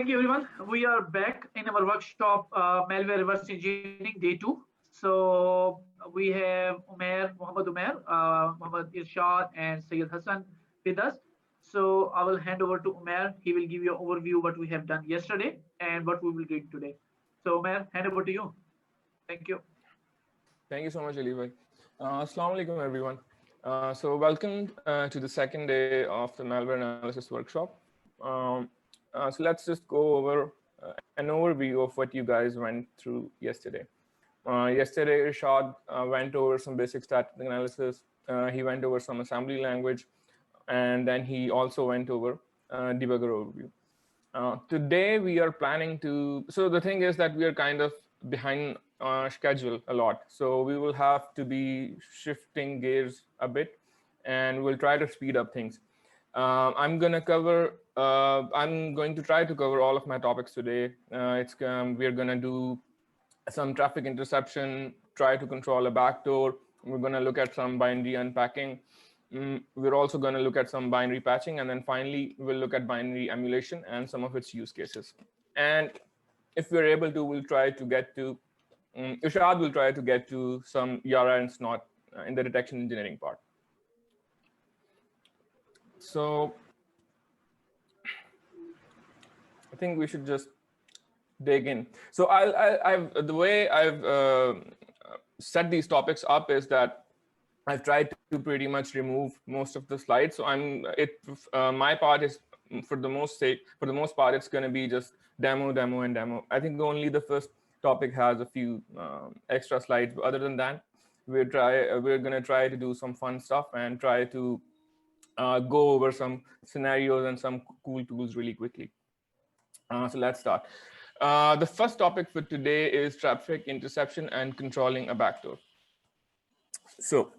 thank you everyone. We are back in our workshop, Malware Reverse Engineering Day 2. So we have Muhammad Umair, Muhammad Irshad, and Syed Hassan with us. So I will hand over to Umair. He will give you an overview what we have done yesterday and what we will do today. So Umair, hand over to you. Thank you. Thank you so much, Ali. Assalamu alaikum, everyone. So welcome to the second day of the malware analysis workshop. So let's just go over an overview of what you guys went through yesterday. Yesterday, Irshad went over some basic static analysis. He went over some assembly language, and then he also went over debugger overview. Today, we are planning to, so the thing is that we are kind of behind schedule a lot. So we will have to be shifting gears a bit, and we'll try to speed up things. I'm going to try to cover all of my topics today. We're going to do some traffic interception, try to control a backdoor. We're going to look at some binary unpacking. We're also going to look at some binary patching. And then finally, we'll look at binary emulation and some of its use cases. And if we're able to, we'll try to get to, Irshad will try to get to some yara and snort in the detection engineering part. So I think we should just dig in. So the way I've set these topics up is that I've tried to pretty much remove most of the slides. So my part is for the most part, it's going to be just demo. I think only the first topic has a few extra slides. But other than that, we're going to try to do some fun stuff and try to go over some scenarios and some cool tools really quickly. So let's start. The first topic for today is traffic interception and controlling a backdoor. So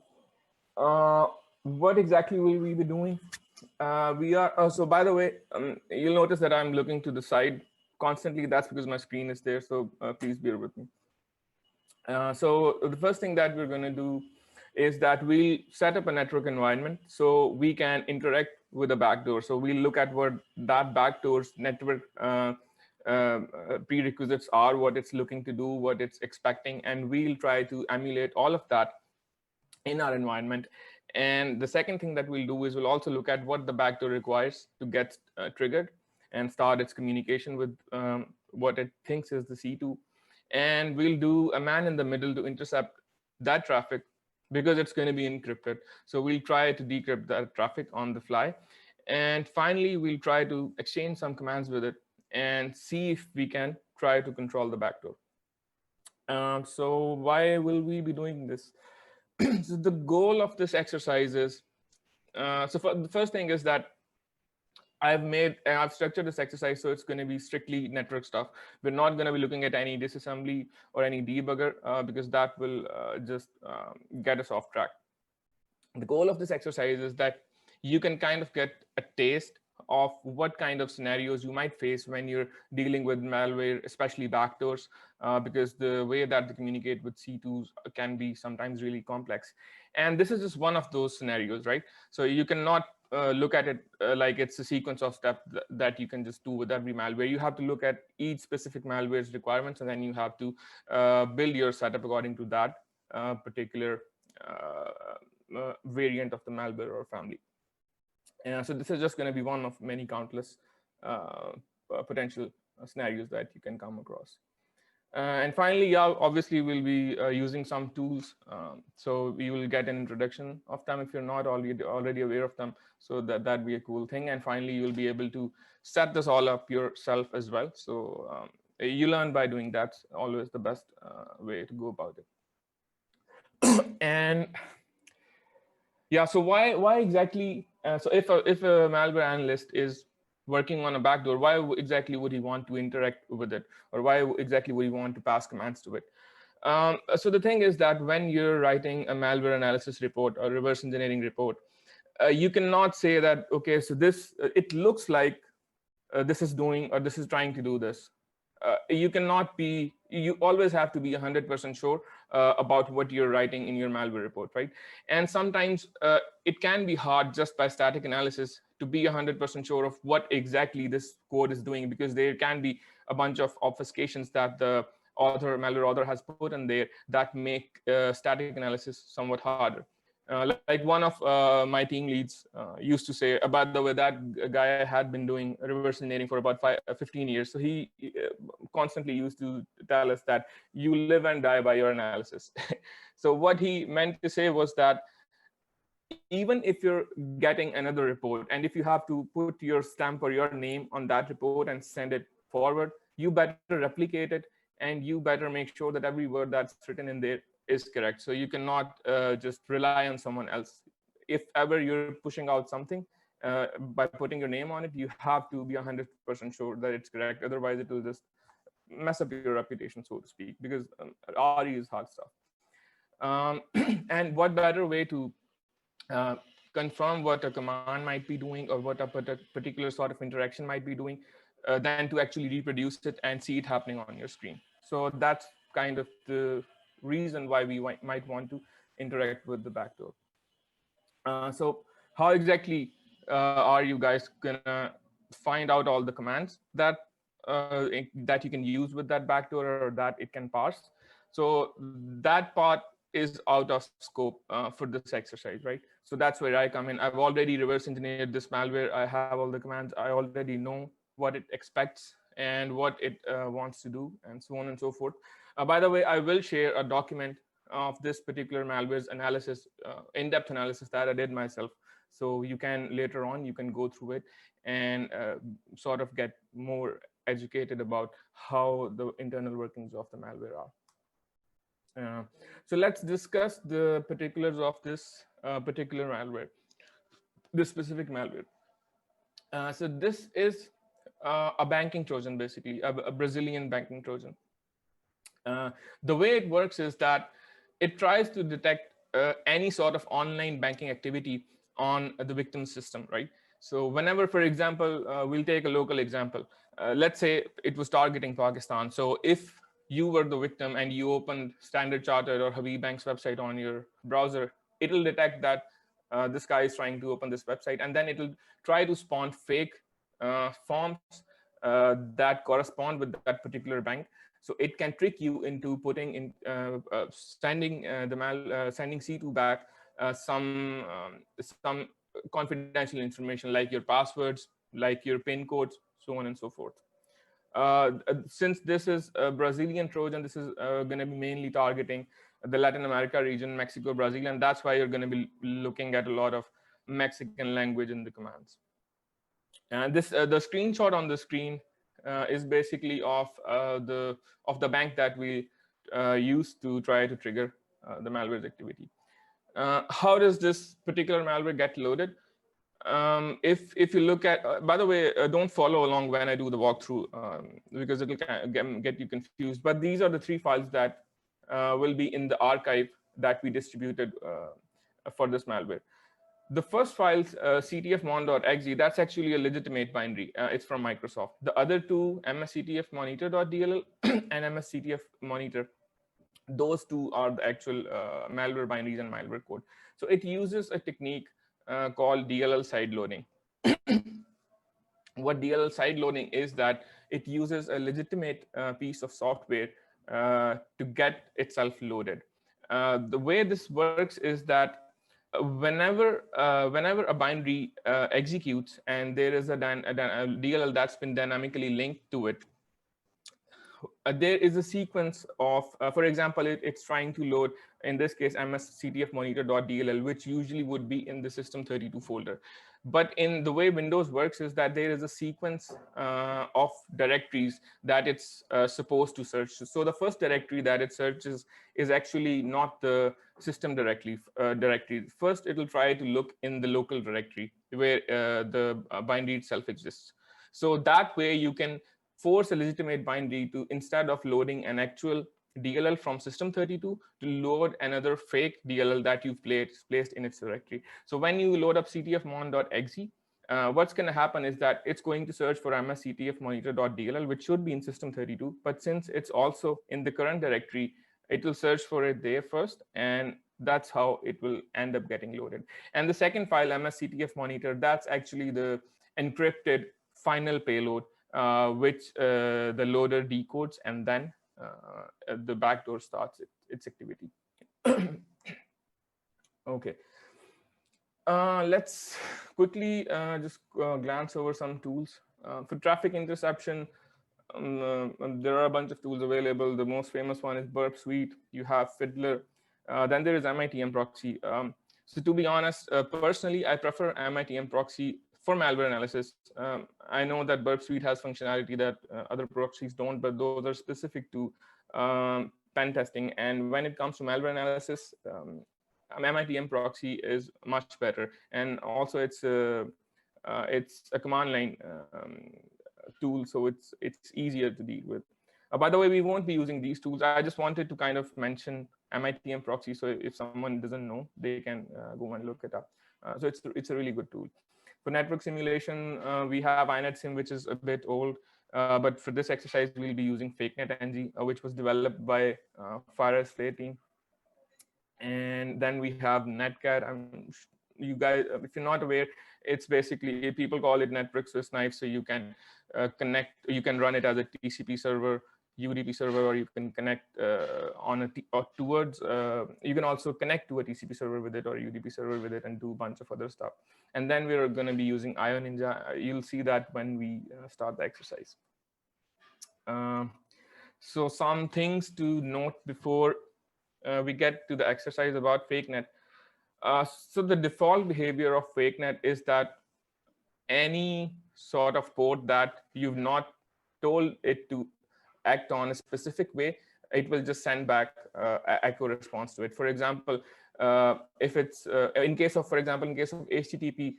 what exactly will we be doing? So by the way, you'll notice that I'm looking to the side constantly. That's because my screen is there. So please bear with me. So the first thing that we're going to do is that we'll set up a network environment so we can interact with a backdoor. So we'll look at what that backdoor's network prerequisites are, what it's looking to do, what it's expecting, and we'll try to emulate all of that in our environment. And the second thing that we'll do is we'll also look at what the backdoor requires to get triggered and start its communication with what it thinks is the C2. And we'll do a man in the middle to intercept that traffic because it's going to be encrypted. So we'll try to decrypt that traffic on the fly. And finally, we'll try to exchange some commands with it and see if we can try to control the backdoor. So why will we be doing this? So the goal of this exercise is, the first thing is that I've structured this exercise so it's going to be strictly network stuff. We're not going to be looking at any disassembly or any debugger because that will just get us off track. The goal of this exercise is that you can kind of get a taste of what kind of scenarios you might face when you're dealing with malware, especially backdoors, because the way that they communicate with C2s can be sometimes really complex. And this is just one of those scenarios, right? So you cannot look at it like it's a sequence of steps that you can just do with every malware. You have to look at each specific malware's requirements, and then you have to build your setup according to that particular variant of the malware or family. So this is just going to be one of many countless potential scenarios that you can come across. And finally, yeah, obviously, we'll be using some tools. So we will get an introduction of them if you're not already aware of them. So that'd be a cool thing. And finally, you'll be able to set this all up yourself as well. So you learn by doing that. Always the best way to go about it. And yeah, so why exactly? So if a malware analyst is working on a backdoor, why exactly would he want to interact with it? Or why exactly would he want to pass commands to it? So the thing is that when you're writing a malware analysis report or reverse engineering report, you cannot say that, okay, so this, it looks like this is doing or this is trying to do this. You always have to be 100% sure about what you're writing in your malware report, right? And sometimes it can be hard just by static analysis to be 100% sure of what exactly this code is doing, because there can be a bunch of obfuscations that the malware author has put in there that make static analysis somewhat harder. Like one of my team leads used to say, by the way, that guy had been doing reverse engineering for about 15 years. So he constantly used to tell us that you live and die by your analysis. So what he meant to say was that even if you're getting another report, and if you have to put your stamp or your name on that report and send it forward, you better replicate it, and you better make sure that every word that's written in there is correct. So you cannot just rely on someone else. If ever you're pushing out something by putting your name on it, you have to be 100% sure that it's correct. Otherwise, it will just mess up your reputation, so to speak, because RE is hard stuff. And what better way to uh, confirm what a command might be doing, or what a particular sort of interaction might be doing, than to actually reproduce it and see it happening on your screen. So that's kind of the reason why we might want to interact with the backdoor. So how exactly are you guys gonna find out all the commands that that you can use with that backdoor, or that it can parse? So that part is out of scope for this exercise, right? So that's where I come in. I've already reverse engineered this malware. I have all the commands. I already know what it expects and what it wants to do, and so on and so forth. By the way, I will share a document of this particular malware's analysis, in-depth analysis that I did myself. So you can later on, you can go through it and sort of get more educated about how the internal workings of the malware are. So let's discuss the particulars of this particular malware, this specific malware. So this is a banking Trojan, basically, a Brazilian banking Trojan. The way it works is that it tries to detect any sort of online banking activity on the victim's system, right? So whenever, for example, we'll take a local example. Let's say it was targeting Pakistan. So if you were the victim and you opened Standard Chartered or Habib Bank's website on your browser, it'll detect that this guy is trying to open this website, and then it'll try to spawn fake forms that correspond with that particular bank. So it can trick you into putting in sending sending C2 back some confidential information, like your passwords, like your PIN codes, so on and so forth. Since this is a Brazilian Trojan, this is going to be mainly targeting the Latin America region, Mexico, Brazil, and that's why you're going to be looking at a lot of Mexican language in the commands. And this the screenshot on the screen is basically of the bank that we use to try to trigger the malware's activity. How does this particular malware get loaded? If you look at, by the way, don't follow along when I do the walkthrough, because it'll get you confused. But these are the 3 files that will be in the archive that we distributed for this malware. The first file, ctfmon.exe, that's actually a legitimate binary. It's from Microsoft. The other 2, msctfmonitor.dll and msctfmonitor, those 2 are the actual malware binaries and malware code. So it uses a technique called DLL side loading. What DLL side loading is that it uses a legitimate piece of software to get itself loaded. The way this works is that whenever a binary executes and there is a DLL that's been dynamically linked to it, there is a sequence of, for example, it's trying to load, in this case, msctfmonitor.dll, which usually would be in the system32 folder. But in the way Windows works is that there is a sequence of directories that it's supposed to search. So the first directory that it searches is actually not the system directory. First, it will try to look in the local directory where the binary itself exists. So that way you can force a legitimate binary to, instead of loading an actual DLL from system32, to load another fake DLL that you've placed in its directory. So when you load up ctfmon.exe, what's going to happen is that it's going to search for msctfmonitor.dll, which should be in system32. But since it's also in the current directory, it will search for it there first, and that's how it will end up getting loaded. And the second file, msctf monitor, that's actually the encrypted final payload, which the loader decodes, and then the backdoor starts its activity. Okay. Let's quickly just glance over some tools. For traffic interception, there are a bunch of tools available. The most famous one is Burp Suite. You have Fiddler. Then there is MITM Proxy. So to be honest, personally, I prefer MITM Proxy for malware analysis. I know that Burp Suite has functionality that other proxies don't, but those are specific to pen testing. And when it comes to malware analysis, MITM Proxy is much better. And also it's a command line tool, so it's easier to deal with. By the way, we won't be using these tools. I just wanted to kind of mention MITM Proxy, so if someone doesn't know, they can go and look it up. So it's a really good tool. For network simulation, we have INetSim, which is a bit old, but for this exercise, we'll be using FakeNet-NG, which was developed by Farah's Flare team. And then we have Netcat. You guys, if you're not aware, it's basically, people call it network Swiss knife. So you can you can run it as a TCP server, UDP server, or you can connect you can also connect to a TCP server with it or a UDP server with it and do a bunch of other stuff. And then we're going to be using IO Ninja. You'll see that when we start the exercise. So some things to note before we get to the exercise about FakeNet. So the default behavior of FakeNet is that any sort of port that you've not told it to act on a specific way, it will just send back echo response to it. For example, if it's in case of HTTP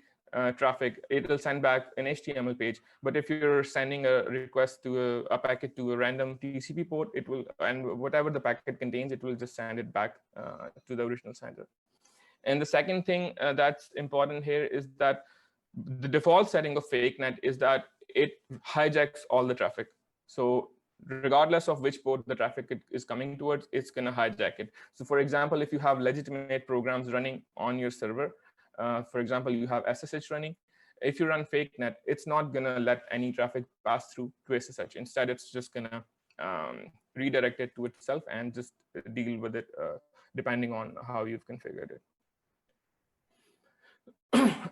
traffic, it will send back an HTML page. But if you're sending a request to a packet to a random TCP port, it will, and whatever the packet contains, it will just send it back to the original sender. And the second thing that's important here is that the default setting of FakeNet is that it hijacks all the traffic. So regardless of which port the traffic is coming towards, it's going to hijack it. So for example, if you have legitimate programs running on your server, for example, you have SSH running, if you run FakeNet, it's not going to let any traffic pass through to SSH. Instead, it's just going to redirect it to itself and just deal with it depending on how you've configured it.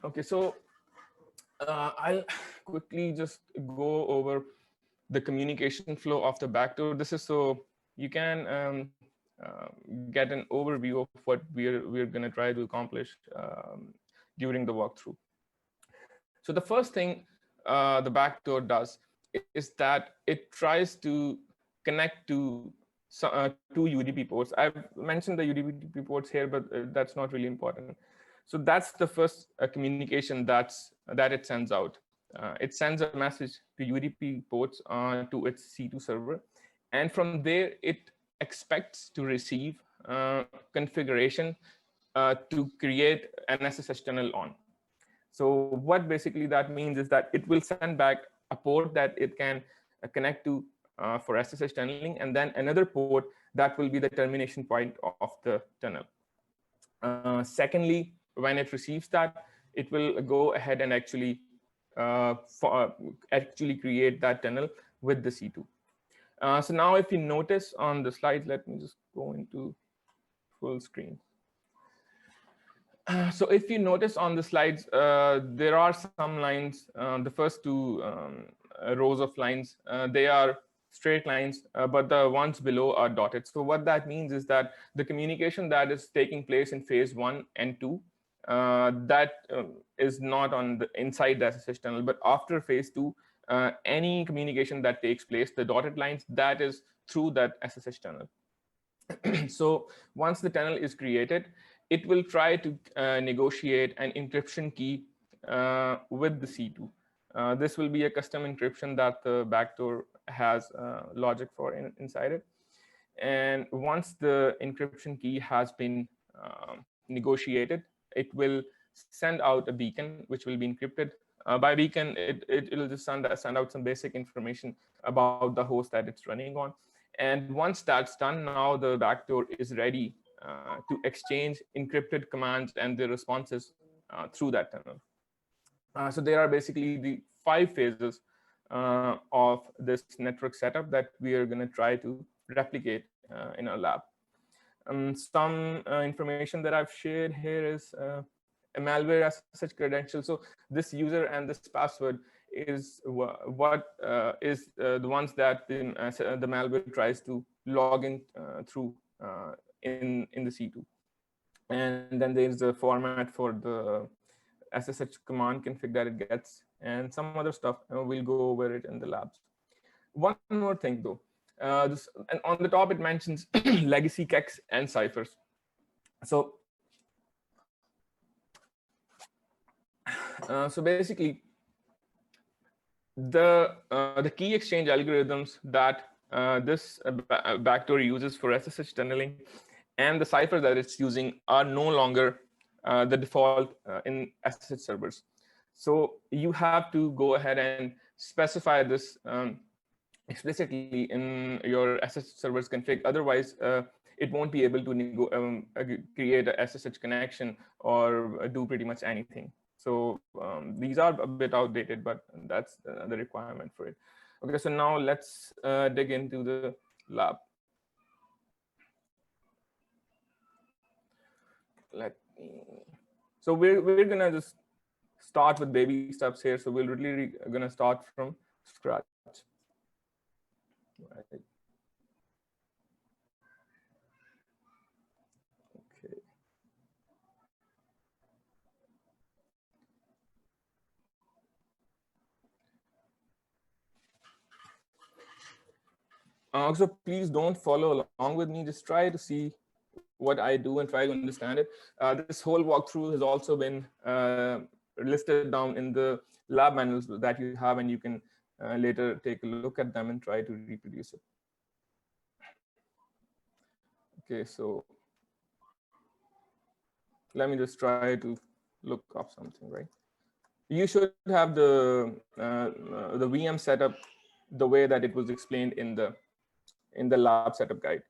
Okay, so I'll quickly just go over the communication flow of the backdoor. This is so you can get an overview of what we're going to try to accomplish during the walkthrough. So the first thing the backdoor does is that it tries to connect to two UDP ports. I've mentioned the UDP ports here, but that's not really important. So that's the first communication that it sends out. It sends a message to UDP ports to its C2 server. And from there, it expects to receive configuration to create an SSH tunnel on. So what basically that means is that it will send back a port that it can connect to for SSH tunneling, and then another port that will be the termination point of the tunnel. Secondly, when it receives that, it will go ahead and actually create that tunnel with the C2. So now if you notice on the slides, let me just go into full screen. So if you notice on the slides, there are some lines, the first two rows of lines, they are straight lines, but the ones below are dotted. So what that means is that the communication that is taking place in phase 1 and 2, that is not on the inside the SSH tunnel, but after phase 2, any communication that takes place, the dotted lines, that is through that SSH tunnel. So once the tunnel is created, it will try to negotiate an encryption key with the C2. This will be a custom encryption that the backdoor has logic for inside it. And once the encryption key has been negotiated, it will send out a beacon, which will be encrypted. By beacon, it'll just send out some basic information about the host that it's running on. And once that's done, now the backdoor is ready to exchange encrypted commands and their responses through that tunnel. So there are basically the 5 phases of this network setup that we are going to try to replicate in our lab. Some information that I've shared here is a malware as such credential. So this user and this password is what is the ones that the malware tries to log in through in the C2. And then there's the format for the SSH command config that it gets, and some other stuff. We'll go over it in the labs. One more thing though, and on the top it mentions legacy kexts and ciphers. So basically the key exchange algorithms that this backdoor uses for SSH tunneling and the cipher that it's using are no longer the default in SSH servers. So you have to go ahead and specify this explicitly in your SSH server's config. Otherwise, it won't be able to create a SSH connection or do pretty much anything. So these are a bit outdated, but that's the requirement for it. Okay, so now let's dig into the lab. So we're gonna just start with baby steps here. So we're really gonna start from scratch. Right. Okay. So please don't follow along with me. Just try to see what I do and try to understand it. This whole walkthrough has also been listed down in the lab manuals that you have, and you can later take a look at them and try to reproduce it. Okay, so let me just try to look up something, right? You should have the VM setup the way that it was explained in the lab setup guide.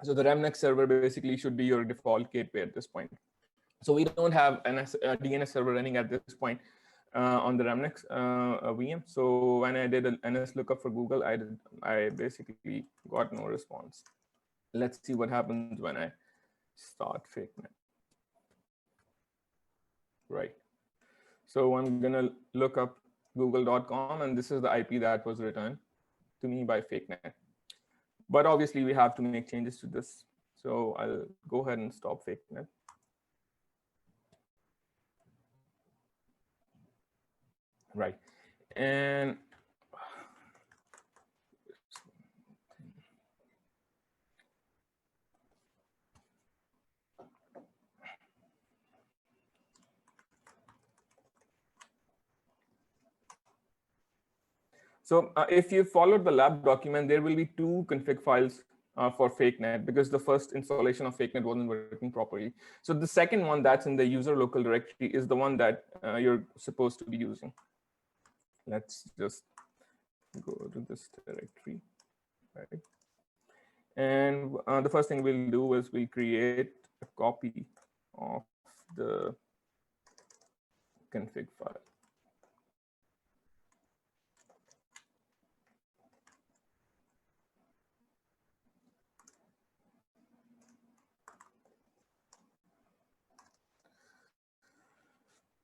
So the Remnex server basically should be your default gateway at this point. So we don't have a DNS server running at this point on the Remnex VM. So when I did an NS lookup for Google, I basically got no response. Let's see what happens when I start FakeNet. Right. So I'm gonna look up google.com, and this is the IP that was returned to me by FakeNet. But obviously we have to make changes to this. So I'll go ahead and stop FakeNet. Right. And so if you followed the lab document, there will be 2 config files for FakeNet, because the first installation of FakeNet wasn't working properly. So the second one that's in the user local directory is the one that you're supposed to be using. Let's just go to this directory, right? And the first thing we'll do is we'll create a copy of the config file.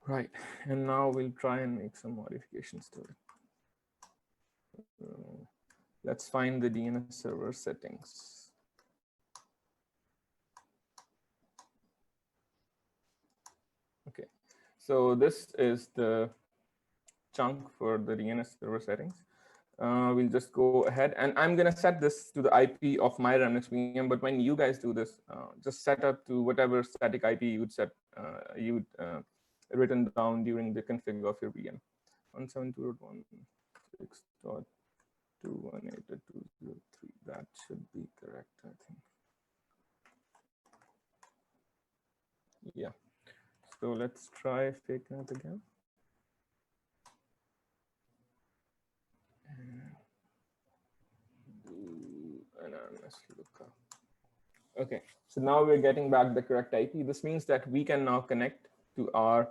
Right, and now we'll try and make some modifications to it. Let's find the DNS server settings. Okay, so this is the chunk for the DNS server settings. We'll just go ahead, and I'm gonna set this to the IP of my Remnex VM, but when you guys do this, just set up to whatever static IP you'd set, written down during the config of your VM. 172.168.218.203. That should be correct, I think. Yeah. So let's try FakeNet again. Do Let's look up. Okay, so now we're getting back the correct IP. This means that we can now connect to our.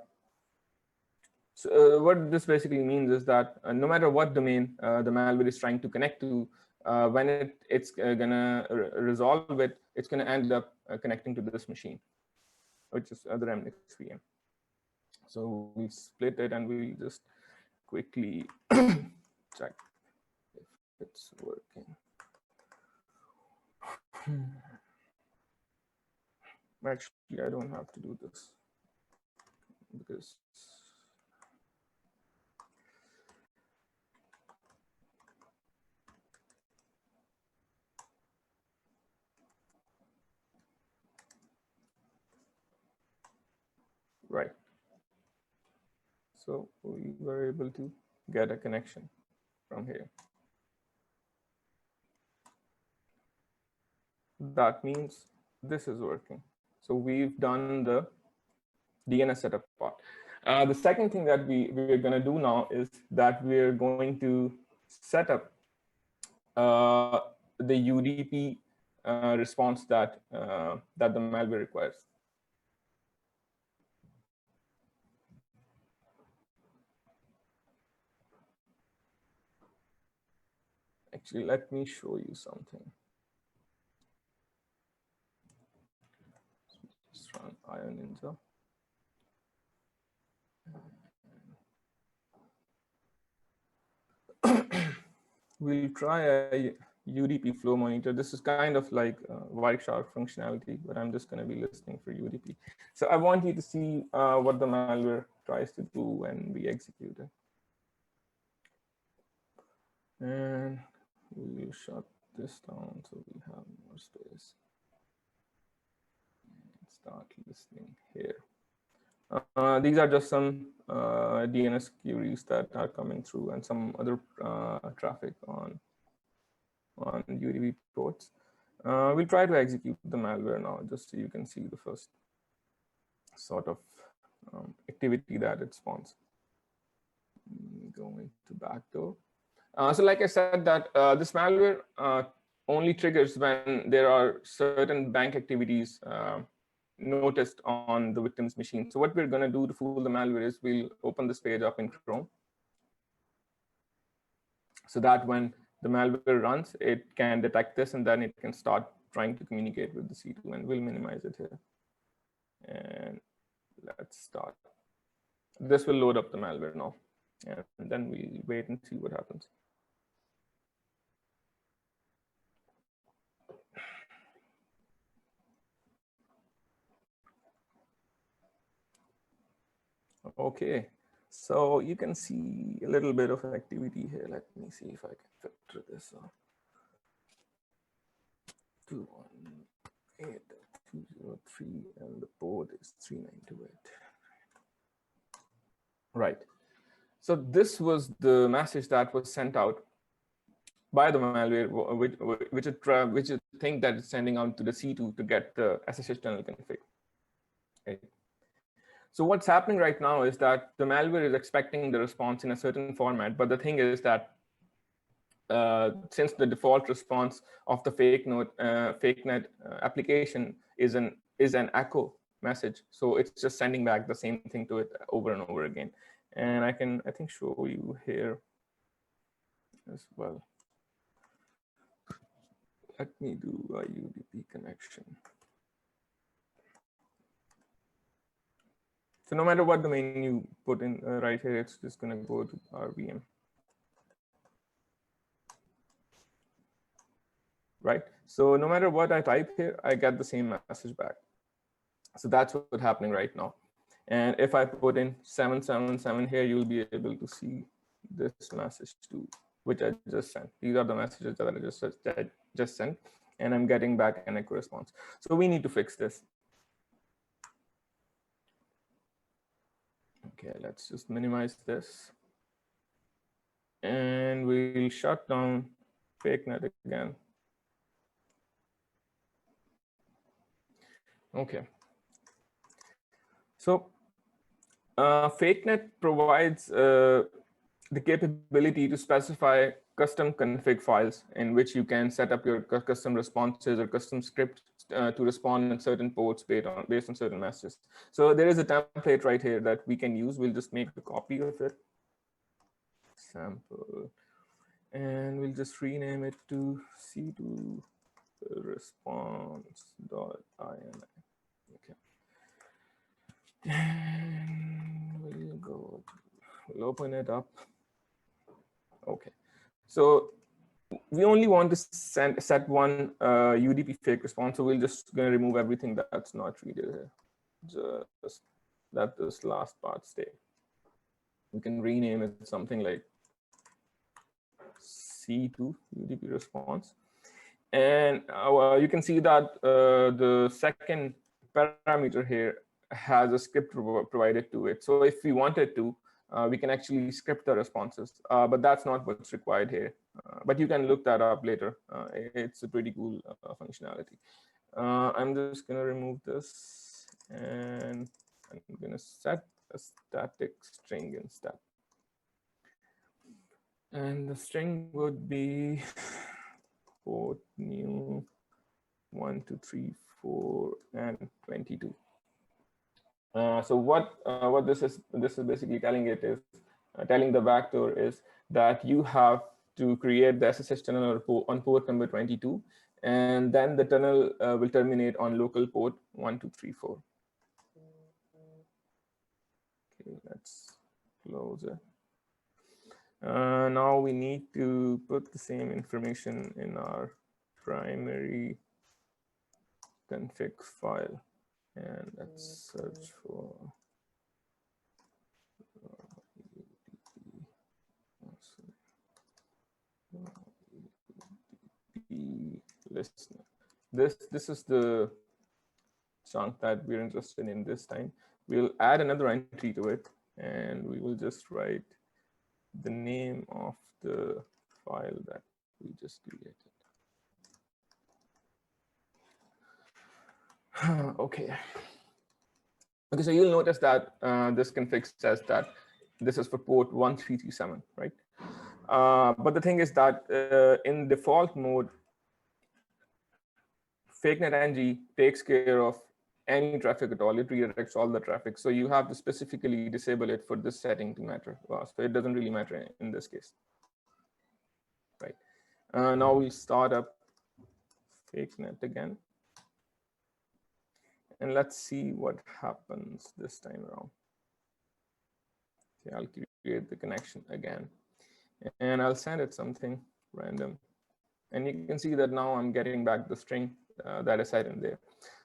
So what this basically means is that no matter what domain the malware is trying to connect to, when it's gonna resolve it, it's gonna end up connecting to this machine, which is the Remnix VM. So we split it and we'll just quickly check if it's working. Actually, I don't have to do this because right. So we were able to get a connection from here. That means this is working. So we've done the DNS setup part. The second thing that we're going to do now is that we're going to set up the UDP response that that the malware requires. Actually, let me show you something. Just run IONinja. We'll try a UDP flow monitor. This is kind of like Wireshark functionality, but I'm just going to be listening for UDP. So I want you to see what the malware tries to do when we execute it. And we'll shut this down so we have more space. And start listening here. These are just some DNS queries that are coming through and some other traffic on UDP ports. We'll try to execute the malware now, just so you can see the first sort of activity that it spawns. Going to Backdoor. So like I said, that this malware only triggers when there are certain bank activities noticed on the victim's machine. So what we're going to do to fool the malware is we'll open this page up in Chrome, so that when the malware runs, it can detect this, and then it can start trying to communicate with the C2, and we'll minimize it here. And let's start. This will load up the malware now, and then we'll wait and see what happens. Okay, so you can see a little bit of activity here. Let me see if I can filter this out. 218.203 and the port is 3928. Right. So this was the message that was sent out by the malware, which it think that it's sending out to the C2 to get the SSH tunnel config. Okay. So what's happening right now is that the malware is expecting the response in a certain format, but the thing is that since the default response of the FakeNet application is an echo message, so it's just sending back the same thing to it over and over again. And I think show you here as well. Let me do a UDP connection. So no matter what domain you put in right here, it's just going to go to our VM. Right. So no matter what I type here, I get the same message back. So that's what's happening right now. And if I put in 777 here, you'll be able to see this message too, which I just sent. These are the messages that I just sent, and I'm getting back an echo response. So we need to fix this. Okay, let's just minimize this. And we'll shut down FakeNet again. Okay. So FakeNet provides the capability to specify custom config files in which you can set up your custom responses or custom scripts to respond in certain ports based on certain messages. So there is a template right here that we can use. We'll just make a copy of it. Sample. And we'll just rename it to c2 response.ini. Okay. And we'll open it up. Okay. So we only want to set one UDP fake response. So we're just going to remove everything that's not readed here. Just let this last part stay. We can rename it something like C2 UDP response. And you can see that the second parameter here has a script provided to it. So if we wanted to, we can actually script the responses, but that's not what's required here. But you can look that up later. It's a pretty cool functionality. I'm just going to remove this, and I'm going to set a static string instead. And the string would be port new 1, 2, 3, 4, and 22. So what this is basically telling it is telling the backdoor is that you have to create the SSH tunnel on port number 22, and then the tunnel will terminate on local port 1, 2, 3, 4. Okay, let's close it. Now we need to put the same information in our primary config file, and let's search for listener. This is the chunk that we're interested in this time. We'll add another entry to it, and we will just write the name of the file that we just created. Okay. Okay, so you'll notice that this config says that this is for port 1337, right? But the thing is that in default mode, FakeNet-ng takes care of any traffic at all. It redirects all the traffic. So you have to specifically disable it for this setting to matter. So it doesn't really matter in this case. Right. Now we'll start up FakeNet again. And let's see what happens this time around. Okay, I'll create the connection again. And I'll send it something random. And you can see that now I'm getting back the string that I set in there.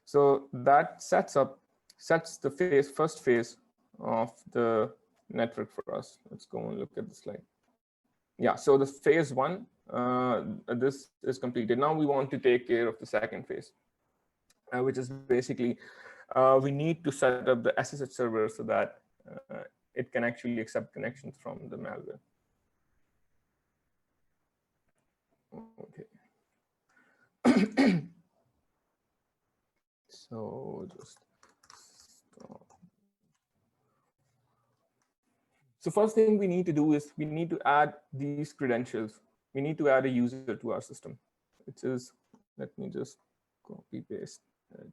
So that sets the first phase of the network for us. Let's go and look at the slide. Yeah, so the phase 1, this is completed. Now we want to take care of the second phase, which is basically we need to set up the SSH server so that it can actually accept connections from the malware. Okay. So just stop. So first thing we need to do is we need to add these credentials. We need to add a user to our system, which is, let me just copy paste it.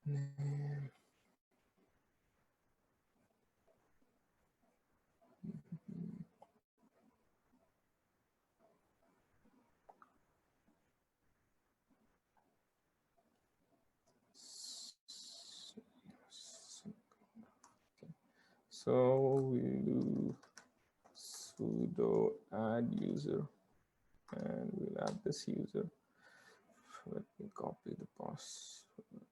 Name. So we do sudo add user, and we'll add this user. Let me copy the password.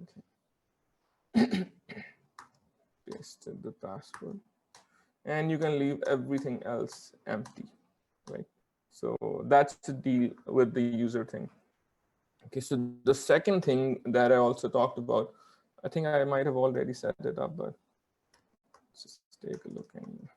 Okay. Pasted the password, and you can leave everything else empty, right? So that's the deal with the user thing. Okay, so the second thing that I also talked about, I think I might have already set it up, but let's just take a look anyway.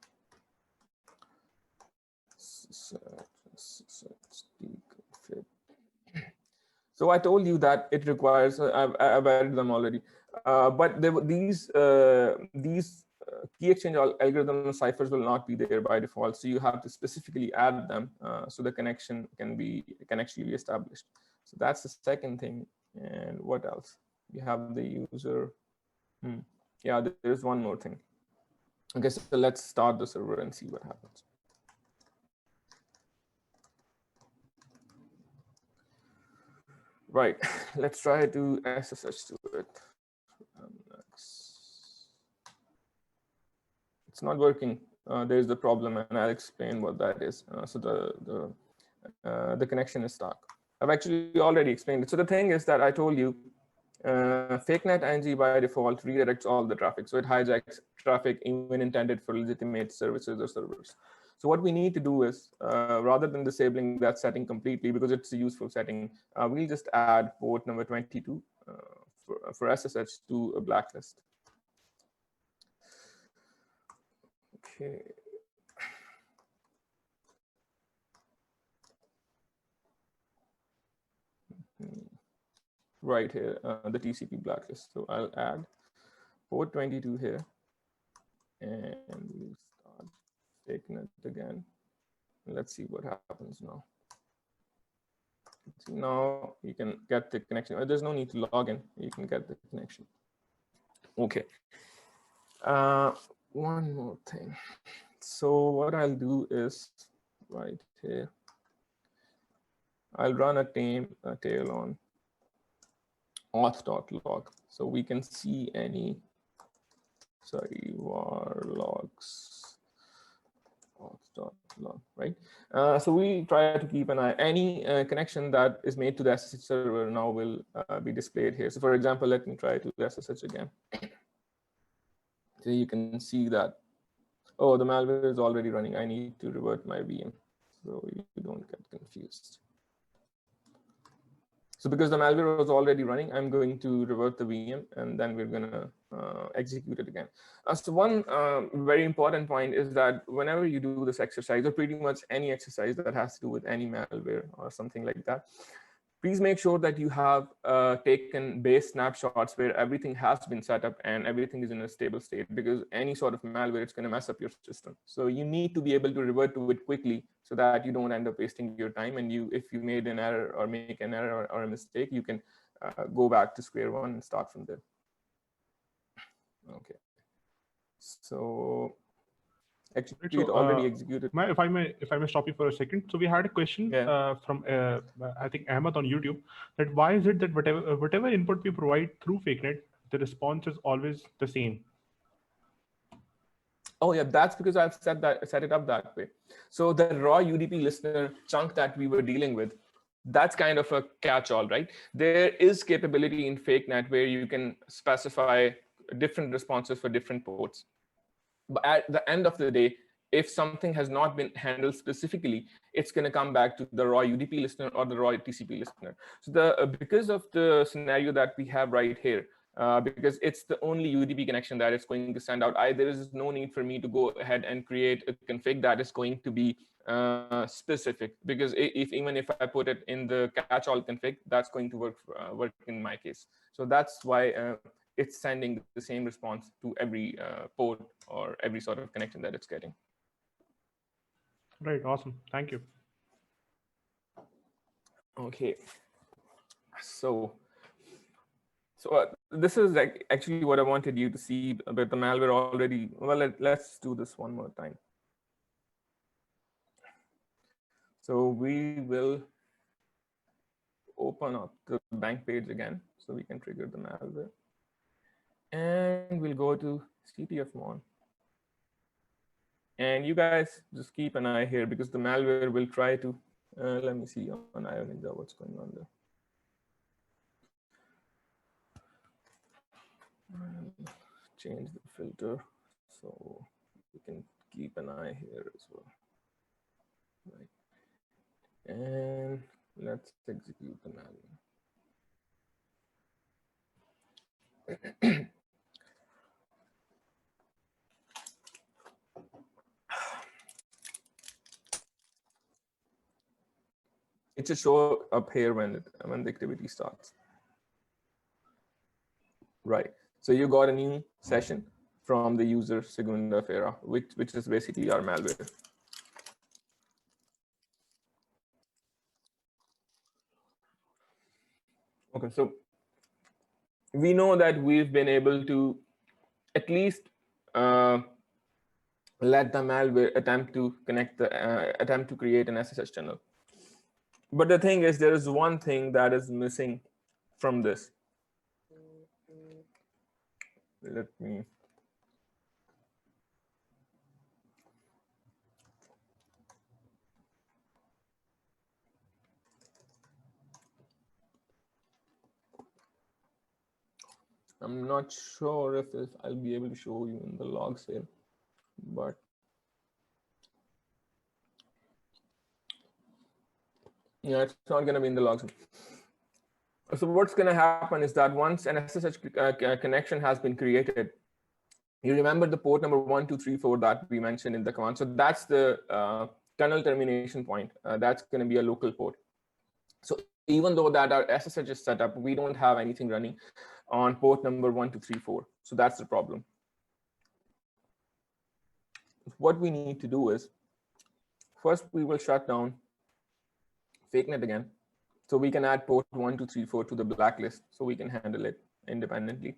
So I told you that it requires, I've added them already, but these key exchange algorithm ciphers will not be there by default. So you have to specifically add them so the connection can actually be established. So that's the second thing. And what else? You have the user. Yeah, there's one more thing. Okay, so let's start the server and see what happens. Right, let's try to SSH to it. It's not working. There's the problem, and I'll explain what that is. So the connection is stuck. I've actually already explained it. So the thing is that I told you, fakenet ing by default redirects all the traffic. So it hijacks traffic even intended for legitimate services or servers. So what we need to do is, rather than disabling that setting completely, because it's a useful setting, we'll just add port number 22 for SSH to a blacklist. Okay. Right here, the TCP blacklist. So I'll add port 22 here, and we'll start fakenet again. Let's see what happens now. See, now you can get the connection. There's no need to log in. You can get the connection. Okay. One more thing. So what I'll do is right here, I'll run a tail on auth.log, so we can see any var logs auth.log, right? So we try to keep an eye. Any connection that is made to the SSH server now will be displayed here. So for example, let me try to SSH again. So you can see that, oh, the malware is already running. I need to revert my VM so you don't get confused. So because the malware was already running, I'm going to revert the VM, and then we're going to execute it again. So one very important point is that whenever you do this exercise, or pretty much any exercise that has to do with any malware or something like that, please make sure that you have taken base snapshots where everything has been set up and everything is in a stable state, because any sort of malware, it's going to mess up your system. So you need to be able to revert to it quickly so that you don't end up wasting your time. And if you made an error or make an error or a mistake, you can go back to square one and start from there. Okay. So actually, so, it already executed. If I may stop you for a second. So we had a question from I think Ahmed on YouTube, that why is it that whatever input we provide through fakenet, the response is always the same? Oh yeah, that's because I've set it up that way. So the raw UDP listener chunk that we were dealing with, that's kind of a catch-all, right? There is capability in fakenet where you can specify different responses for different ports. But at the end of the day, if something has not been handled specifically, it's going to come back to the raw UDP listener or the raw TCP listener. So because of the scenario that we have right here, because it's the only UDP connection that it's going to send out, there is no need for me to go ahead and create a config that is going to be specific, because even if I put it in the catch-all config, that's going to work in my case. So that's why it's sending the same response to every port or every sort of connection that it's getting. Right, awesome, thank you. Okay, so this is actually what I wanted you to see about the malware already. Well, let's do this one more time. So we will open up the bank page again so we can trigger the malware. And we'll go to ctfmon. And you guys just keep an eye here, because the malware will try to, let me see on IONinja what's going on there. Change the filter so we can keep an eye here as well. Right. And let's execute the malware. it should show up here when the activity starts. Right. So you got a new session from the user Segunda Fera, which is basically our malware. Okay, so we know that we've been able to at least let the malware attempt to create an SSH channel. But the thing is, there is one thing that is missing from this. Let me. I'm not sure if I'll be able to show you in the logs here, but yeah, it's not going to be in the logs. So what's going to happen is that once an SSH connection has been created, you remember the port number 1234 that we mentioned in the command. So that's the tunnel termination point. That's going to be a local port. So even though that our SSH is set up, we don't have anything running on port number 1234. So that's the problem. What we need to do is, first we will shut down FakeNet again, so we can add port 1234 to the blacklist, so we can handle it independently.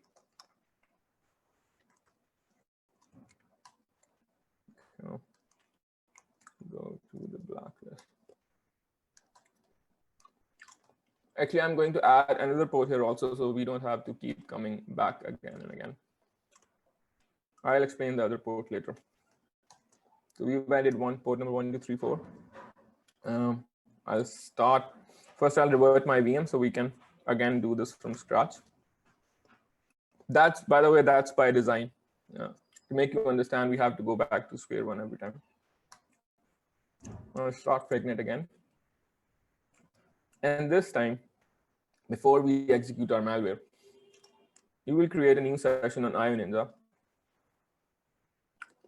Go to the blacklist. Actually, I'm going to add another port here also, so we don't have to keep coming back again and again. I'll explain the other port later. So we've added one port number 1234. I'll start. First, I'll revert my VM so we can again do this from scratch. That's, by the way, that's by design. To make you understand, we have to go back to square one every time. I'll start FakeNet again. And this time, before we execute our malware, you will create a new session on IONinja.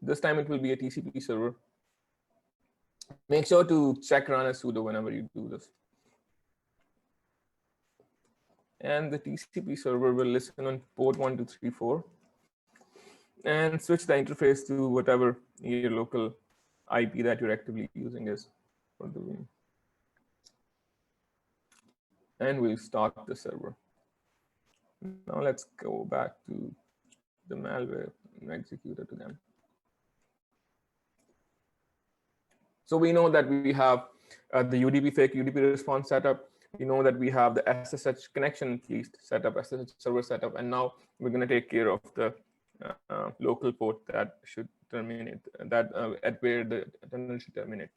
This time it will be a TCP server. Make sure to check run as sudo whenever you do this. And the TCP server will listen on port 1234 and switch the interface to whatever your local IP that you're actively using is for the VM. And we'll start the server. Now let's go back to the malware and execute it again. So we know that we have the UDP fake UDP response setup. We know that we have the SSH connection at least setup, SSH server setup, and now we're going to take care of the local port that should terminate, that at where the tunnel should terminate.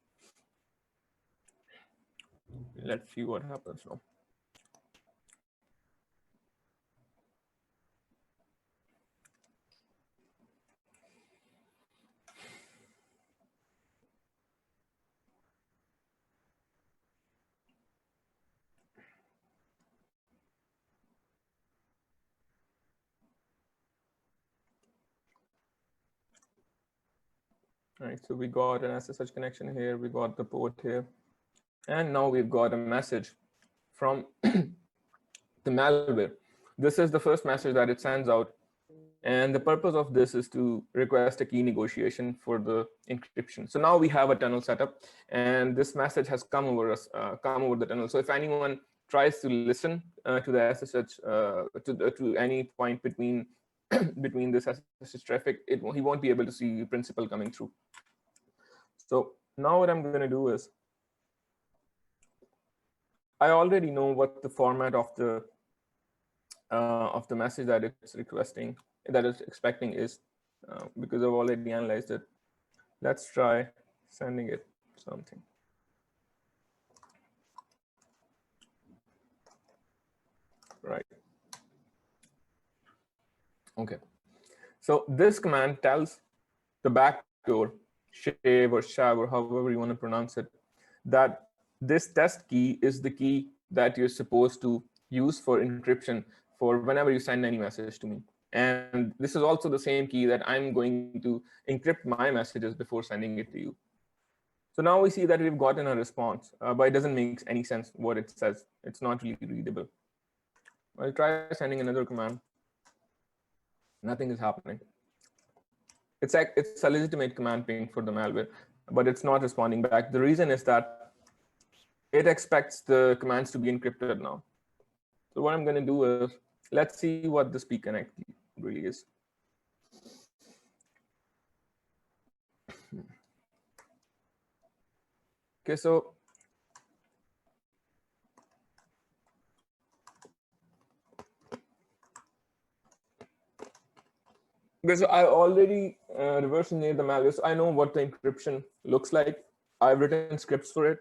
Let's see what happens now. All right, so we got an SSH connection here, we got the port here, and now we've got a message from the malware. This is the first message that it sends out, and the purpose of this is to request a key negotiation for the encryption. So now we have a tunnel setup, and this message has come over us, come over the tunnel. So if anyone tries to listen to the SSH to any point between between this SSH traffic, he won't be able to see principal coming through. So now what I'm going to do is, I already know what the format of the message that it's requesting, that it's expecting is, because I've already analyzed it. Let's try sending it something. Right. Okay. So this command tells the backdoor, shave or shav or however you want to pronounce it, that this test key is the key that you're supposed to use for encryption for whenever you send any message to me. And this is also the same key that I'm going to encrypt my messages before sending it to you. So now we see that we've gotten a response, but it doesn't make any sense what it says. It's not really readable. I'll try sending another command. Nothing is happening. It's a legitimate command ping for the malware, but it's not responding back. The reason is that it expects the commands to be encrypted now. So what I'm going to do is, let's see what this pconnect really is. Okay, so I already reverse engineered the malware, so I know what the encryption looks like. I've written scripts for it.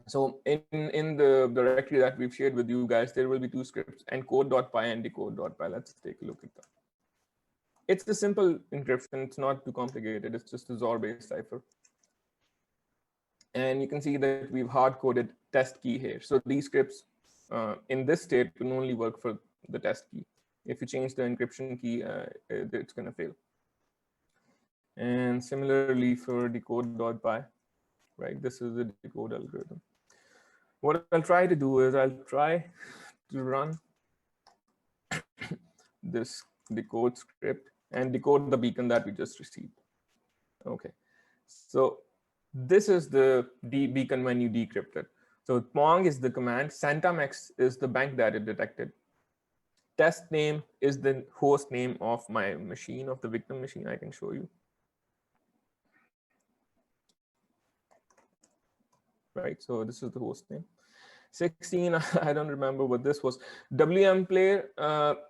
So in the directory that we've shared with you guys, there will be two scripts, encode.py and decode.py. Let's take a look at that. It's a simple encryption. It's not too complicated. It's just a XOR-based cipher. And you can see that we've hard-coded test key here. So these scripts in this state can only work for the test key. If you change the encryption key, it's going to fail. And similarly for decode.py, right? This is the decode algorithm. What I'll try to do is I'll try to run this decode script and decode the beacon that we just received. Okay, so this is the beacon when you decrypt it. So Pong is the command, Santamex is the bank that it detected. Test name is the host name of my machine, of the victim machine. I can show you. Right, so this is the host name. 16, I don't remember what this was. WM player,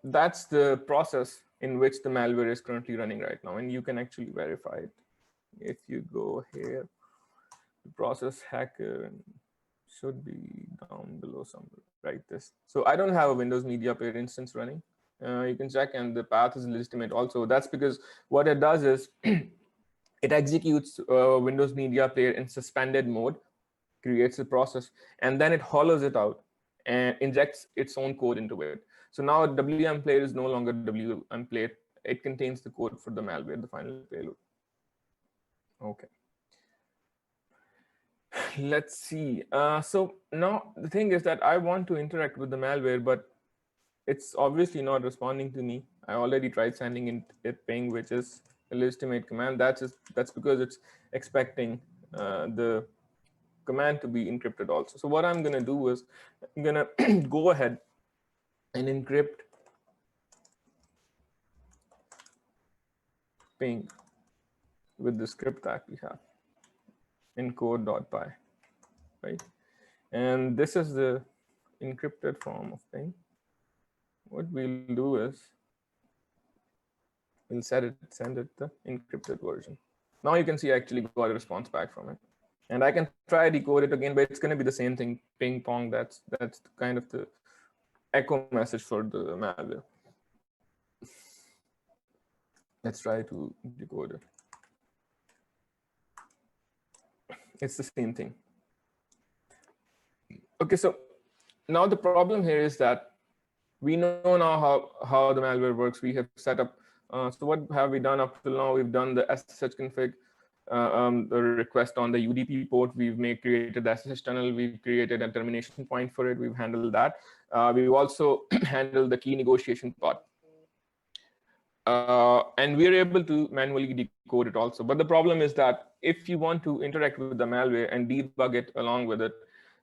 that's the process in which the malware is currently running right now. And you can actually verify it. If you go here, the process hacker should be down below somewhere, right? This. So I don't have a Windows Media Player instance running. You can check, and the path is legitimate also. That's because what it does is it executes Windows Media Player in suspended mode, creates a process, and then it hollows it out and injects its own code into it. So now WM player is no longer WM player. It contains the code for the malware, the final payload. Okay. Let's see. So now the thing is that I want to interact with the malware, but it's obviously not responding to me. I already tried sending it ping, which is a legitimate command. That's because it's expecting the command to be encrypted also. So what I'm going to do is I'm going to go ahead and encrypt ping with the script that we have, encode.py, right? And this is the encrypted form of ping. What we'll do is we'll send it the encrypted version. Now you can see I actually got a response back from it. And I can try decode it again, but it's going to be the same thing, ping pong. That's kind of the echo message for the malware. Let's try to decode it. It's the same thing. Okay, so now the problem here is that we know now how the malware works. We have set up. So what have we done up till now? We've done the SSH config, the request on the UDP port. We've created the SSH tunnel. We've created a termination point for it. We've handled that. We've also handled the key negotiation part. And we're able to manually decode it also. But the problem is that if you want to interact with the malware and debug it along with it,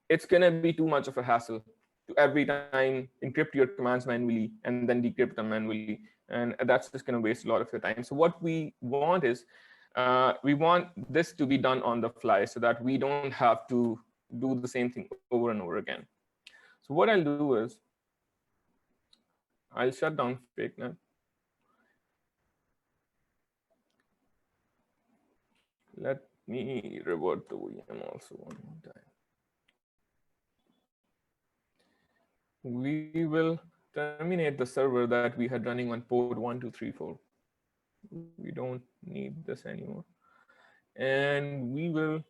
it's going to be too much of a hassle to every time encrypt your commands manually and then decrypt them manually. And that's just going to waste a lot of your time. So what we want is we want this to be done on the fly so that we don't have to do the same thing over and over again. So what I'll do is I'll shut down FakeNet. Let me revert to VM also one more time. We will terminate the server that we had running on port 1234. We don't need this anymore. And we will,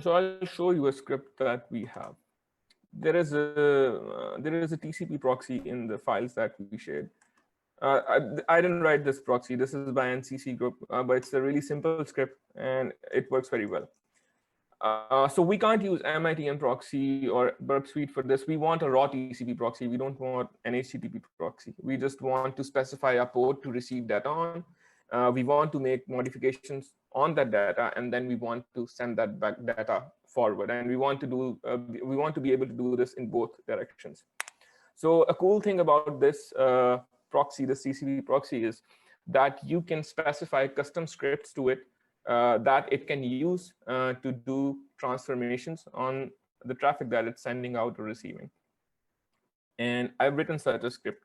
so I'll show you a script that we have. There is a TCP proxy in the files that we shared. I didn't write this proxy. This is by NCC group, but it's a really simple script and it works very well. So we can't use MITM proxy or Burp Suite for this. We want a raw TCP proxy. We don't want an HTTP proxy. We just want to specify a port to receive data on. We want to make modifications on that data, and then we want to send that back data forward. And we want to be able to do this in both directions. So a cool thing about this proxy, this TCP proxy, is that you can specify custom scripts to it that it can use to do transformations on the traffic that it's sending out or receiving. And I've written such a script.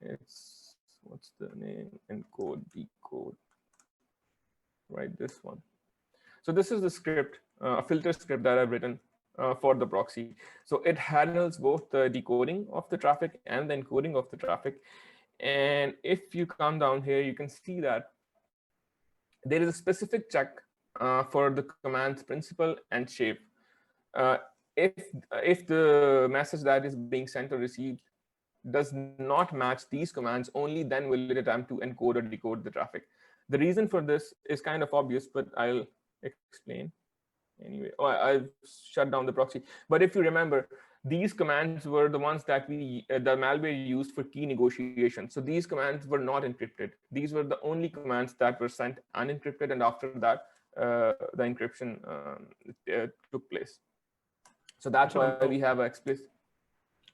It's, what's the name? Encode, decode, right? This one. So this is the script, a filter script that I've written for the proxy. So it handles both the decoding of the traffic and the encoding of the traffic. And if you come down here, you can see that there is a specific check for the commands principal and shape. If the message that is being sent or received does not match these commands, only then will it attempt to encode or decode the traffic. The reason for this is kind of obvious, but I'll explain. Anyway, I've shut down the proxy. But if you remember, these commands were the ones that the malware used for key negotiation. So these commands were not encrypted. These were the only commands that were sent unencrypted, and after that, the encryption took place. So that's why we have an explicit.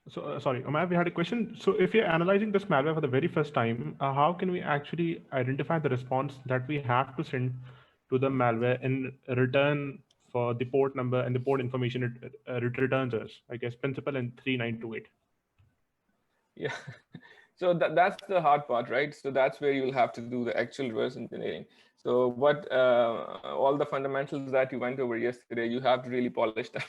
So sorry, Omar, we had a question. So if you're analyzing this malware for the very first time, how can we actually identify the response that we have to send to the malware in return for the port number and the port information it returns us? I guess principal and 3928. Yeah, so that's the hard part, right? So that's where you'll have to do the actual reverse engineering. So what all the fundamentals that you went over yesterday, you have to really polish them.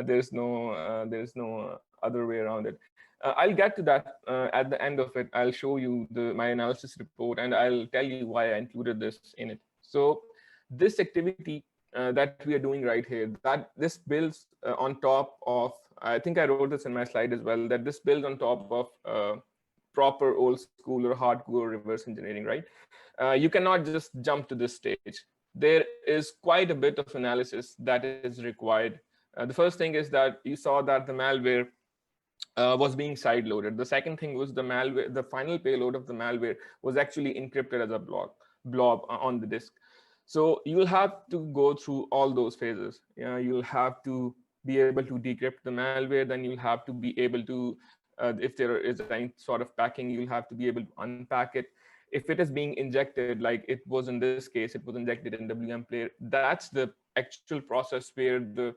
There's no other way around it. I'll get to that at the end of it. I'll show you my analysis report, and I'll tell you why I included this in it. So this activity that we are doing right here, that this builds on top of, I think I wrote this in my slide as well, that this builds on top of proper old school or hardcore reverse engineering, right? You cannot just jump to this stage. There is quite a bit of analysis that is required. The first thing is that you saw that the malware was being sideloaded. The second thing was the malware, the final payload of the malware was actually encrypted as a blob on the disk. So you'll have to go through all those phases. You'll have to be able to decrypt the malware, then you'll have to be able to, if there is any sort of packing, you'll have to be able to unpack it. If it is being injected, like it was in this case, it was injected in WM player, that's the actual process where the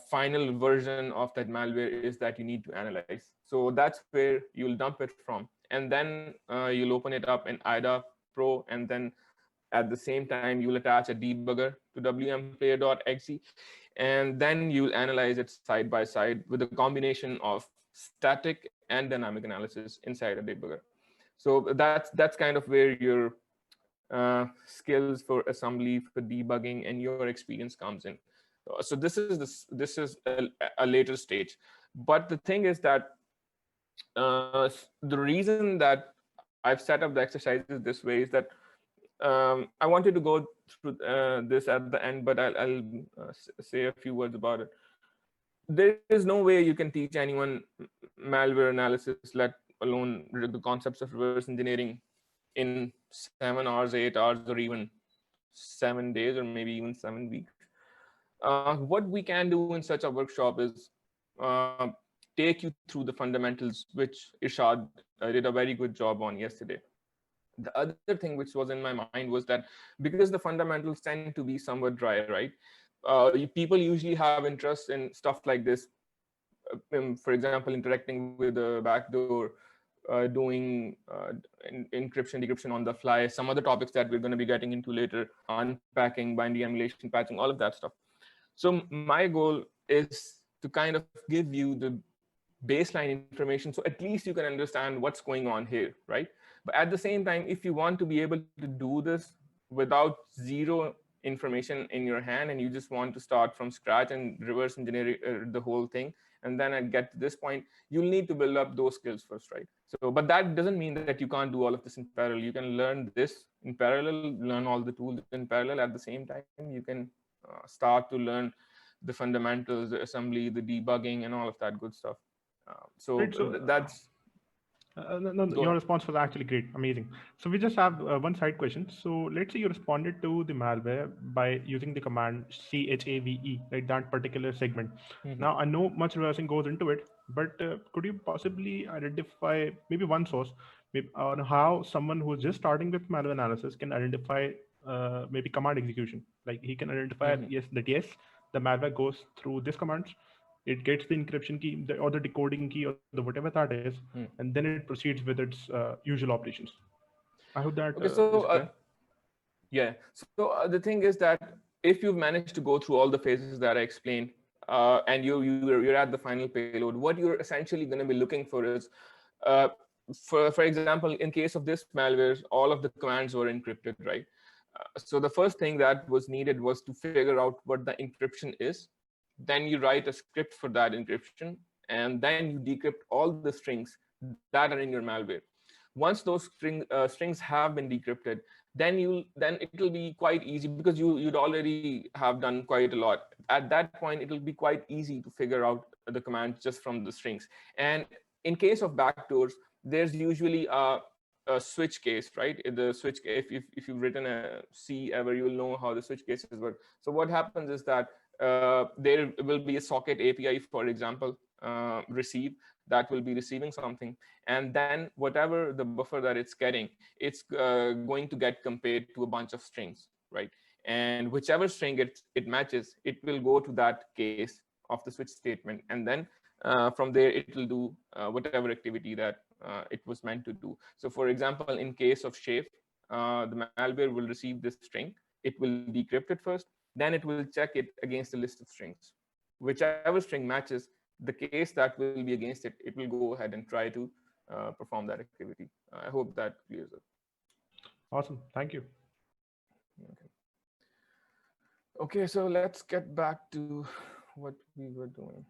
final version of that malware is that you need to analyze. So that's where you'll dump it from. And then you'll open it up in IDA Pro, and then at the same time, you'll attach a debugger to wmplayer.exe, and then you'll analyze it side by side with a combination of static and dynamic analysis inside a debugger. So that's kind of where your skills for assembly, for debugging, and your experience comes in. So this is a later stage. But the thing is that the reason that I've set up the exercises this way is that I wanted to go through this at the end, but I'll say a few words about it. There is no way you can teach anyone malware analysis, let alone the concepts of reverse engineering, in 7 hours, 8 hours, or even 7 days, or maybe even 7 weeks. What we can do in such a workshop is take you through the fundamentals, which Irshad did a very good job on yesterday. The other thing which was in my mind was that because the fundamentals tend to be somewhat dry, right? People usually have interest in stuff like this. For example, interacting with the backdoor, doing encryption, decryption on the fly, some other topics that we're going to be getting into later, unpacking, binary emulation, patching, all of that stuff. So my goal is to kind of give you the baseline information, so at least you can understand what's going on here, right? But at the same time, if you want to be able to do this without zero information in your hand, and you just want to start from scratch and reverse engineer the whole thing, and then I get to this point, you'll need to build up those skills first, right? So, but that doesn't mean that you can't do all of this in parallel. You can learn this in parallel, learn all the tools in parallel at the same time. You can start to learn the fundamentals, the assembly, the debugging, and all of that good stuff. Right, That's your response was actually great, amazing. So we just have one side question. So let's say you responded to the malware by using the command chave, like that particular segment. Now I know much reversing goes into it, but could you possibly identify maybe one source maybe on how someone who's just starting with malware analysis can identify maybe command execution? Like he can identify yes, the malware goes through this commands, it gets the encryption key or the decoding key or the whatever that is, and then it proceeds with its usual operations. I hope that okay. is clear. Yeah. So the thing is that if you've managed to go through all the phases that I explained, and you're at the final payload, what you're essentially going to be looking for is, for example, in case of this malware, all of the commands were encrypted, right? So the first thing that was needed was to figure out what the encryption is. Then you write a script for that encryption, and then you decrypt all the strings that are in your malware. Once those strings have been decrypted, then it will be quite easy, because you'd already have done quite a lot. At that point, it will be quite easy to figure out the commands just from the strings. And in case of backdoors, there's usually a switch case, right? The switch, if you've written a C ever, you'll know how the switch cases work. So what happens is that there will be a socket API, for example, receive, that will be receiving something, and then whatever the buffer that it's getting, it's going to get compared to a bunch of strings, right? And whichever string it matches, it will go to that case of the switch statement, and then from there it will do whatever activity that it was meant to do. So for example, in case of Shape, the malware will receive this string, it will decrypt it first, then it will check it against a list of strings. Whichever string matches, the case that will be against it, it will go ahead and try to perform that activity. I hope that clears it. Awesome, thank you. Okay, so let's get back to what we were doing.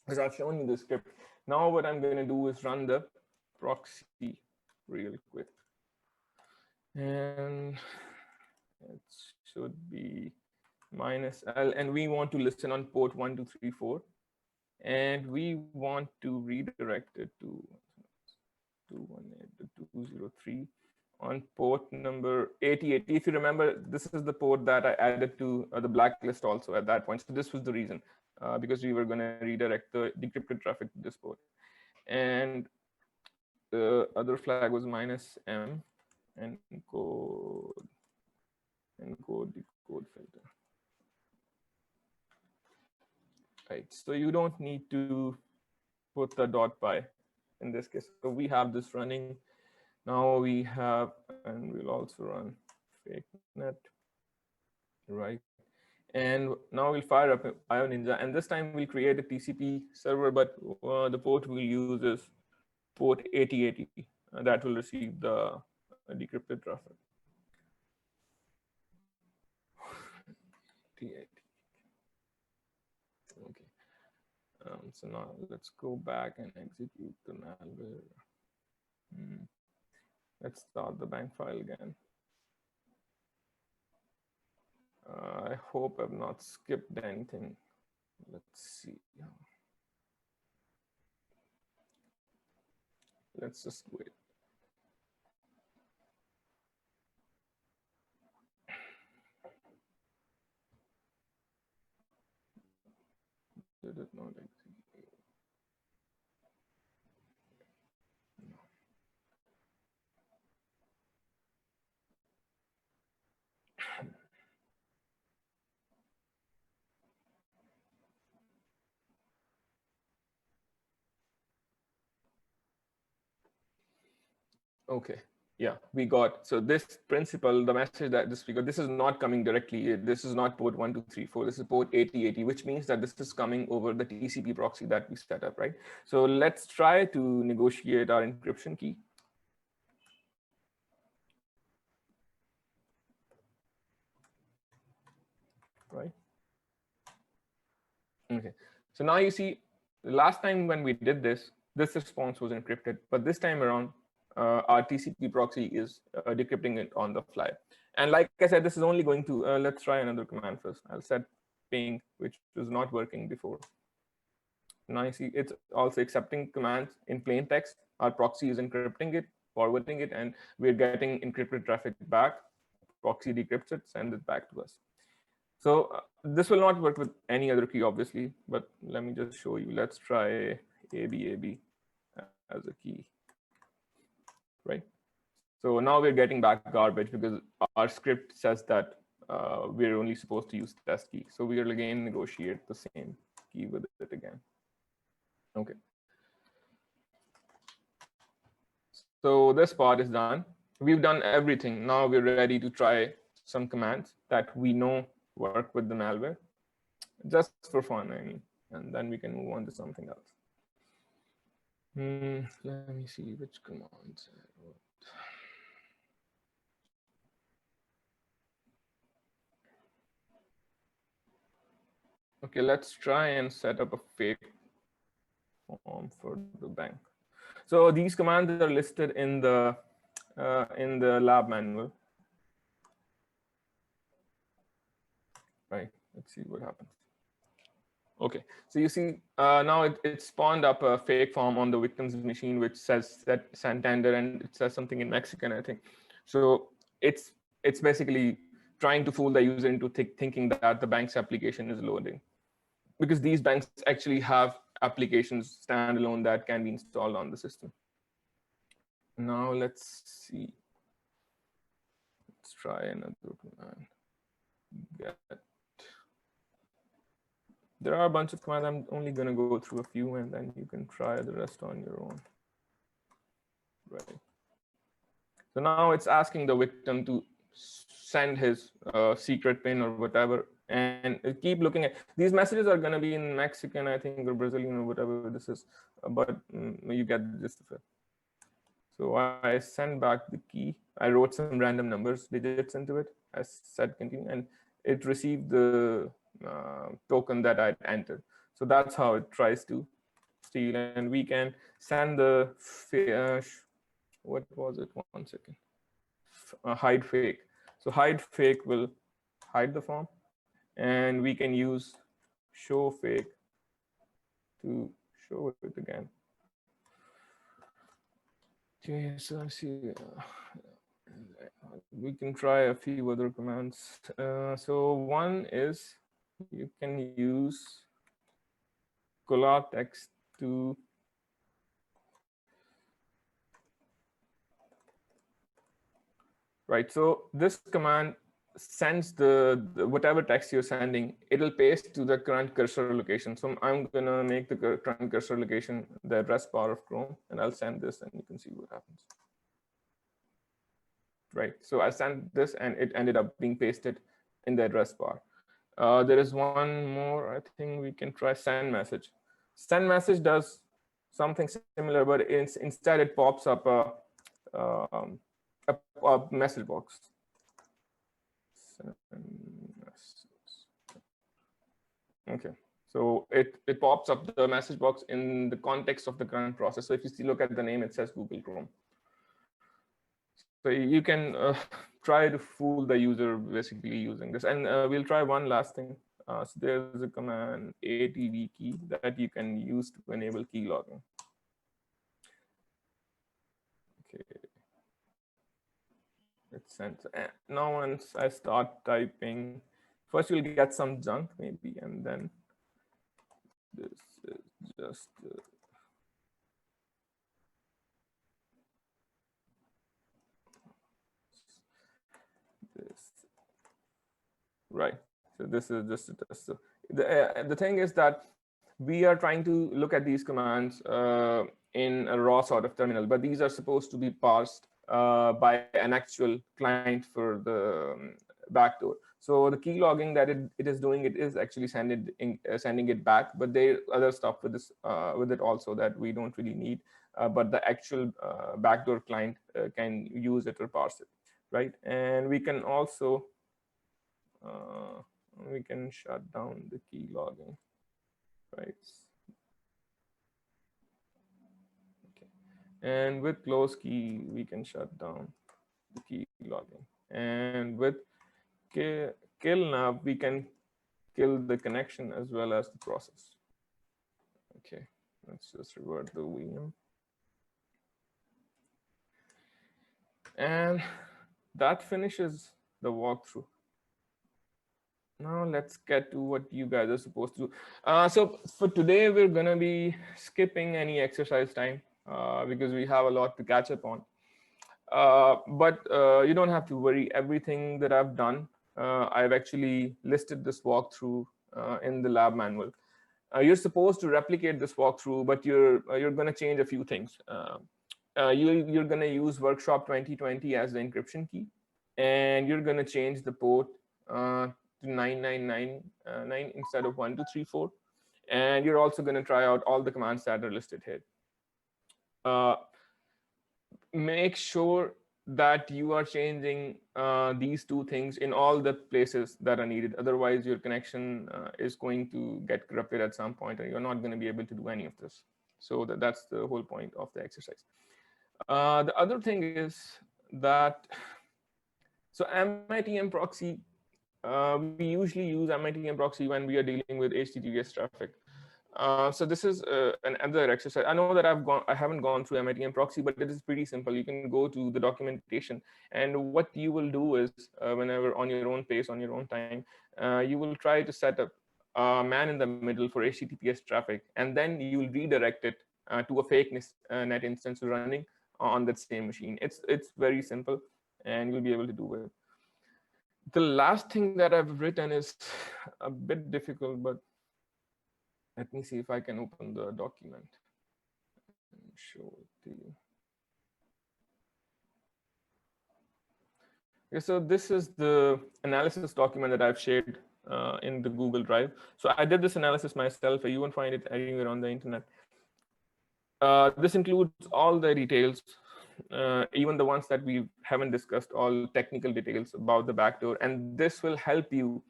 Because I've shown you the script. Now what I'm going to do is run the proxy real quick. And it should be -L, and we want to listen on port 1234, and we want to redirect it to 218.203 on port number 8080. If you remember, this is the port that I added to the blacklist also at that point. So this was the reason, because we were going to redirect the decrypted traffic to this port. And the other flag was -M, and encode decode filter. Right, so you don't need to put the .py in this case. So we have this running. Now we have, and we'll also run fakenet, right? And now we'll fire up IONinja, and this time we'll create a TCP server, but the port we'll use is port 8080. That will receive the decrypted traffic. Okay. So now let's go back and execute the malware. Let's start the bank file again. I hope I've not skipped anything. Let's see. Let's just wait. Did it not execute? Okay, yeah, we got, so this principle, the message that this figure, this is not coming directly, this is not port 1234, this is port 8080, which means that this is coming over the TCP proxy that we set up, right? So let's try to negotiate our encryption key. Right. Okay, so now you see, the last time when we did this, this response was encrypted, but this time around, our TCP proxy is decrypting it on the fly. And like I said, this is only going to, let's try another command first. I'll set ping, which was not working before. Now you see it's also accepting commands in plain text. Our proxy is encrypting it, forwarding it, and we're getting encrypted traffic back. Proxy decrypts it, sends it back to us. So this will not work with any other key, obviously, but let me just show you. Let's try ABAB as a key, right? So now we're getting back garbage because our script says that we're only supposed to use test key. So we will again negotiate the same key with it again. Okay. So this part is done. We've done everything. Now we're ready to try some commands that we know work with the malware, just for fun, I mean, and then we can move on to something else. Let me see which commands I wrote. Okay, let's try and set up a fake form for the bank. So these commands are listed in the lab manual. Right, let's see what happens. Okay, so you see now it spawned up a fake form on the victim's machine, which says that Santander, and it says something in Mexican, I think. So it's basically trying to fool the user into thinking that the bank's application is loading, because these banks actually have applications standalone that can be installed on the system. Now let's see. Let's try another command. Get. There are a bunch of commands. I'm only going to go through a few, and then you can try the rest on your own. Right. So now it's asking the victim to send his secret PIN or whatever, and keep looking at these messages are going to be in Mexican, I think, or Brazilian or whatever this is, but you get the gist of it. So I send back the key. I wrote some random numbers, digits into it. I said continue, and it received the token that I entered. So that's how it tries to steal. And we can send the what was it? 1 second. Hide fake. So hide fake will hide the form, and we can use show fake to show it again. Okay, so let's see. We can try a few other commands. So one is you can use color text to right. So this command sends the whatever text you're sending, it'll paste to the current cursor location. So I'm gonna make the current cursor location the address bar of Chrome, and I'll send this, and you can see what happens. Right. So I sent this, and it ended up being pasted in the address bar. There is one more. I think we can try send message. Send message does something similar, but instead it pops up a message box. Okay, so it pops up the message box in the context of the current process. So if you look at the name, it says Google Chrome. So you can try to fool the user basically using this. And we'll try one last thing. So there's a command ATV key that you can use to enable key logging. Okay. It's sent. Now once I start typing, first you'll get some junk maybe, and then this is just this. Right. So this is just a test. So the thing is that we are trying to look at these commands in a raw sort of terminal, but these are supposed to be parsed by an actual client for the backdoor. So the key logging that it is doing, it is actually sending it back, but there are other stuff with this with it also that we don't really need. But the actual backdoor client can use it or parse it, right? And we can also we can shut down the key logging. right? Okay. And with close key, we can shut down the key logging. And with kill nav, we can kill the connection as well as the process. Okay, let's just revert the VM. And that finishes the walkthrough. Now let's get to what you guys are supposed to do. So for today, we're gonna be skipping any exercise time because we have a lot to catch up on. But you don't have to worry. Everything that I've done, I've actually listed this walkthrough in the lab manual. You're supposed to replicate this walkthrough, but you're gonna change a few things. You're gonna use workshop 2020 as the encryption key, and you're gonna change the port to 9999 instead of 1234. And you're also going to try out all the commands that are listed here. Make sure that you are changing these two things in all the places that are needed. Otherwise, your connection is going to get corrupted at some point, and you're not going to be able to do any of this. So that's the whole point of the exercise. The other thing is that, so MITM proxy, we usually use MITM proxy when we are dealing with HTTPS traffic. So this is another exercise. I know that I haven't gone through MITM proxy, but it is pretty simple. You can go to the documentation, and what you will do is whenever on your own pace, on your own time, you will try to set up a man in the middle for HTTPS traffic, and then you will redirect it to a fake net instance running on that same machine. It's very simple, and you'll be able to do it. The last thing that I've written is a bit difficult, but let me see if I can open the document and show it to you. Okay, so this is the analysis document that I've shared in the Google Drive. So I did this analysis myself. You won't find it anywhere on the internet. This includes all the details, even the ones that we haven't discussed, all technical details about the backdoor. And this will help you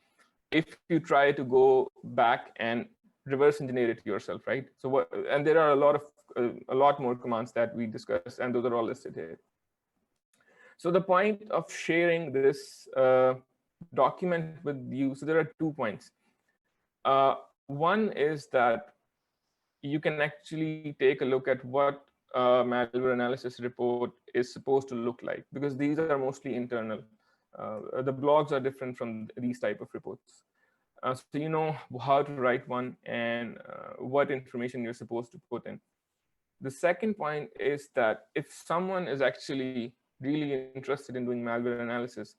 if you try to go back and reverse engineer it yourself, right? So and there are a lot more commands that we discussed, and those are all listed here. So the point of sharing this document with you, so there are 2 points. One is that you can actually take a look at what malware analysis report is supposed to look like, because these are mostly internal. The blogs are different from these type of reports. So you know how to write one and what information you're supposed to put in. The second point is that if someone is actually really interested in doing malware analysis,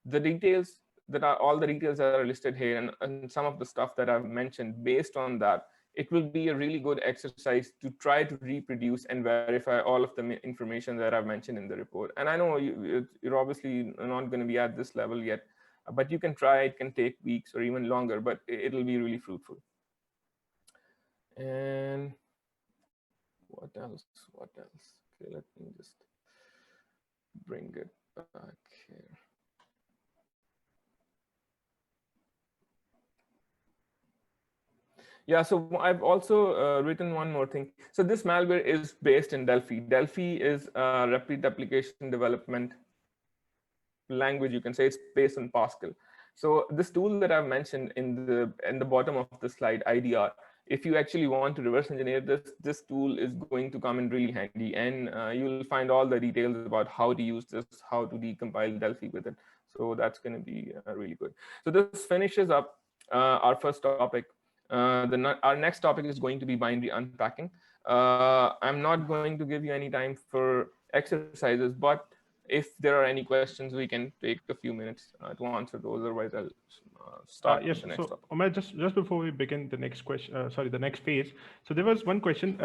the details that are all the details that are listed here and some of the stuff that I've mentioned, based on that, it will be a really good exercise to try to reproduce and verify all of the information that I've mentioned in the report. And I know you're obviously not going to be at this level yet, but you can try. It can take weeks or even longer, but it'll be really fruitful. And what else? What else? Okay, let me just bring it back here. Yeah, so I've also written one more thing. So this malware is based in Delphi. Delphi is a rapid application development language, you can say. It's based on Pascal. So this tool that I've mentioned in the bottom of the slide, IDR, if you actually want to reverse engineer this tool is going to come in really handy, and you'll find all the details about how to use this, how to decompile Delphi with it. So that's going to be really good. So this finishes up our first topic. Our next topic is going to be binary unpacking. I'm not going to give you any time for exercises, but if there are any questions, we can take a few minutes to answer those. Otherwise, I'll start with the next topic. Omer, just before we begin the next question, the next phase. So there was one question.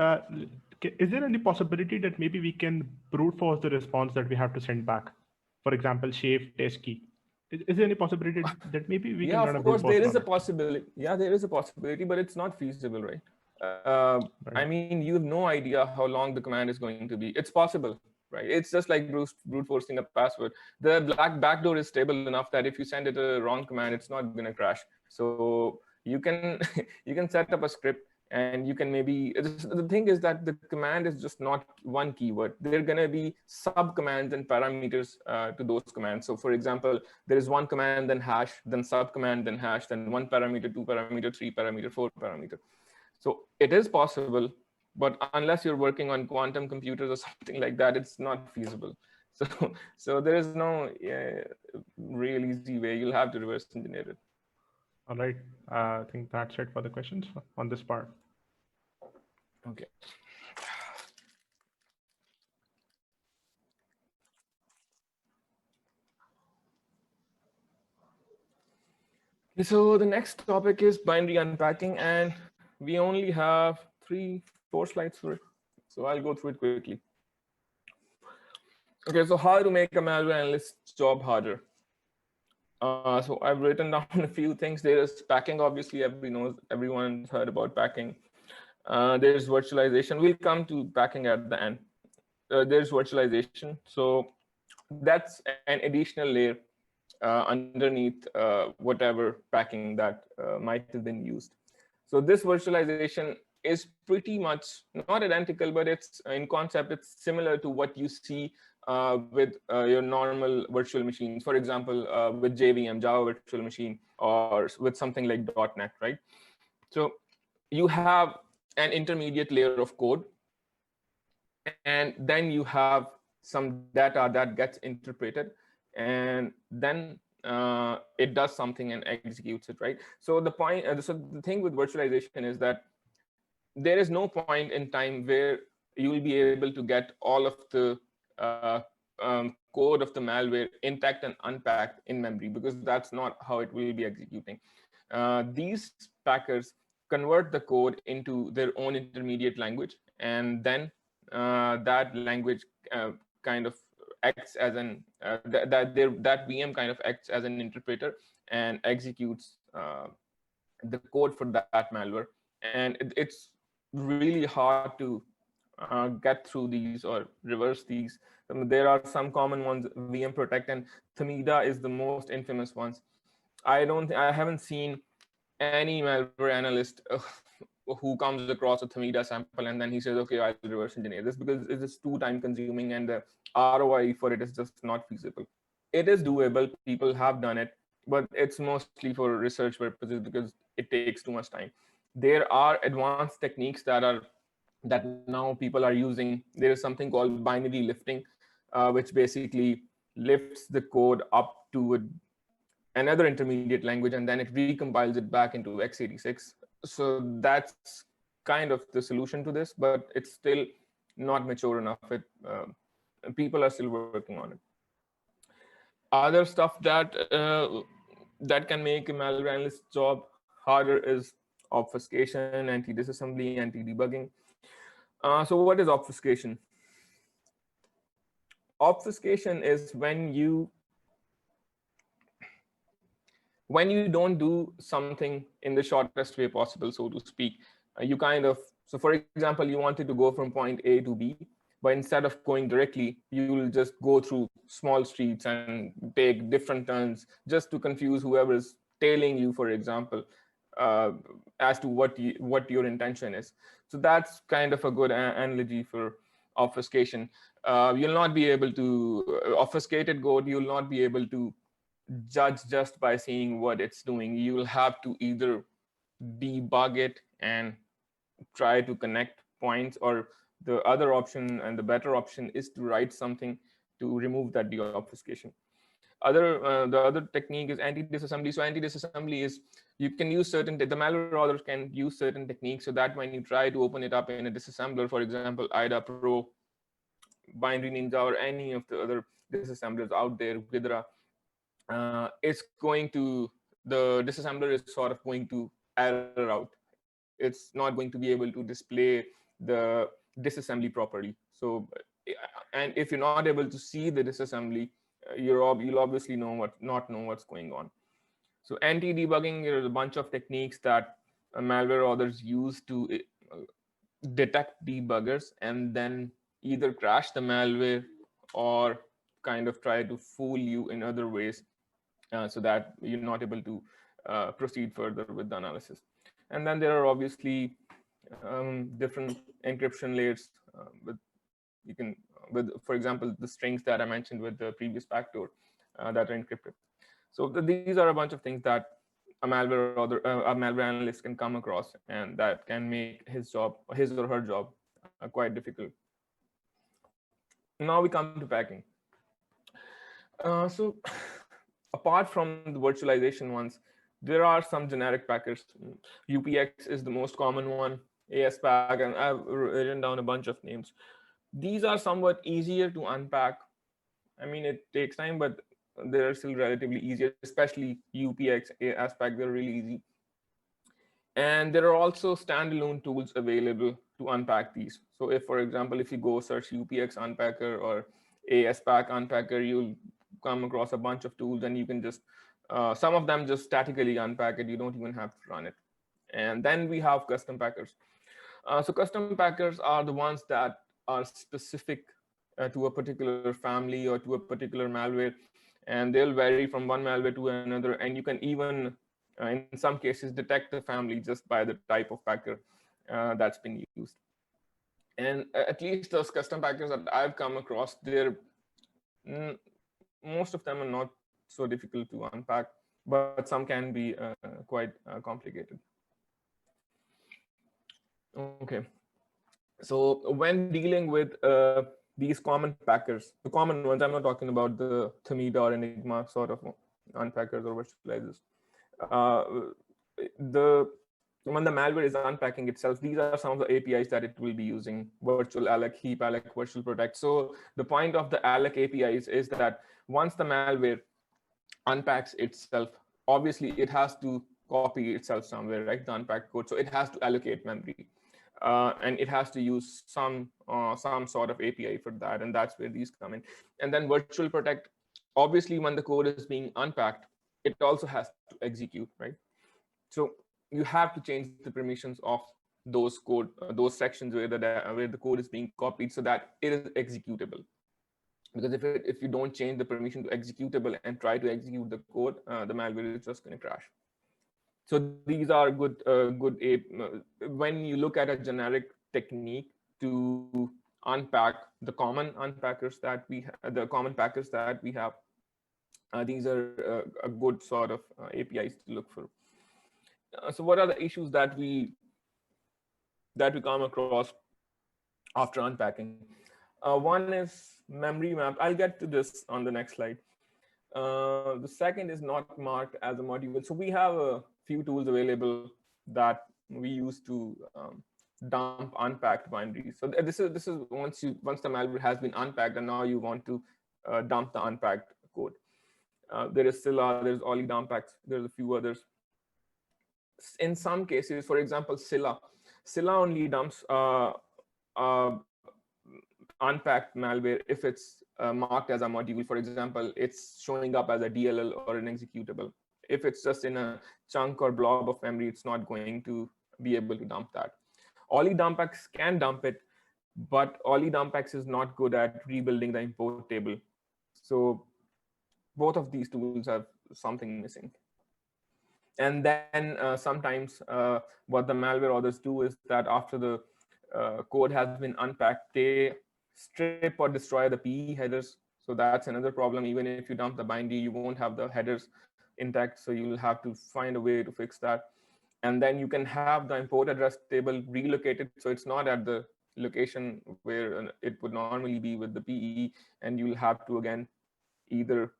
Is there any possibility that maybe we can brute force the response that we have to send back? For example, shave test key. Is there any possibility that maybe we can run a brute force? Yeah, of course, there is a possibility. Yeah, there is a possibility, but it's not feasible, right? Right. I mean, you have no idea how long the command is going to be. It's possible, right? It's just like brute forcing a password. The backdoor is stable enough that if you send it a wrong command, it's not going to crash. So you can you can set up a script And you can maybe, the thing is that the command is just not one keyword. There are going to be sub commands and parameters to those commands. So for example, there is one command, then hash, then sub command, then hash, then one parameter, two parameter, three parameter, four parameter. So it is possible, but unless you're working on quantum computers or something like that, it's not feasible. So there is no real easy way. You'll have to reverse engineer it. All right. I think that's it for the questions on this part. Okay. So the next topic is binary unpacking, and we only have 3-4 slides for it. So I'll go through it quickly. Okay, so how to make a malware analyst's job harder. So I've written down a few things. There is packing, obviously, everyone's heard about packing. There's virtualization. We'll come to packing at the end. There's virtualization. So that's an additional layer underneath whatever packing that might have been used. So this virtualization is pretty much not identical, but it's in concept, it's similar to what you see with your normal virtual machines. For example, with JVM, Java Virtual Machine, or with something like .NET, right? So you have an intermediate layer of code, and then you have some data that gets interpreted, and then it does something and executes it, right? So the point, so the thing with virtualization is that there is no point in time where you will be able to get all of the code of the malware intact and unpacked in memory, because that's not how it will be executing. These packers convert the code into their own intermediate language, and then that language kind of acts as an that VM kind of acts as an interpreter and executes the code for that malware. And it's really hard to get through these or reverse these. There are some common ones, VM Protect and Themida is the most infamous ones. I haven't seen any malware analyst who comes across a Themida sample and then he says, okay, I'll reverse engineer this, because it is too time consuming and the ROI for it is just not feasible. It is doable, people have done it, but it's mostly for research purposes because it takes too much time. There are advanced techniques that now people are using. There is something called binary lifting, which basically lifts the code up to another intermediate language, and then it recompiles it back into x86. So that's kind of the solution to this, but it's still not mature enough. People are still working on it. Other stuff that can make a malware analyst's job harder is obfuscation, anti-disassembly, anti-debugging. So what is obfuscation? Obfuscation is when you don't do something in the shortest way possible, so to speak. You kind of, so for example, you wanted to go from point A to B, but instead of going directly, you will just go through small streets and take different turns just to confuse whoever is tailing you, for example, as to what your intention is. So that's kind of a good analogy for obfuscation. You'll not be able to, obfuscated code, you'll not be able to judge just by seeing what it's doing. You will have to either debug it and try to connect points, or the other option and the better option is to write something to remove that deobfuscation. The other technique is anti-disassembly. So anti-disassembly is you can use certain, the malware authors can use certain techniques so that when you try to open it up in a disassembler, for example, IDA Pro, Binary Ninja, or any of the other disassemblers out there, Vidra, it's going to, the disassembler is sort of going to error out. It's not going to be able to display the disassembly properly. So, and if you're not able to see the disassembly, you'll obviously not know what's going on. So anti-debugging, there's a bunch of techniques that malware authors use to detect debuggers and then either crash the malware or kind of try to fool you in other ways so that you're not able to proceed further with the analysis. And then there are obviously different encryption layers with you can with, for example, the strings that I mentioned with the previous backdoor that are encrypted. So these are a bunch of things that a malware analyst can come across, and that can make his or her job quite difficult. Now we come to packing. So apart from the virtualization ones, there are some generic packers. UPX is the most common one, ASPAC, and I've written down a bunch of names. These are somewhat easier to unpack. I mean, it takes time, but they're still relatively easier, especially UPX, ASPAC, they're really easy. And there are also standalone tools available to unpack these. So if, for example, if you go search UPX unpacker or ASPAC unpacker, you'll come across a bunch of tools, and you can just, some of them just statically unpack it. You don't even have to run it. And then we have custom packers. So custom packers are the ones that are specific to a particular family or to a particular malware, and they'll vary from one malware to another. And you can even, in some cases, detect the family just by the type of packer that's been used. And at least those custom packers that I've come across, most of them are not so difficult to unpack, but some can be quite complicated. Okay. So when dealing with these common packers, the common ones, I'm not talking about the Thamida or Enigma sort of unpackers or virtualizers. When the malware is unpacking itself, these are some of the APIs that it will be using: virtual alloc, heap alloc, virtual protect. So the point of the alloc APIs is that once the malware unpacks itself, obviously it has to copy itself somewhere, right? The unpacked code. So it has to allocate memory. And it has to use some sort of API for that, and that's where these come in. And then virtual protect, obviously, when the code is being unpacked, it also has to execute, right? So you have to change the permissions of those those sections where the code is being copied, so that it is executable. Because if you don't change the permission to executable and try to execute the code, the malware is just going to crash. So these are good. When you look at a generic technique to unpack the common unpackers that the common packers that we have, these are a good sort of APIs to look for. So what are the issues that we come across after unpacking? One is memory map. I'll get to this on the next slide. The second is not marked as a module. So we have a few tools available that we use to dump unpacked binaries. So this is once the malware has been unpacked, and now you want to dump the unpacked code. There is Scylla, there's Ollie Dumpax, there's a few others. In some cases, for example, Scylla only dumps unpacked malware if it's marked as a module. For example, it's showing up as a DLL or an executable. If it's just in a chunk or blob of memory, it's not going to be able to dump that. Ollie Dumpax can dump it, but Ollie Dumpax is not good at rebuilding the import table. So both of these tools have something missing. And then sometimes what the malware authors do is that after the code has been unpacked, they strip or destroy the PE headers. So that's another problem. Even if you dump the binary, you won't have the headers intact. So you'll have to find a way to fix that. And then you can have the import address table relocated. So it's not at the location where it would normally be with the PE. And you'll have to, again, either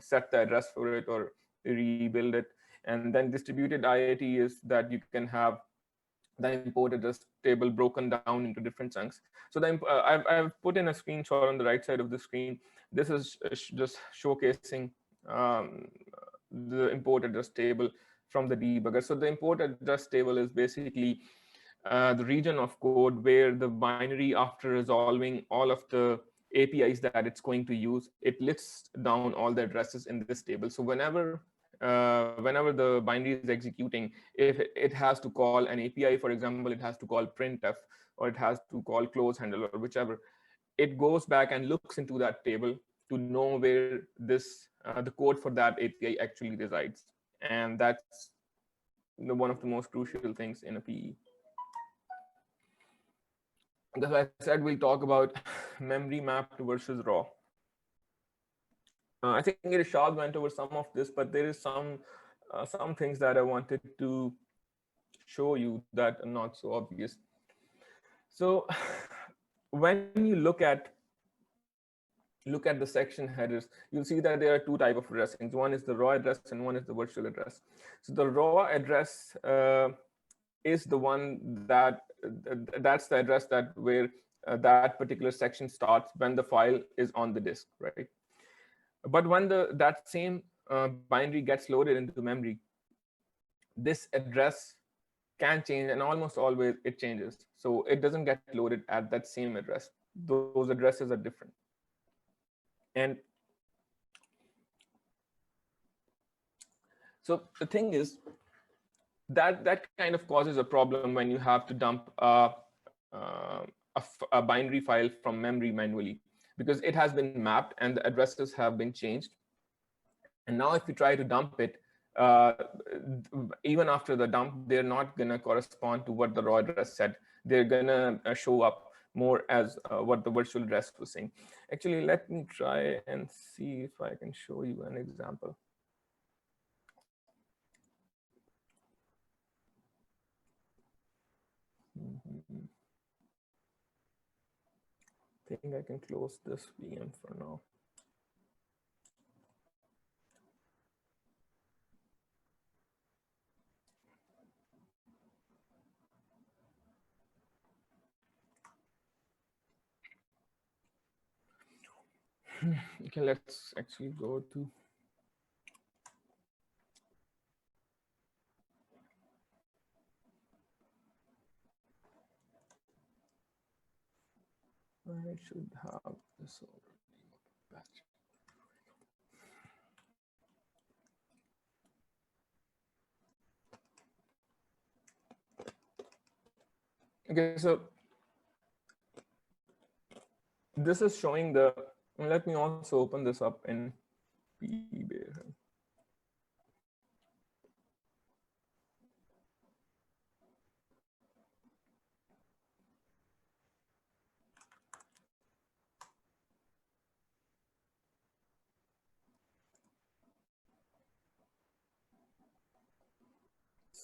set the address for it or rebuild it. And then distributed IIT is that you can have the import address table broken down into different chunks. So I've put in a screenshot on the right side of the screen. This is just showcasing the import address table from the debugger. So the import address table is basically the region of code where the binary, after resolving all of the APIs that it's going to use, it lists down all the addresses in this table. So whenever the binary is executing, if it has to call an API, for example, it has to call printf, or it has to call close handle, or whichever, it goes back and looks into that table to know where the code for that API actually resides. And that's one of the most crucial things in a PE. as I said, we'll talk about memory mapped versus raw. I think Irshad went over some of this, but there is some things that I wanted to show you that are not so obvious. So when you look at the section headers, you'll see that there are two types of addressings. One is the raw address and one is the virtual address. So the raw address is the one that's the address that where that particular section starts when the file is on the disk, right? But when that same binary gets loaded into memory, this address can change, and almost always it changes. So it doesn't get loaded at that same address. Those addresses are different. And so the thing is that kind of causes a problem when you have to dump a binary file from memory manually, because it has been mapped and the addresses have been changed. And now if you try to dump it, even after the dump, they're not going to correspond to what the raw address said. They're going to show up more as what the virtual address was saying. Actually, let me try and see if I can show you an example. I think I can close this VM for now. Okay, let's actually go to I should have this already. Okay, so this is showing the, let me also open this up in pbear.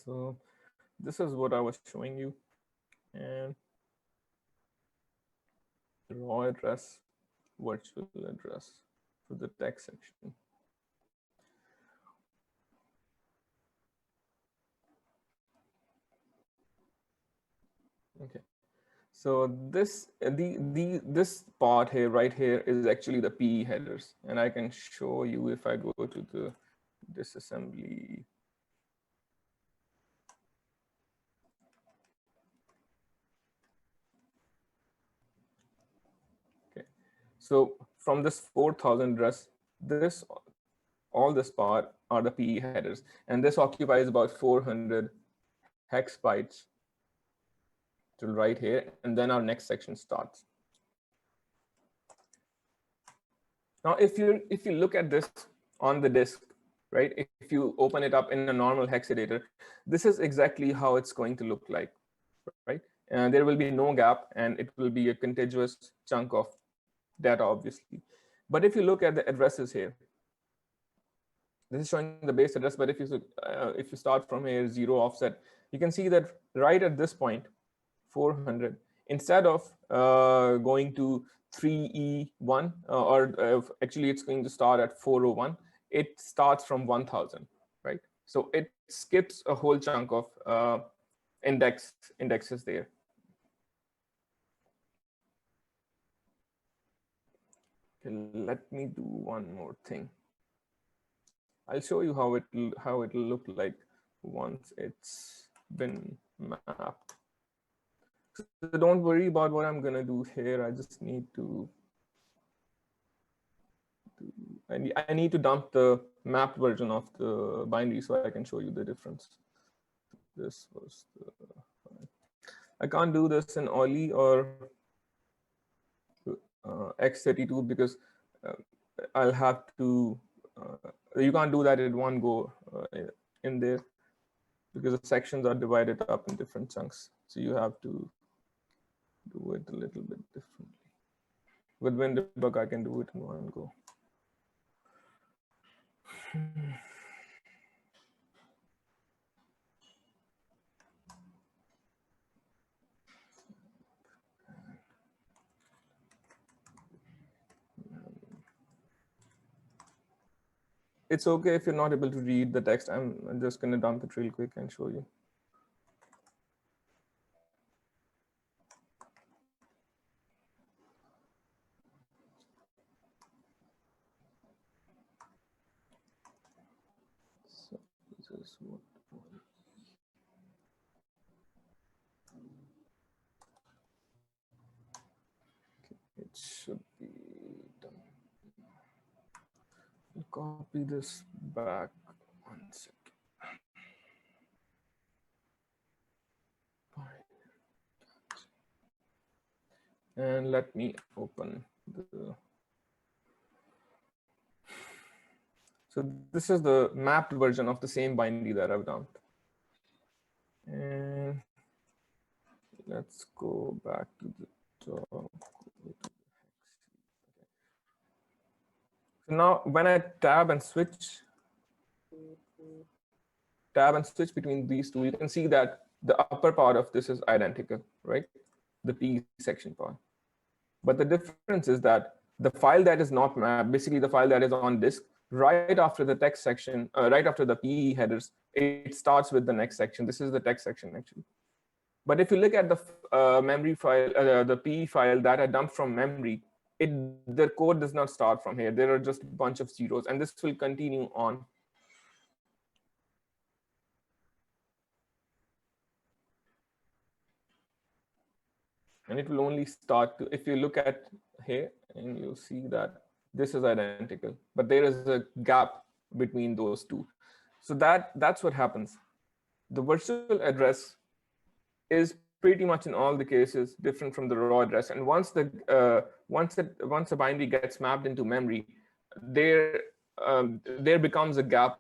So this is what I was showing you, and raw address, virtual address for the text section. Okay, so this this part here, right here, is actually the PE headers, and I can show you if I go to the disassembly. Okay, so from this 4,000 address, all this part are the PE headers, and this occupies about 400 hex bytes till right here, and then our next section starts. Now, if you look at this on the disk, right? If you open it up in a normal hex editor, this is exactly how it's going to look like, right? And there will be no gap, and it will be a contiguous chunk of data, obviously. But if you look at the addresses here, this is showing the base address. But if you start from here, 0 offset, you can see that right at this point, 400, instead of going to 3E1, or actually it's going to start at 401, it starts from 1000, right? So it skips a whole chunk of indexes there. Okay, let me do one more thing. I'll show you how it'll look like once it's been mapped. So don't worry about what I'm gonna do here. I just need to I need to dump the mapped version of the binary so I can show you the difference. This was I can't do this in Oli or X32 because I'll have to. You can't do that in one go in there because the sections are divided up in different chunks. So you have to do it a little bit differently. With WinDebug, I can do it in one go. It's okay if you're not able to read the text. I'm just going to dump it real quick and show you. So this is what it should be done. I'll copy this back 1 second. And let me open the. So this is the mapped version of the same binary that I've dumped. And let's go back to the top. So now when I tab and switch between these two, you can see that the upper part of this is identical, right? The P section part. But the difference is that the file that is not mapped, basically the file that is on disk, right after the text section, right after the PE headers, it starts with the next section. This is the text section actually. But if you look at the memory file, the PE file that I dumped from memory, the code does not start from here. There are just a bunch of zeros, and this will continue on. And it will only start to, if you look at here, and you'll see that this is identical, but there is a gap between those two. So that's what happens. The virtual address is pretty much in all the cases different from the raw address. And once a binary gets mapped into memory, there becomes a gap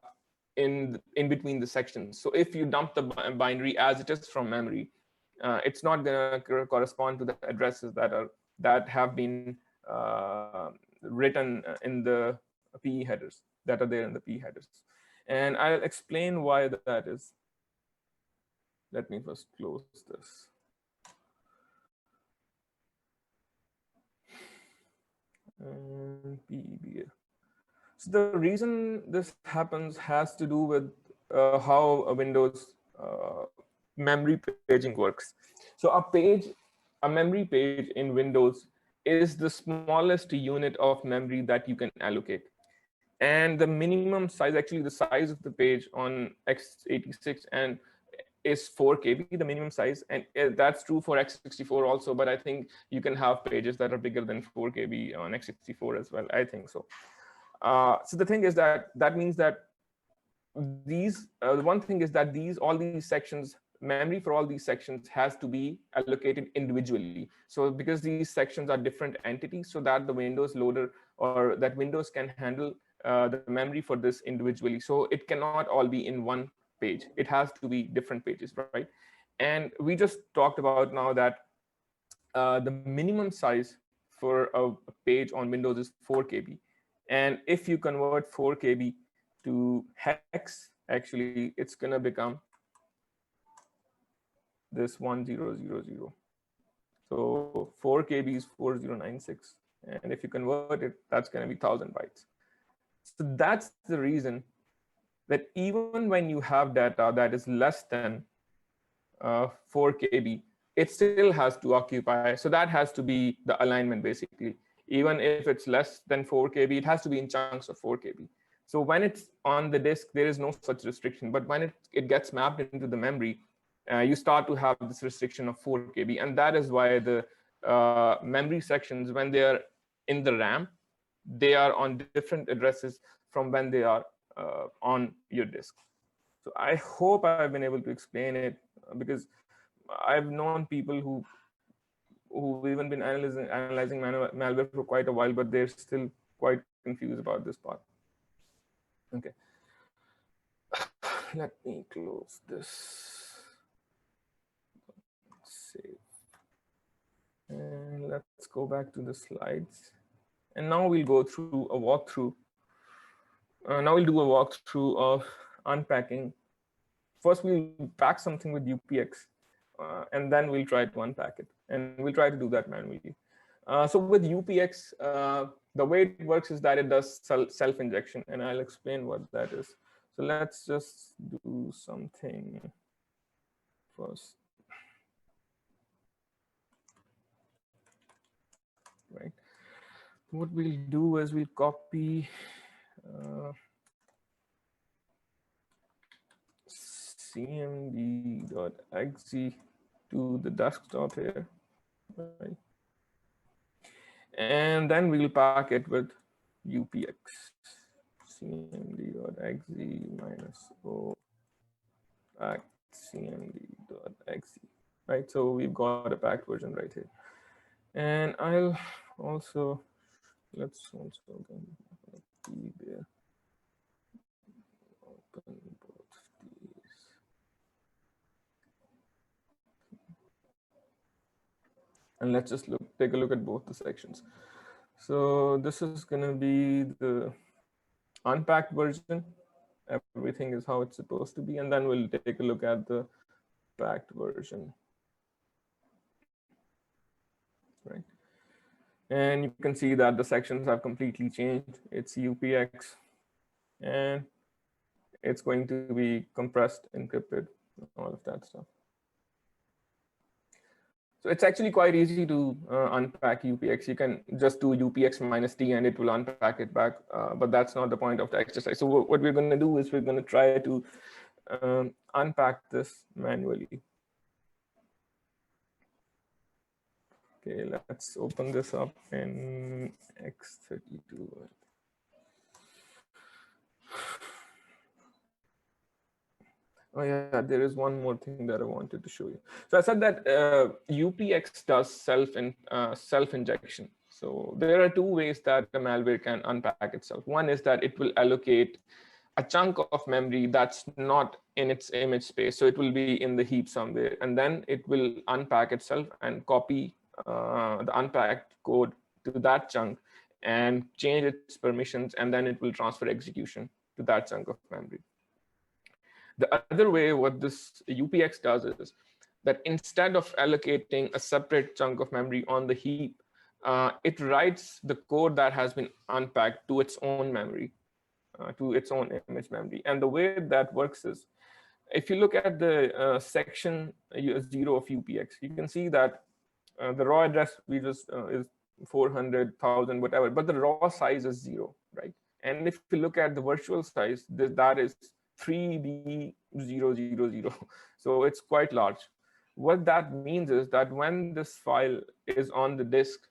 in between the sections. So if you dump the binary as it is from memory, it's not going to correspond to the addresses that have been written in the PE headers, that are there in the PE headers. And I'll explain why that is. Let me first close this. And PEBA. So the reason this happens has to do with how a Windows memory paging works. So a memory page in Windows is the smallest unit of memory that you can allocate. And the minimum size, actually the size of the page on x86 and is 4 KB, the minimum size. And that's true for x64 also, but I think you can have pages that are bigger than 4 KB on x64 as well. I think so. So the thing is that means that these, one thing is that all these sections, memory for all these sections has to be allocated individually. So because these sections are different entities, so that the Windows loader or that Windows can handle the memory for this individually. So it cannot all be in one page. It has to be different pages, right? And we just talked about now that the minimum size for a page on Windows is 4 KB. And if you convert 4 KB to hex, actually, it's going to become this 1000. So 4 KB is 4096. And if you convert it, that's going to be 1000 bytes. So that's the reason that even when you have data that is less than 4 KB, it still has to occupy. So that has to be the alignment, basically. Even if it's less than 4 KB, it has to be in chunks of 4 KB. So when it's on the disk, there is no such restriction. But when it gets mapped into the memory, you start to have this restriction of 4 KB. And that is why the memory sections, when they are in the RAM, they are on different addresses from when they are on your disk. So I hope I've been able to explain it, because I've known people who've even been analyzing malware for quite a while, but they're still quite confused about this part. Okay. Let me close this. Save. And let's go back to the slides. And now we'll go through a walkthrough. Now we'll do a walkthrough of unpacking. First, we'll pack something with UPX, and then we'll try to unpack it. And we'll try to do that manually. So with UPX, the way it works is that it does self-injection, and I'll explain what that is. So let's just do something first. Right. What we'll do is we'll copy cmd.exe to the desktop here, right? And then we'll pack it with UPX cmd.exe -o pack cmd.exe, right? So we've got a packed version right here. And I'll also, let's also be there. Open both these. And let's just take a look at both the sections. So this is going to be the unpacked version. Everything is how it's supposed to be. And then we'll take a look at the packed version. Right. And you can see that the sections have completely changed. It's UPX, and it's going to be compressed, encrypted, all of that stuff. So it's actually quite easy to unpack UPX. You can just do UPX -t and it will unpack it back, but that's not the point of the exercise. So what we're going to do is we're going to try to unpack this manually. Okay, let's open this up in X32. Oh yeah, there is one more thing that I wanted to show you. So I said that UPX does self-injection. So there are two ways that the malware can unpack itself. One is that it will allocate a chunk of memory that's not in its image space. So it will be in the heap somewhere, and then it will unpack itself and copy the unpacked code to that chunk and change its permissions, and then it will transfer execution to that chunk of memory. The other way, what this UPX does is that instead of allocating a separate chunk of memory on the heap, it writes the code that has been unpacked to its own memory, to its own image memory. And the way that works is, if you look at the section 0 of UPX, you can see that the raw address we just is 400,000, whatever, but the raw size is 0, right? And if you look at the virtual size, that is 3D000. So it's quite large. What that means is that when this file is on the disk,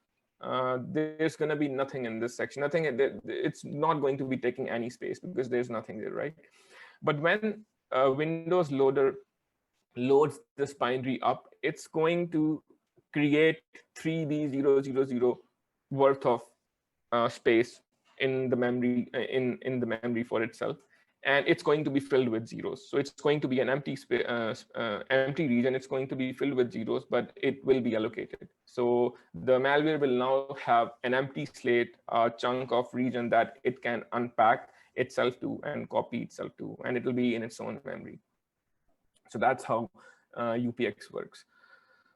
there's going to be nothing in this section. Nothing. It's not going to be taking any space because there's nothing there, right? But when Windows Loader loads this binary up, it's going to create 3D000 worth of space in the memory in the memory for itself, and it's going to be filled with zeros. So it's going to be an empty empty region. It's going to be filled with zeros, but it will be allocated. So the malware will now have an empty slate, a chunk of region that it can unpack itself to and copy itself to, and it will be in its own memory. So that's how UPX works.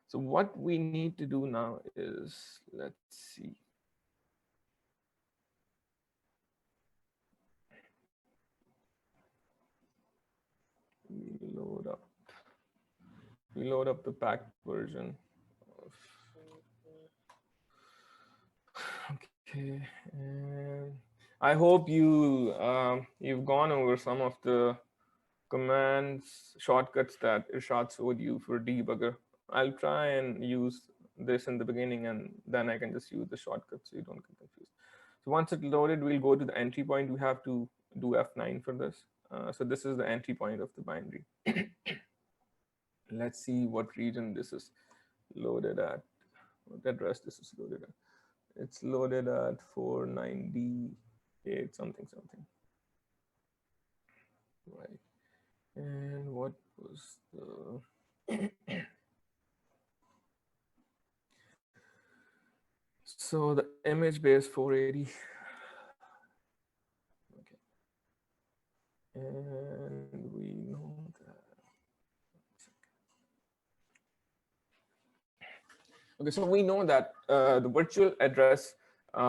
So what we need to do now is, let's see. We load up the packed version. Okay, and I hope you've gone over some of the commands, shortcuts that Irshad showed you for debugger. I'll try and use this in the beginning, and then I can just use the shortcuts so you don't get confused. So once it's loaded, we'll go to the entry point. We have to do F9 for this. So this is the entry point of the binary. Let's see what region this is loaded at, what address this is loaded at. It's loaded at 498 something. Right. And what was the So the image base 480. Okay. And we know that. Okay, so we know that the virtual address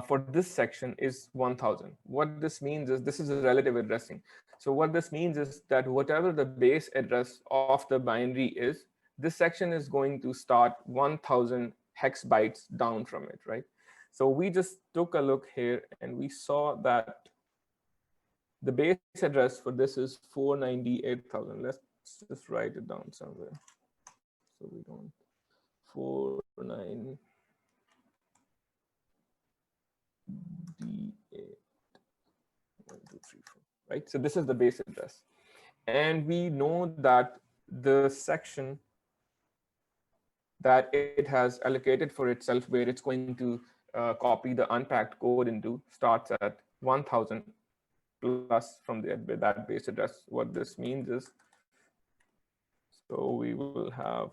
for this section is 1000. What this means is this is a relative addressing. So what this means is that whatever the base address of the binary is, this section is going to start 1000 hex bytes down from it, right? So we just took a look here and we saw that the base address for this is 498,000. Let's just write it down somewhere so we don't 49 D8 1 2 3 4, right? So this is the base address, and we know that the section that it has allocated for itself, where it's going to copy the unpacked code into, starts at 1000 plus from that base address. What this means is, so we will have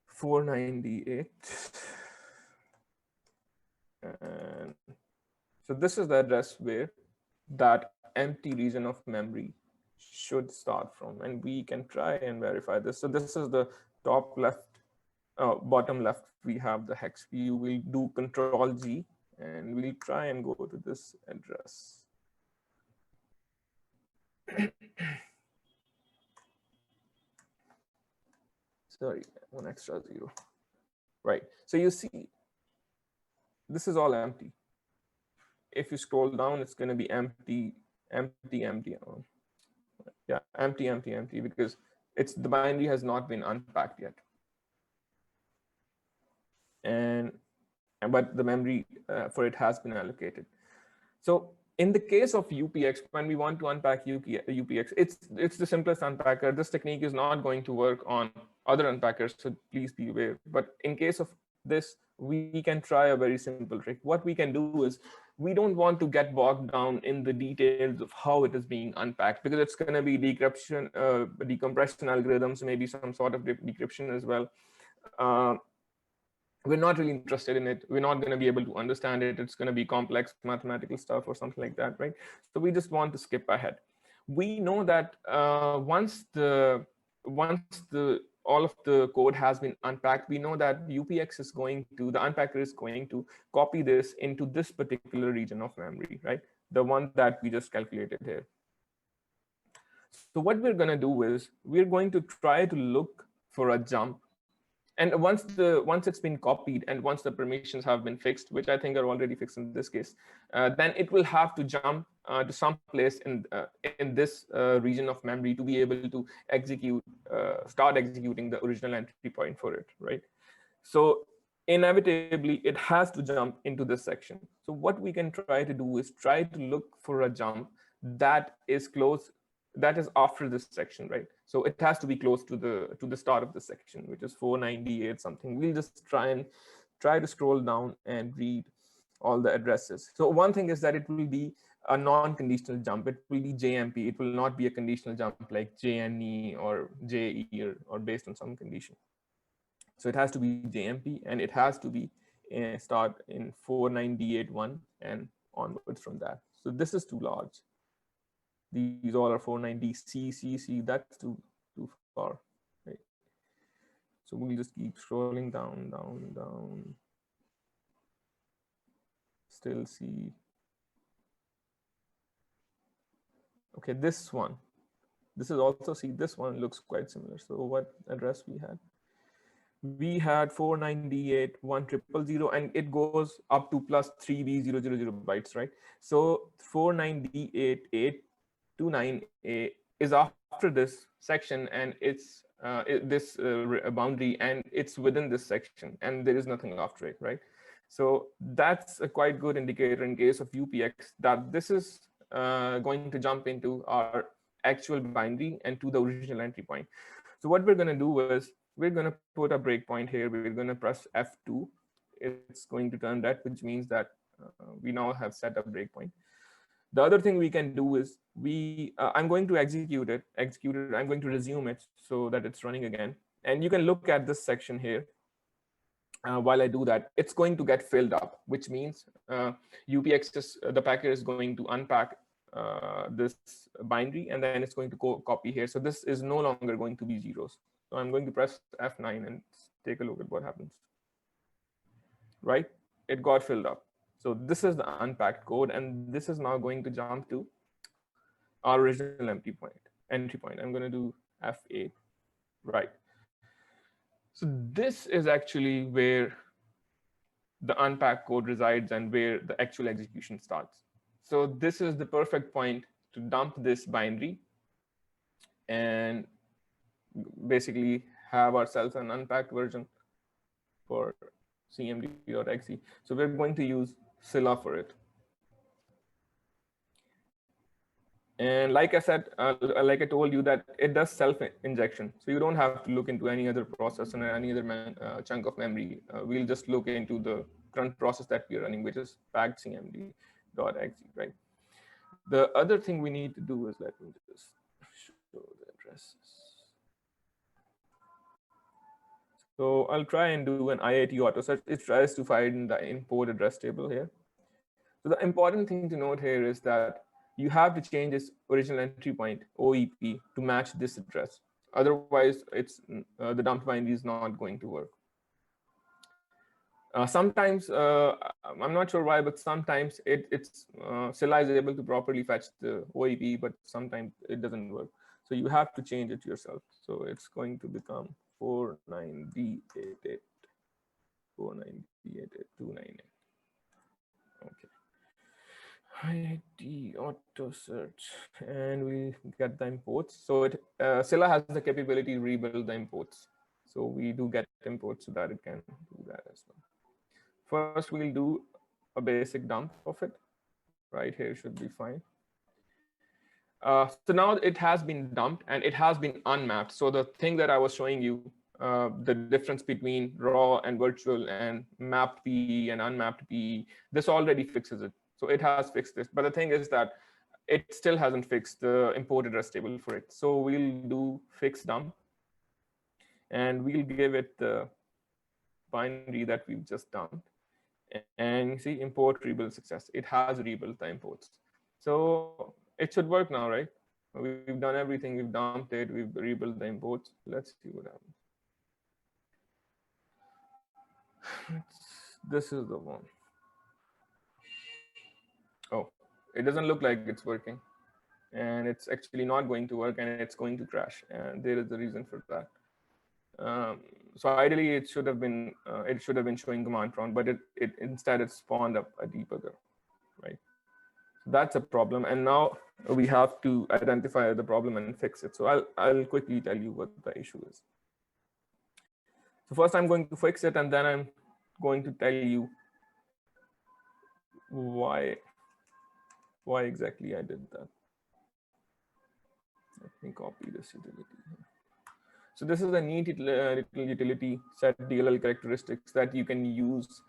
498, and so this is the address where that empty region of memory should start from, and we can try and verify this. So this is the top left, bottom left, we have the hex. We will do Control G and we'll try and go to this address. Sorry, one extra zero. Right, so you see, this is all empty. If you scroll down, it's going to be empty, empty, empty. Yeah, empty, empty, empty, because it's the binary has not been unpacked yet. But the memory for it has been allocated. So in the case of UPX, when we want to unpack UPX, it's the simplest unpacker. This technique is not going to work on other unpackers, so please be aware. But in case of this, we can try a very simple trick. What we can do is, we don't want to get bogged down in the details of how it is being unpacked, because it's going to be decryption, decompression algorithms, maybe some sort of decryption as well. We're not really interested in it. We're not going to be able to understand it. It's going to be complex mathematical stuff or something like that, right? So we just want to skip ahead. We know that once all of the code has been unpacked, we know that UPX is going to, the unpacker is going to copy this into this particular region of memory, right? The one that we just calculated here. So what we're going to do is, we're going to try to look for a jump. And once it's been copied and once the permissions have been fixed, which I think are already fixed in this case, then it will have to jump to some place in this region of memory to be able to execute, start executing the original entry point for it, right? So inevitably, it has to jump into this section. So what we can try to do is try to look for a jump that is close, that is after this section, right? So it has to be close to the start of the section, which is 498 something. We'll just try to scroll down and read all the addresses. So one thing is that it will be a non-conditional jump. It will be JMP. It will not be a conditional jump like JNE or JE or based on some condition. So it has to be JMP, and it has to be start in 498.1 and onwards from that. So this is too large. These all are 490 C. That's too far, right? So we'll just keep scrolling down. Still C. Okay, this one. This is also C. This one looks quite similar. So what address we had? We had 498.1.000, and it goes up to plus 3B000 bytes, right? So 498.829A is after this section, and it's this boundary, and it's within this section, and there is nothing after it, right? So that's a quite good indicator in case of UPX that this is going to jump into our actual binary and to the original entry point. So what we're going to do is, we're going to put a breakpoint here. We're going to press F2. It's going to turn red, which means that we now have set a breakpoint. The other thing we can do is, I'm going to execute it. I'm going to resume it so that it's running again. And you can look at this section here. while I do that, it's going to get filled up, which means the packer is going to unpack this binary, and then it's going to copy here. So this is no longer going to be zeros. So I'm going to press F9 and take a look at what happens. Right? It got filled up. So this is the unpacked code, and this is now going to jump to our original entry point. I'm going to do F8. Right. So this is actually where the unpacked code resides and where the actual execution starts. So this is the perfect point to dump this binary and basically have ourselves an unpacked version for cmd.exe. So we're going to use Scylla for it. And like I said, like I told you, that it does self-injection. So you don't have to look into any other process and any other chunk of memory. We'll just look into the current process that we're running, which is packed cmd.exe, right? The other thing we need to do is, let me just show the addresses. So I'll try and do an IIT auto search. It tries to find the import address table here. So the important thing to note here is that you have to change its original entry point, OEP, to match this address. Otherwise, it's the dump binary is not going to work. Sometimes, I'm not sure why, but sometimes Scylla is able to properly fetch the OEP, but sometimes it doesn't work. So you have to change it yourself. So it's going to become 49D88, 49D88298. Okay. IIT auto search, and we get the imports. So Scylla has the capability to rebuild the imports. So we do get imports so that it can do that as well. First, we'll do a basic dump of it. Right here should be fine. So now it has been dumped and it has been unmapped. So the thing that I was showing you, the difference between raw and virtual and mapped PE and unmapped PE, this already fixes it. So it has fixed this. But the thing is that it still hasn't fixed the import address table for it. So we'll do fix dump, and we'll give it the binary that we've just dumped. And you see import rebuild success. It has rebuilt the imports. So it should work now, right? We've done everything. We've dumped it. We've rebuilt the imports. Let's see what happens. This is the one. Oh, it doesn't look like it's working. And it's actually not going to work, and it's going to crash. And there is a reason for that. So ideally, it should have been showing command prompt, but instead it spawned up a debugger, right? So that's a problem, and now we have to identify the problem and fix it. So I'll quickly tell you what the issue is. So first, I'm going to fix it, and then I'm going to tell you why exactly I did that. Let me copy this utility. So this is a neat little utility set DLL characteristics that you can use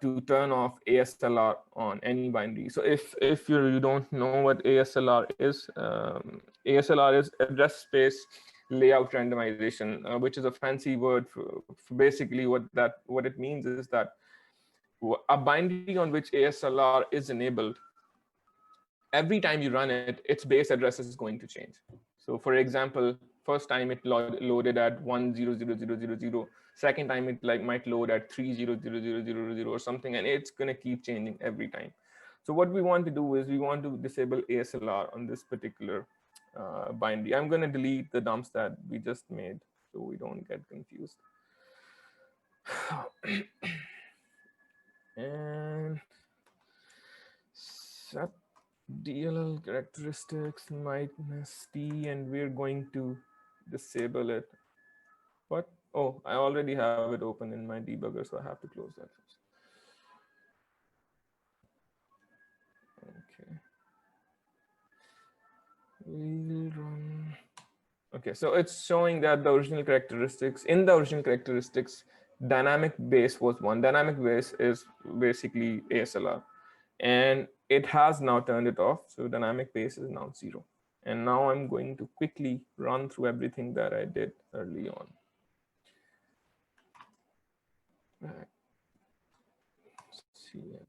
to turn off ASLR on any binary. So if you don't know what ASLR is address space layout randomization, which is a fancy word for basically what it means is that a binary on which ASLR is enabled, every time you run it, its base address is going to change. So for example, first time it loaded at 100000. Second time it might load at 300000 or something, and it's going to keep changing every time. So what we want to do is we want to disable ASLR on this particular binary. I'm going to delete the dumps that we just made so we don't get confused. And set DLL characteristics -t, and we're going to disable it. What? Oh, I already have it open in my debugger, so I have to close that first. Okay. We'll run. Okay, so it's showing that the original characteristics, dynamic base was 1. Dynamic base is basically ASLR. And it has now turned it off. So dynamic base is now 0. And now I'm going to quickly run through everything that I did early on. Right. CMD.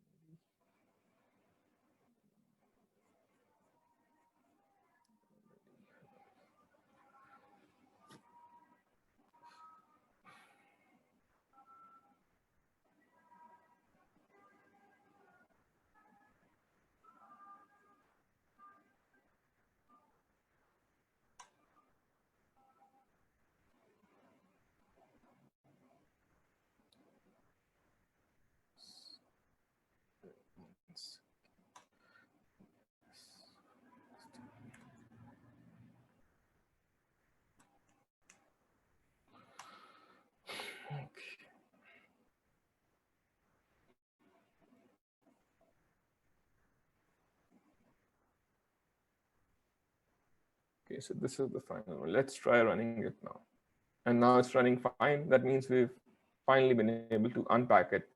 Okay, so this is the final one. Let's try running it now. And now it's running fine. That means we've finally been able to unpack it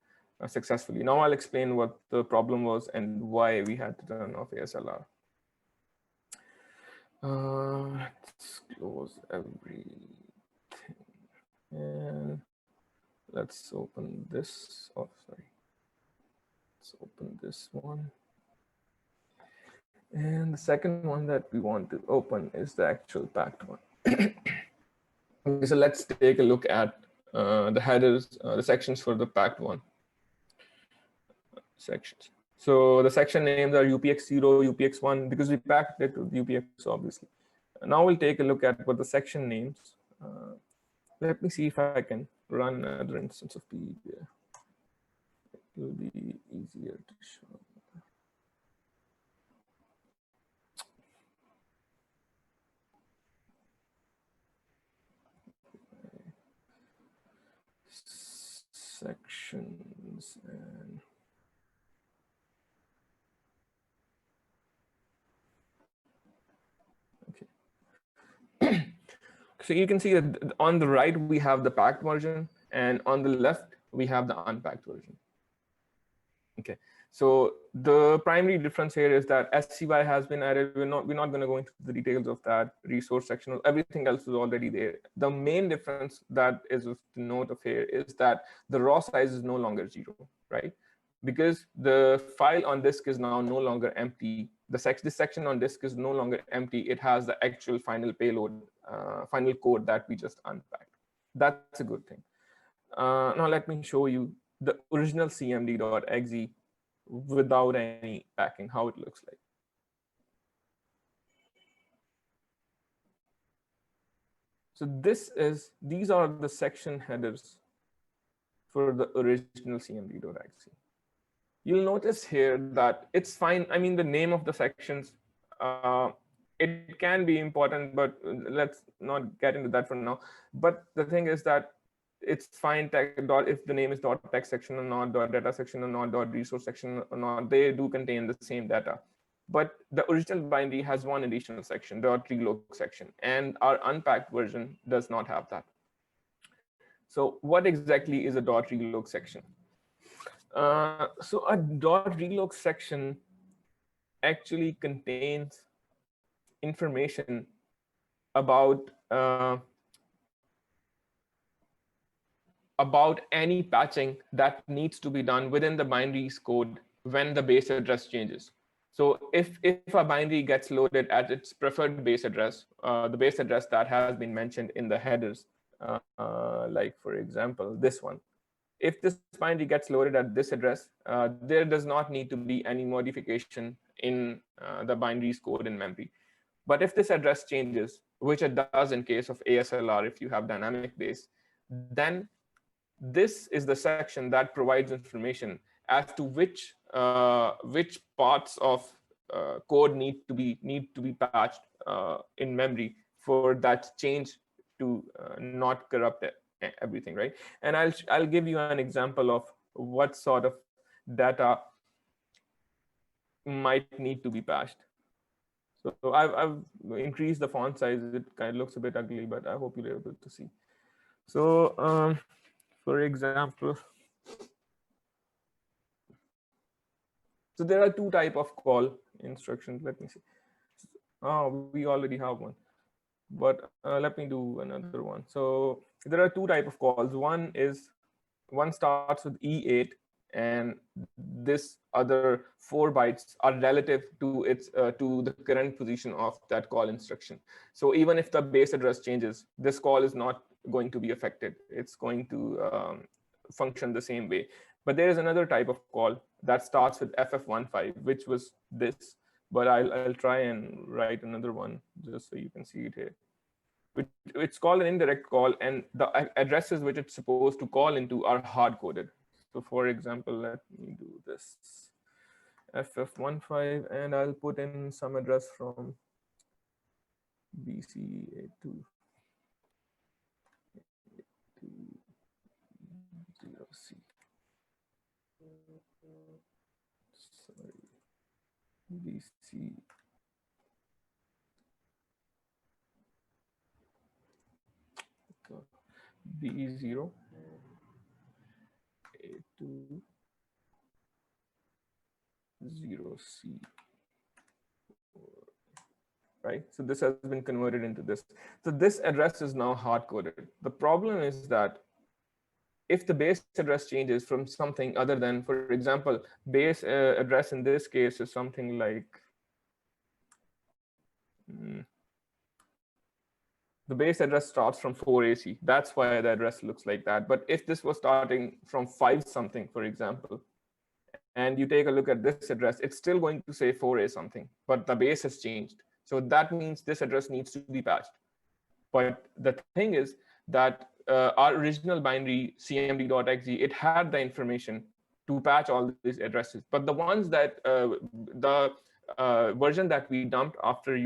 successfully. Now I'll explain what the problem was and why we had to turn off ASLR. Let's close everything. And let's open this. Oh, sorry. Let's open this one. And the second one that we want to open is the actual packed one. Okay, so let's take a look at the headers, the sections for the packed one. Sections. So the section names are UPX0, UPX1, because we packed it with UPX, obviously. Now we'll take a look at what the section names. Let me see if I can run another instance of P here. It will be easier to show. Sections and okay. So you can see that on the right we have the packed version, and on the left we have the unpacked version. Okay, so the primary difference here is that SCY has been added. We're not going to go into the details of that. Resource section, everything else is already there. The main difference that is of the note of here is that the raw size is no longer 0, right? Because the file on disk is now no longer empty. This section on disk is no longer empty. It has the actual final payload, final code that we just unpacked. That's a good thing. Now let me show you the original cmd.exe without any packing, how it looks like. So these are the section headers for the original cmd.exe. You'll notice here that it's fine. I mean, the name of the sections, it can be important, but let's not get into that for now. But the thing is that it's fine if the name is .text section or not, .data section or not, .resource section or not, they do contain the same data. But the original binary has one additional section, .reloc section, and our unpacked version does not have that. So what exactly is a .reloc section? So a .reloc section actually contains information about any patching that needs to be done within the binary's code when the base address changes. So if a binary gets loaded at its preferred base address, the base address that has been mentioned in the headers, like for example, this one, if this binary gets loaded at this address, there does not need to be any modification in the binary's code in memory. But if this address changes, which it does in case of ASLR, if you have dynamic base, then this is the section that provides information as to which parts of code need to be patched in memory for that change to not corrupt everything, right? And I'll give you an example of what sort of data might need to be patched. So I've increased the font size. It kind of looks a bit ugly, but I hope you're able to see. So for example, so there are two types of call instructions. Let me see. Oh, we already have one, but let me do another one. So there are two types of calls. One is one starts with E8, and this other 4 bytes are relative to its to the current position of that call instruction. So even if the base address changes, this call is not going to be affected. It's going to function the same way. But there is another type of call that starts with FF15, which was this. But I'll try and write another one just so you can see it here. It's called an indirect call, and the addresses which it's supposed to call into are hard-coded. So for example, let me do this FF15, and I'll put in some address from BC82 0C. Sorry, BC. B0 A2 0C, right? So this has been converted into this. So this address is now hard-coded. The problem is that if the base address changes from something other than, for example, base address in this case is something like, the base address starts from 4AC. That's why the address looks like that. But if this was starting from 5 something, for example, and you take a look at this address, it's still going to say 4A something, but the base has changed. So that means this address needs to be patched. But the thing is that our original binary cmd.exe, it had the information to patch all these addresses. But the ones that version that we dumped after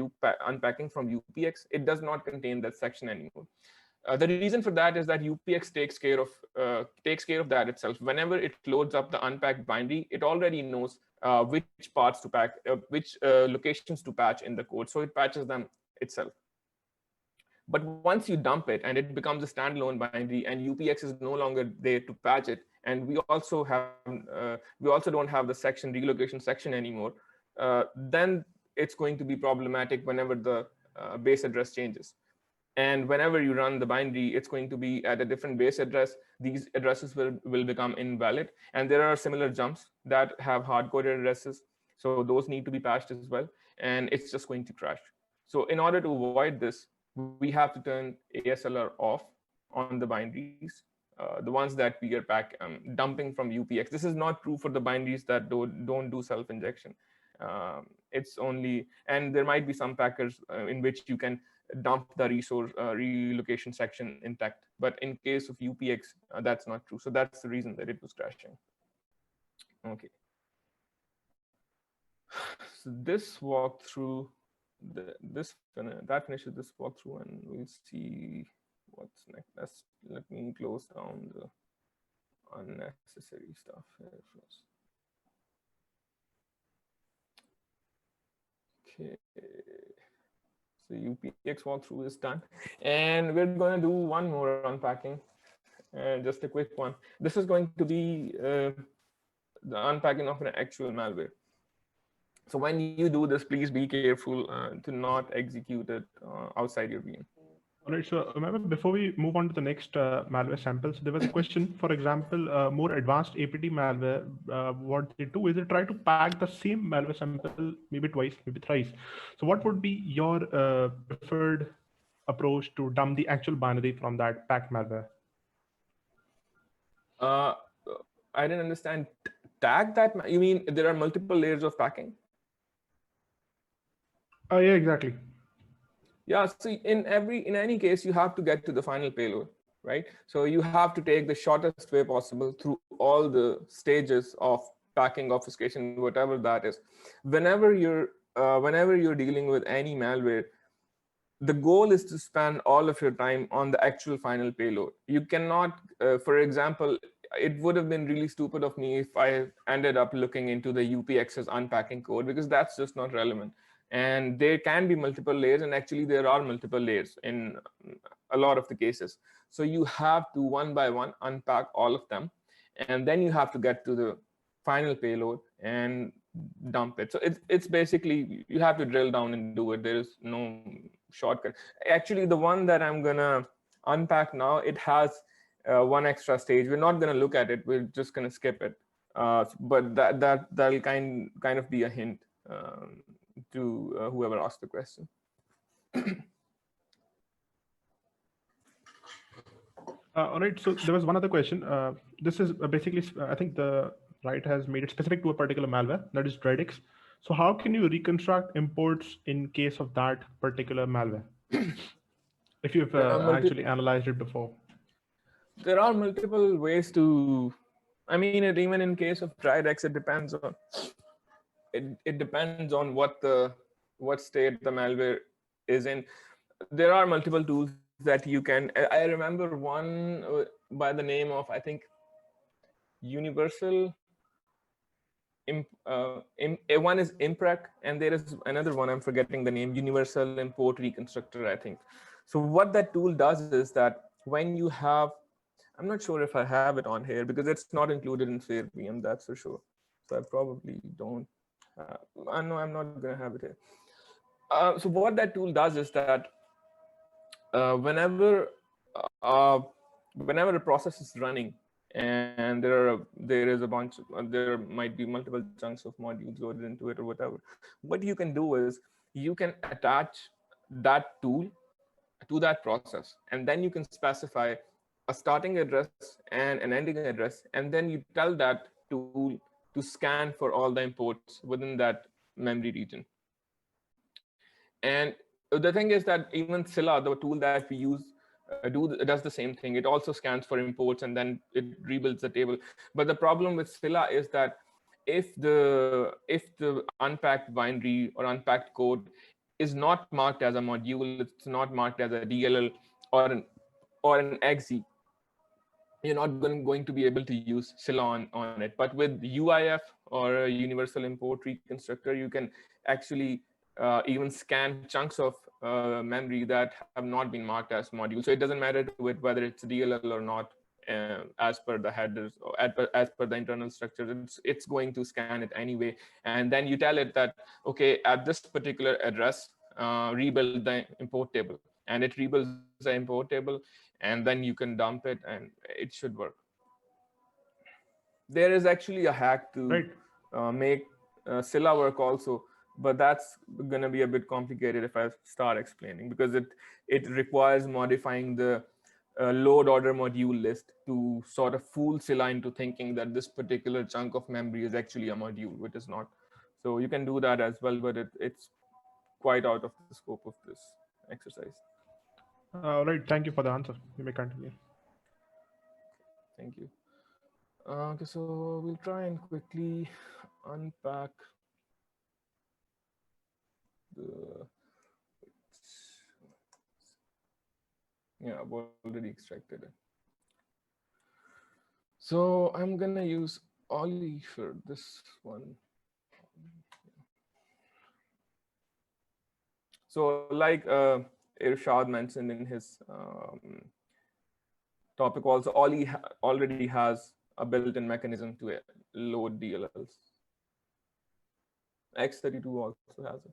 unpacking from UPX, it does not contain that section anymore. The reason for that is that UPX takes care of that itself. Whenever it loads up the unpacked binary, it already knows which parts to pack, which locations to patch in the code. So it patches them itself. But once you dump it and it becomes a standalone binary, and UPX is no longer there to patch it, and we also don't have the section relocation section anymore, then it's going to be problematic whenever the base address changes. And whenever you run the binary, it's going to be at a different base address. These addresses will become invalid. And there are similar jumps that have hard-coded addresses. So those need to be patched as well. And it's just going to crash. So in order to avoid this, we have to turn ASLR off on the binaries, the ones that we are dumping from UPX. This is not true for the binaries that don't do self-injection. It's only, and there might be some packers in which you can dump the resource relocation section intact. But in case of UPX, that's not true. So that's the reason that it was crashing. Okay. So this walkthrough, that finishes this walkthrough, and we'll see what's next. Let me close down the unnecessary stuff here first. Okay. So UPX walkthrough is done, and we're going to do one more unpacking, just a quick one. This is going to be the unpacking of an actual malware. So when you do this, please be careful to not execute it outside your VM. All right, so remember, before we move on to the next malware samples, there was a question. For example, more advanced APT malware, what they do is they try to pack the same malware sample maybe twice, maybe thrice. So what would be your preferred approach to dump the actual binary from that packed malware? I didn't understand. Tag that? You mean there are multiple layers of packing? Yeah, exactly. Yeah, so in any case, you have to get to the final payload, right? So you have to take the shortest way possible through all the stages of packing, obfuscation, whatever that is. Whenever you're dealing with any malware, the goal is to spend all of your time on the actual final payload. You cannot, for example, it would have been really stupid of me if I ended up looking into the UPX's unpacking code, because that's just not relevant. And there can be multiple layers, and actually there are multiple layers in a lot of the cases. So you have to one by one unpack all of them, and then you have to get to the final payload and dump it. So it's basically, you have to drill down and do it. There is no shortcut. Actually, the one that I'm gonna unpack now, it has one extra stage. We're not going to look at it. We're just going to skip it. But that'll kind of be a hint to whoever asked the question. All right. So there was one other question. This is basically, I think the right has made it specific to a particular malware, that is Dreadix. So how can you reconstruct imports in case of that particular malware? If you've actually analyzed it before. There are multiple ways to, I mean, even in case of Dreadix, it depends on, it depends on what state the malware is in. There are multiple tools that you can, I remember one by the name of, I think, Universal, one is Imprec, and there is another one, I'm forgetting the name, Universal Import Reconstructor, I think. So what that tool does is that when you have, I'm not sure if I have it on here because it's not included in flareon, that's for sure. So I probably don't. I know I'm not going to have it here. So what that tool does is that whenever a process is running and there is a bunch, there might be multiple chunks of modules loaded into it or whatever, what you can do is you can attach that tool to that process, and then you can specify a starting address and an ending address, and then you tell that tool to scan for all the imports within that memory region. And the thing is that even Scylla, the tool that we use, does the same thing. It also scans for imports and then it rebuilds the table. But the problem with Scylla is that if the unpacked binary or unpacked code is not marked as a module, it's not marked as a DLL or an exe, you're not going to be able to use Scylla on it. But with UIF or a Universal Import Reconstructor, you can actually even scan chunks of memory that have not been marked as modules. So it doesn't matter to it whether it's DLL or not, as per the headers or as per the internal structure. It's going to scan it anyway. And then you tell it that, okay, at this particular address, rebuild the import table. And it rebuilds the import table, and then you can dump it, and it should work. There is actually a hack to make Scylla work also, but that's going to be a bit complicated if I start explaining, because it requires modifying the load order module list to sort of fool Scylla into thinking that this particular chunk of memory is actually a module, which is not. So you can do that as well, but it's quite out of the scope of this exercise. All right, thank you for the answer. You may continue. Thank you. Okay, so we'll try and quickly unpack the, yeah, I've already extracted it. So I'm gonna use Ollie for this one. So like Irshad mentioned in his topic also, Ollie already has a built-in mechanism to load DLLs. X32 also has it.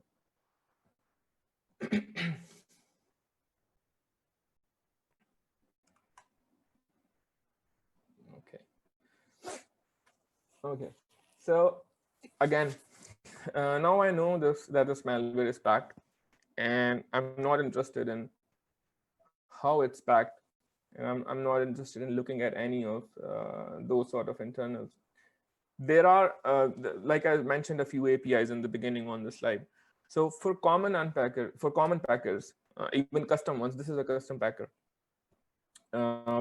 Okay, so again, now I know that this malware is packed, and I'm not interested in how it's packed. And I'm not interested in looking at any of those sort of internals. There are, like I mentioned, a few APIs in the beginning on the slide. So for common packers, even custom ones, this is a custom packer,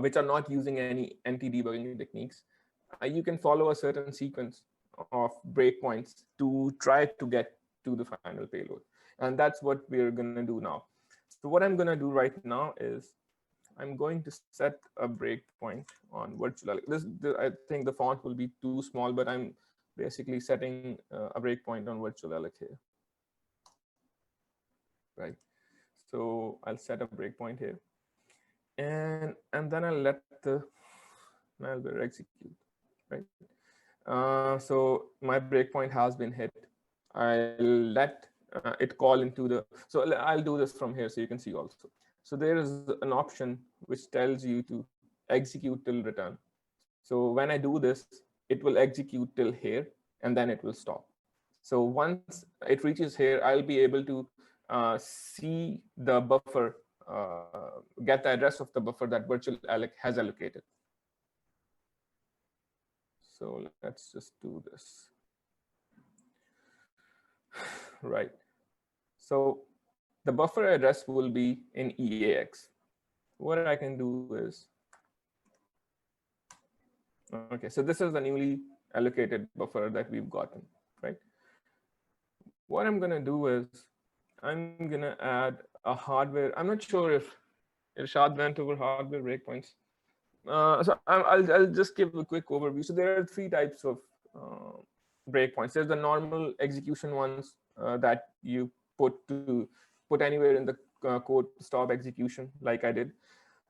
which are not using any anti-debugging techniques. You can follow a certain sequence of breakpoints to try to get to the final payload. And that's what we're going to do now. So what I'm going to do right now is I'm going to set a breakpoint on virtual. I think the font will be too small, but I'm basically setting a breakpoint on virtual alloc here. Right. So I'll set a breakpoint here. And then I'll let the malware execute. Right. So my breakpoint has been hit. I'll let it call into the, so I'll do this from here so you can see also. So there is an option which tells you to execute till return. So when I do this, it will execute till here, and then it will stop. So once it reaches here, I'll be able to see the buffer, get the address of the buffer that virtual alloc has allocated. So let's just do this. Right. So the buffer address will be in EAX. What I can do is, okay, so this is the newly allocated buffer that we've gotten, right? What I'm going to do is I'm going to add a hardware. I'm not sure if Irshad went over hardware breakpoints. So I'll just give a quick overview. So there are 3 types of breakpoints. There's the normal execution ones that you put anywhere in the code to stop execution, like I did.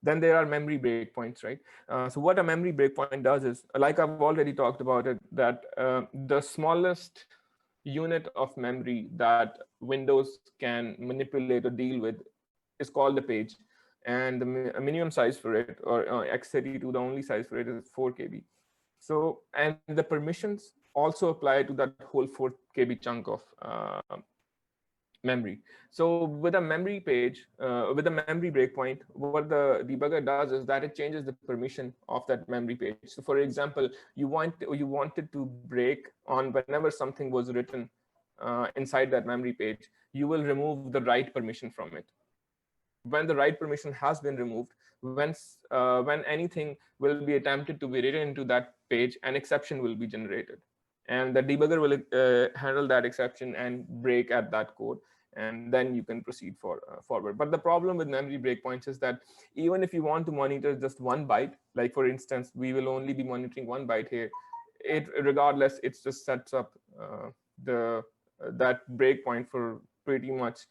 Then there are memory breakpoints, right? So what a memory breakpoint does is, like I've already talked about it, that the smallest unit of memory that Windows can manipulate or deal with is called a page. And the minimum size for it, or x32, the only size for it is 4 KB. So, and the permissions also apply to that whole 4 KB chunk of memory. So with a memory page, with a memory breakpoint, what the debugger does is that it changes the permission of that memory page. So for example, you wanted to break on whenever something was written inside that memory page, you will remove the write permission from it. When the write permission has been removed, when anything will be attempted to be written into that page, an exception will be generated. And the debugger will handle that exception and break at that code. And then you can proceed forward. But the problem with memory breakpoints is that even if you want to monitor just 1 byte, like for instance, we will only be monitoring 1 byte here, regardless, it just sets up that breakpoint for pretty much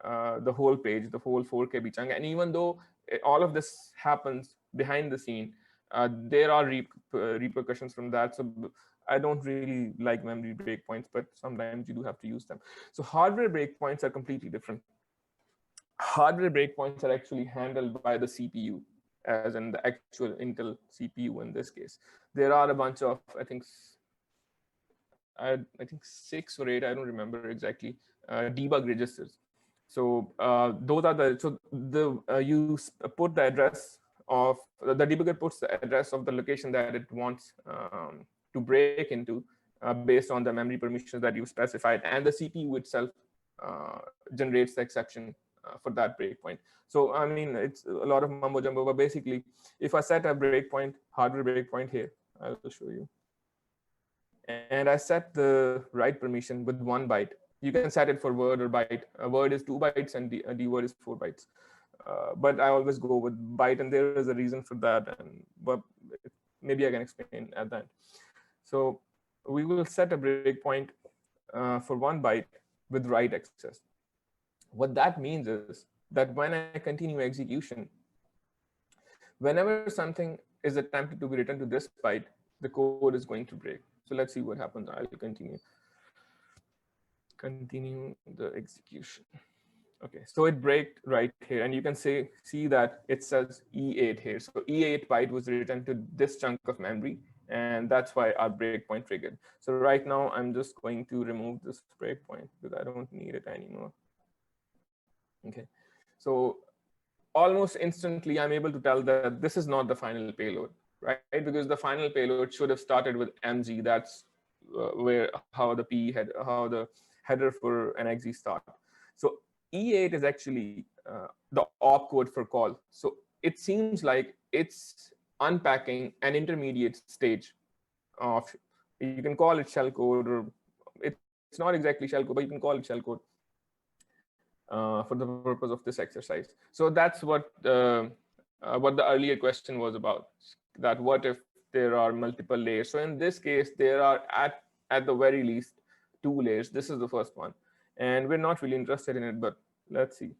the whole page, the whole 4 KB chunk. And even though all of this happens behind the scene, there are repercussions from that. So I don't really like memory breakpoints, but sometimes you do have to use them. So hardware breakpoints are completely different. Hardware breakpoints are actually handled by the CPU, as in the actual Intel CPU in this case. There are a bunch of, I think 6 or 8, I don't remember exactly, debug registers. So those are you put the address of the debugger puts the address of the location that it wants to break into based on the memory permissions that you specified, and the CPU itself generates the exception for that breakpoint. So I mean, it's a lot of mumbo jumbo, but basically, if I set a breakpoint, hardware breakpoint here, I'll show you, and I set the write permission with 1 byte. You can set it for word or byte. A word is 2 bytes and the word is 4 bytes. But I always go with byte, and there is a reason for that. But maybe I can explain at that. So we will set a breakpoint for 1 byte with write access. What that means is that when I continue execution, whenever something is attempted to be written to this byte, the code is going to break. So let's see what happens. I'll continue the execution. Okay, so it breaks right here, and you can see that it says E8 here. So E8 byte was written to this chunk of memory, and that's why our breakpoint triggered. So right now, I'm just going to remove this breakpoint because I don't need it anymore. Okay, so almost instantly, I'm able to tell that this is not the final payload, right? Because the final payload should have started with MG. That's how the header for an exe start. So E8 is actually the opcode for call. So it seems like it's unpacking an intermediate stage of, you can call it shellcode, or it's not exactly shellcode, but you can call it shellcode for the purpose of this exercise. So that's what the earlier question was about, that what if there are multiple layers? So in this case, there are at the very least 2 layers. This is the first one, and we're not really interested in it, but let's see.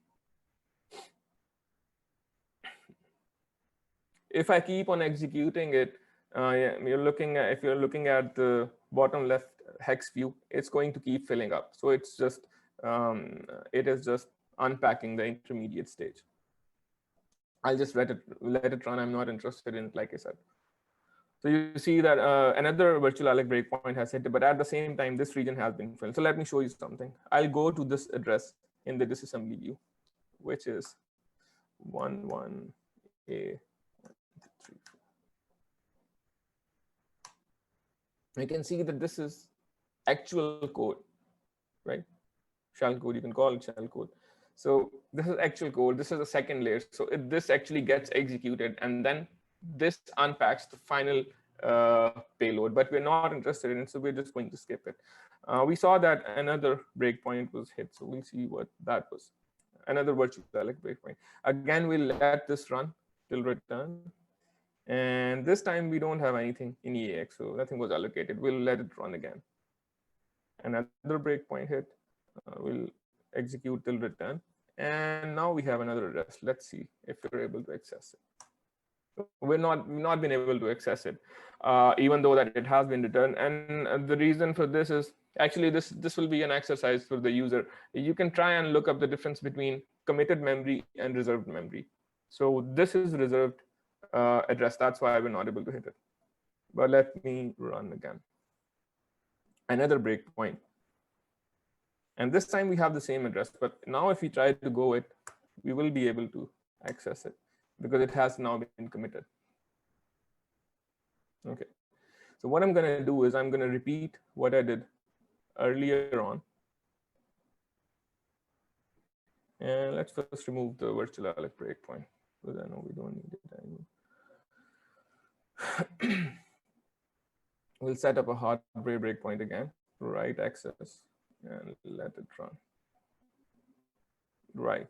If I keep on executing it, if you're looking at the bottom left hex view, it's going to keep filling up. So it's just it is just unpacking the intermediate stage. I'll just let it run. I'm not interested in it, like I said. So you see that another virtual alec breakpoint has hit, but at the same time, this region has been filled. So let me show you something. I'll go to this address in the disassembly view, which is 11A. You can see that this is actual code, right? Shellcode, you can call it shellcode. So this is actual code. This is the second layer. So this actually gets executed, and then this unpacks the final payload. But we're not interested in it, so we're just going to skip it. We saw that another breakpoint was hit, so we'll see what that was. Another virtual alec breakpoint. Again, we'll let this run till return. And this time we don't have anything in EAX, so nothing was allocated. We'll let it run again. Another breakpoint hit. We'll execute till return. And now we have another address. Let's see if we're able to access it. So we've not been able to access it, even though that it has been returned. And the reason for this is actually this will be an exercise for the user. You can try and look up the difference between committed memory and reserved memory. So this is reserved address. That's why we're not able to hit it. But let me run again. Another breakpoint. And this time we have the same address, but now if we try to go it, we will be able to access it because it has now been committed. Okay. So what I'm going to do is I'm going to repeat what I did earlier on. And let's first remove the virtual alec breakpoint because I know we don't need it anymore. We'll set up a hardware breakpoint again, write access, and let it run. Right.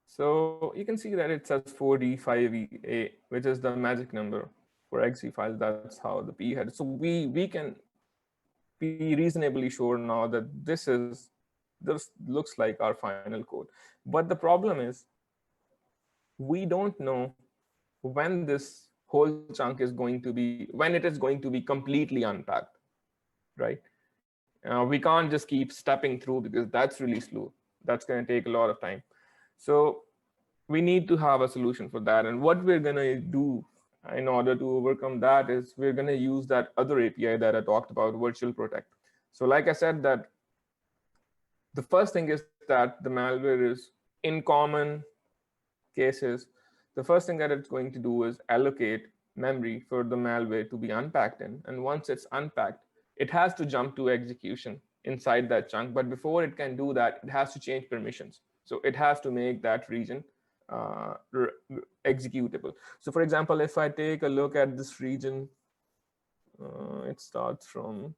So you can see that it says 4D5A, which is the magic number for exe files. That's how the P head. So we can be reasonably sure now that this looks like our final code. But the problem is we don't know when this whole chunk is going to be, when it is going to be completely unpacked, right? We can't just keep stepping through because that's really slow. That's going to take a lot of time. So we need to have a solution for that. And what we're going to do in order to overcome that is we're going to use that other API that I talked about, Virtual Protect. So like I said, that the first thing is that the malware is in common cases. The first thing that it's going to do is allocate memory for the malware to be unpacked in. And once it's unpacked, it has to jump to execution inside that chunk. But before it can do that, it has to change permissions. So it has to make that region executable. So for example, if I take a look at this region, it starts from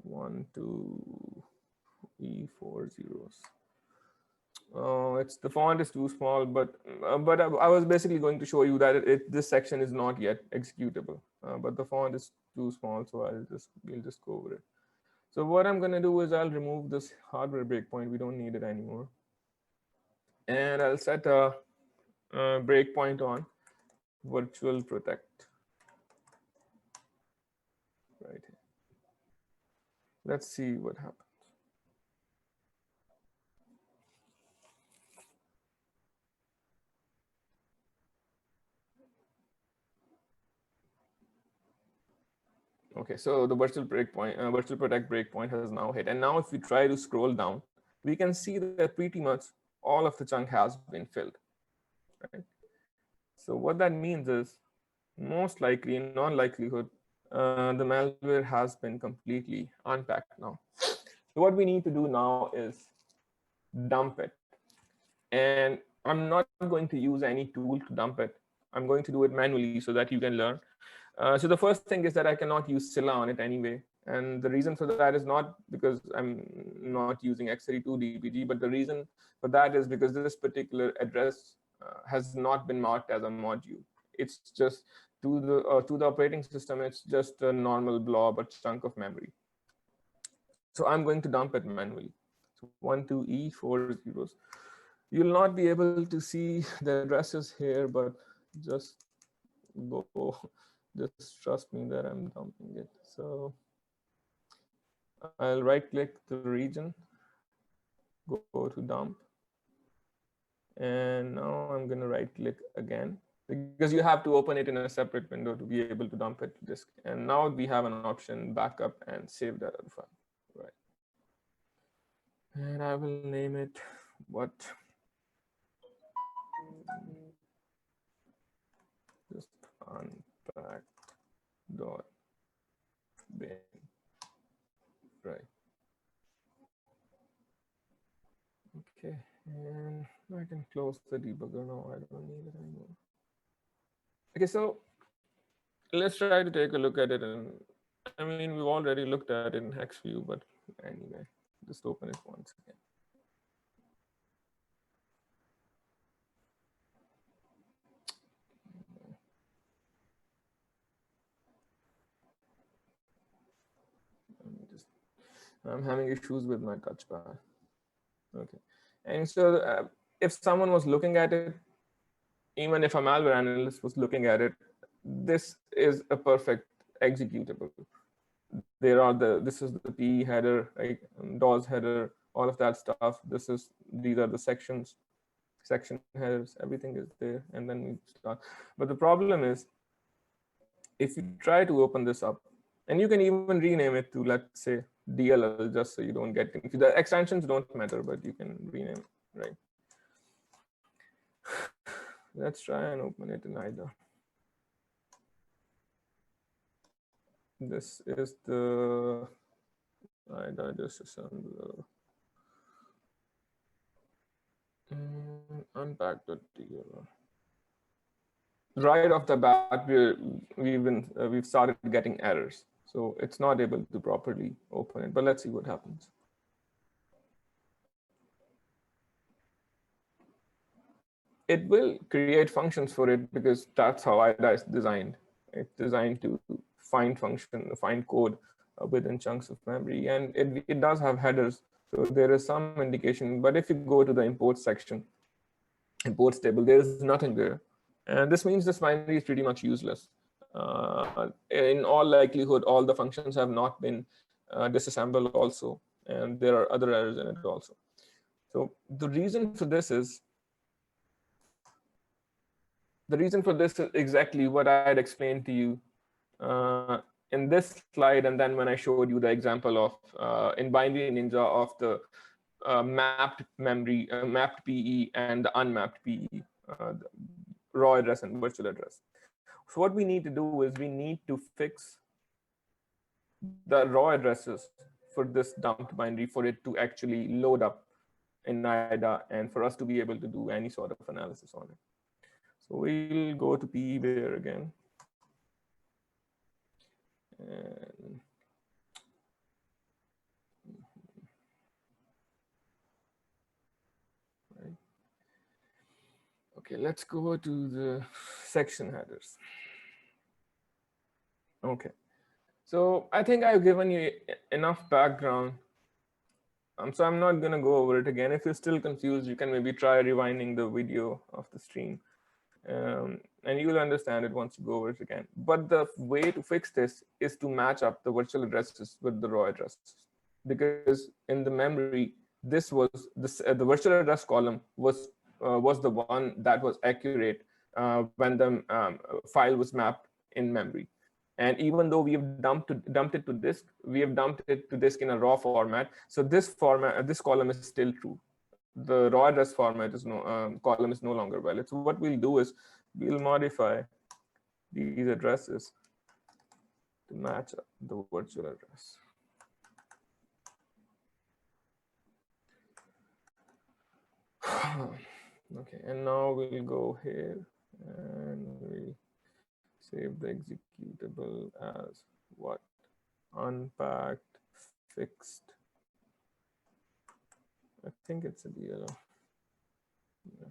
one to E4 zeros. The font is too small, but I was basically going to show you that this section is not yet executable, but the font is too small, so we'll just go over it. So what I'm going to do is I'll remove this hardware breakpoint. We don't need it anymore, and I'll set a breakpoint on Virtual Protect right here. Let's see what happens. Okay, so the virtual protect breakpoint has now hit. And now if we try to scroll down, we can see that pretty much all of the chunk has been filled, right? So what that means is most likely, in non-likelihood, the malware has been completely unpacked now. So what we need to do now is dump it. And I'm not going to use any tool to dump it. I'm going to do it manually so that you can learn. So the first thing is that I cannot use Scylla on it anyway. And the reason for that is not because I'm not using x32dbg, but the reason for that is because this particular address has not been marked as a module. It's just to the operating system, it's just a normal blob, a chunk of memory. So I'm going to dump it manually. So 1, 2, E4 zeros. You'll not be able to see the addresses here, but just go. Just trust me that I'm dumping it. So I'll right click the region go to dump. And now I'm going to right click again, because you have to open it in a separate window to be able to dump it to disk. And now we have an option, backup and save that other file. Right. And I will name it what? Just unpack.bin. Right. Okay, and I can close the debugger now. I don't need it anymore. Okay, so let's try to take a look at it. And I mean, we've already looked at it in hex view, but anyway, just open it once again. I'm having issues with my touchpad. Okay, and so if someone was looking at it, even if a malware analyst was looking at it, this is a perfect executable. This is the PE header, right? DAWs header, all of that stuff. These are the section headers, everything is there, and then we start. But the problem is, if you try to open this up, and you can even rename it to, let's say, DLL, just so you don't get confused. The extensions don't matter, but you can rename it, right? Let's try and open it in IDA. This is the IDA disassembler. Unpack.yara. Right off the bat, we've started getting errors, so it's not able to properly open it. But let's see what happens. It will create functions for it because that's how IDA is designed. It's designed to find code within chunks of memory, and it does have headers, so there is some indication. But if you go to the imports section, imports table, there is nothing there. And this means this binary is pretty much useless. In all likelihood, all the functions have not been disassembled also, and there are other errors in it also. So the reason for this is exactly what I had explained to you in this slide, and then when I showed you the example of in Binary Ninja of the mapped memory, mapped PE and the unmapped PE, the raw address and virtual address. So what we need to do is we need to fix the raw addresses for this dumped binary for it to actually load up in IDA and for us to be able to do any sort of analysis on it. So we'll go to PE bear again. And right. Okay, let's go to the section headers. Okay, so I think I've given you enough background. So I'm not going to go over it again. If you're still confused, you can maybe try rewinding the video of the stream. And you'll understand it once you go over it again. But the way to fix this is to match up the virtual addresses with the raw addresses. Because in the memory, the virtual address column was the one that was accurate when the file was mapped in memory. And even though we have dumped it to disk, we have dumped it to disk in a raw format. So this column is still true. The raw address format is column is no longer valid. So what we'll do is we'll modify these addresses to match up the virtual address. Okay, and now we'll go here and we'll save the executable as what? Unpacked, fixed. I think it's a DLL. Yeah.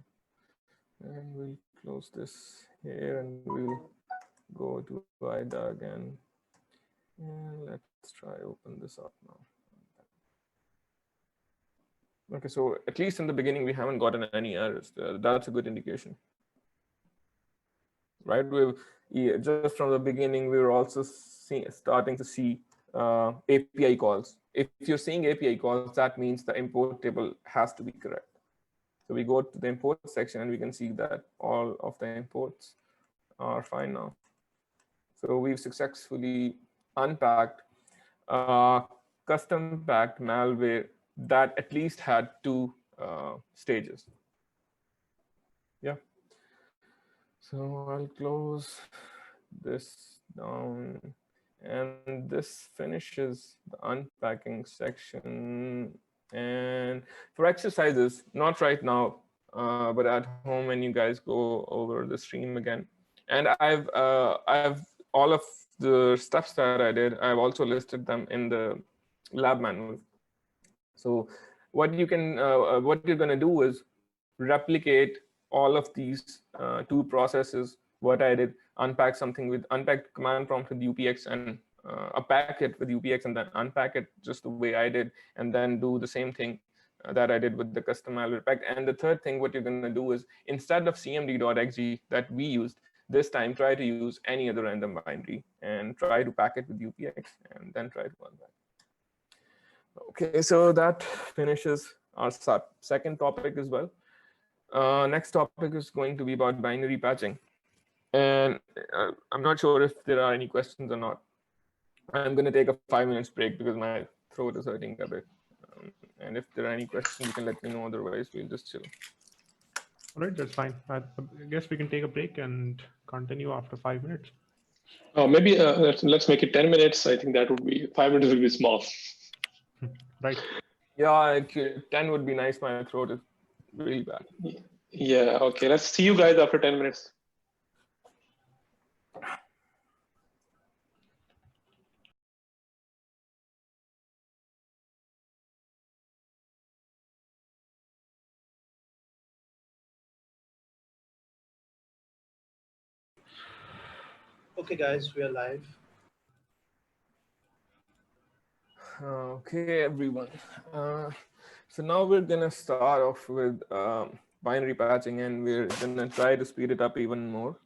And we'll close this here and we'll go to IDA again. And let's try open this up now. Okay, so at least in the beginning, we haven't gotten any errors. That's a good indication. Right, just from the beginning, we were also starting to see API calls if you're seeing API calls, that means the import table has to be correct. So we go to the import section and we can see that all of the imports are fine now. So we've successfully unpacked custom packed malware that at least had 2 stages. Yeah. So I'll close this down, and this finishes the unpacking section. And for exercises, not right now, but at home when you guys go over the stream again. And I've all of the steps that I did, I've also listed them in the lab manual. So what you can, what you're going to do is replicate all of these 2 processes. What I did, unpack something with unpack command prompt with UPX, and unpack it with UPX, and then unpack it just the way I did, and then do the same thing that I did with the custom malware pack. And the third thing, what you're going to do is, instead of cmd.exe that we used, this time try to use any other random binary and try to pack it with UPX, and then try to unpack. Okay, so that finishes our second topic as well. Next topic is going to be about binary patching. And I'm not sure if there are any questions or not. I'm going to take a 5 minutes break because my throat is hurting a bit. And if there are any questions, you can let me know. Otherwise, we'll just chill. All right, that's fine. I guess we can take a break and continue after 5 minutes. Oh, maybe let's make it 10 minutes. I think that would be 5 minutes will be small. Right. Yeah, 10 would be nice. My throat is really bad. Yeah, okay. Let's see you guys after 10 minutes. Okay, guys, we are live. Okay, everyone. So now we're gonna start off with binary patching, and we're gonna try to speed it up even more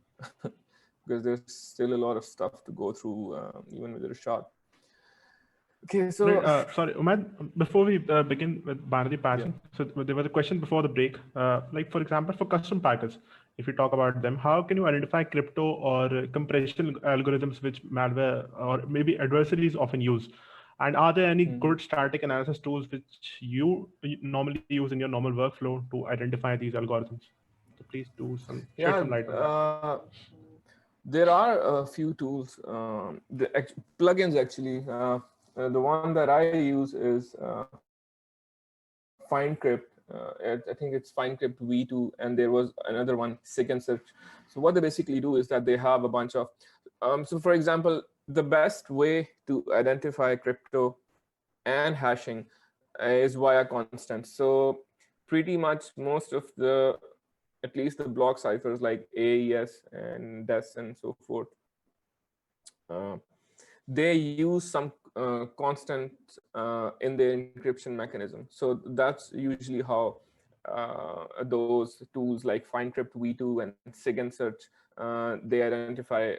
because there's still a lot of stuff to go through, even with Rashad. Okay, so sorry, Umad, before we begin with binary patching, so there was a question before the break. Like, for example, for custom packets, if you talk about them, how can you identify crypto or compression algorithms which malware or maybe adversaries often use? And are there any good static analysis tools which you normally use in your normal workflow to identify these algorithms? So please do some shed some light on that. There are a few tools, the plugins actually. The one that I use is FindCrypt. I think it's FindCrypt V2, and there was another one, Search. So what they basically do is that they have a bunch of, so for example, the best way to identify crypto and hashing is via constants. So pretty much most of the, at least the block ciphers like AES and DES and so forth, they use some constant in their encryption mechanism. So that's usually how those tools like FindCrypt V2 and Search, they identify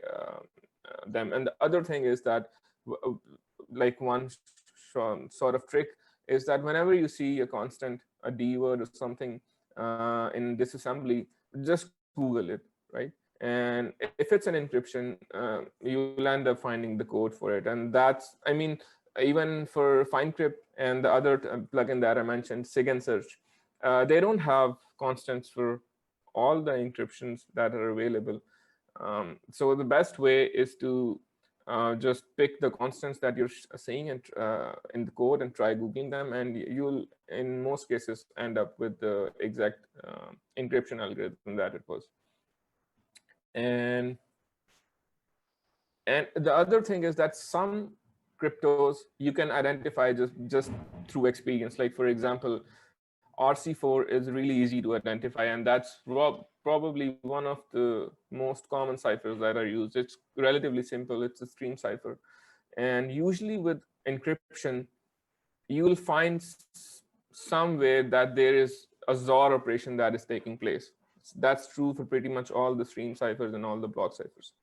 them. And the other thing is that, like one sort of trick is that whenever you see a constant, a D word or something in disassembly, just Google it, right? And if it's an encryption, you'll end up finding the code for it. And that's, I mean, even for FindCrypt and the other plugin that I mentioned, Search, they don't have constants for all the encryptions that are available. So the best way is to just pick the constants that you're seeing in the code and try Googling them, and you'll, in most cases, end up with the exact encryption algorithm that it was. And the other thing is that some cryptos you can identify just through experience. Like, for example, RC4 is really easy to identify, and that's probably one of the most common ciphers that are used. It's relatively simple. It's a stream cipher. And usually with encryption, you will find somewhere that there is a XOR operation that is taking place. That's true for pretty much all the stream ciphers and all the block ciphers.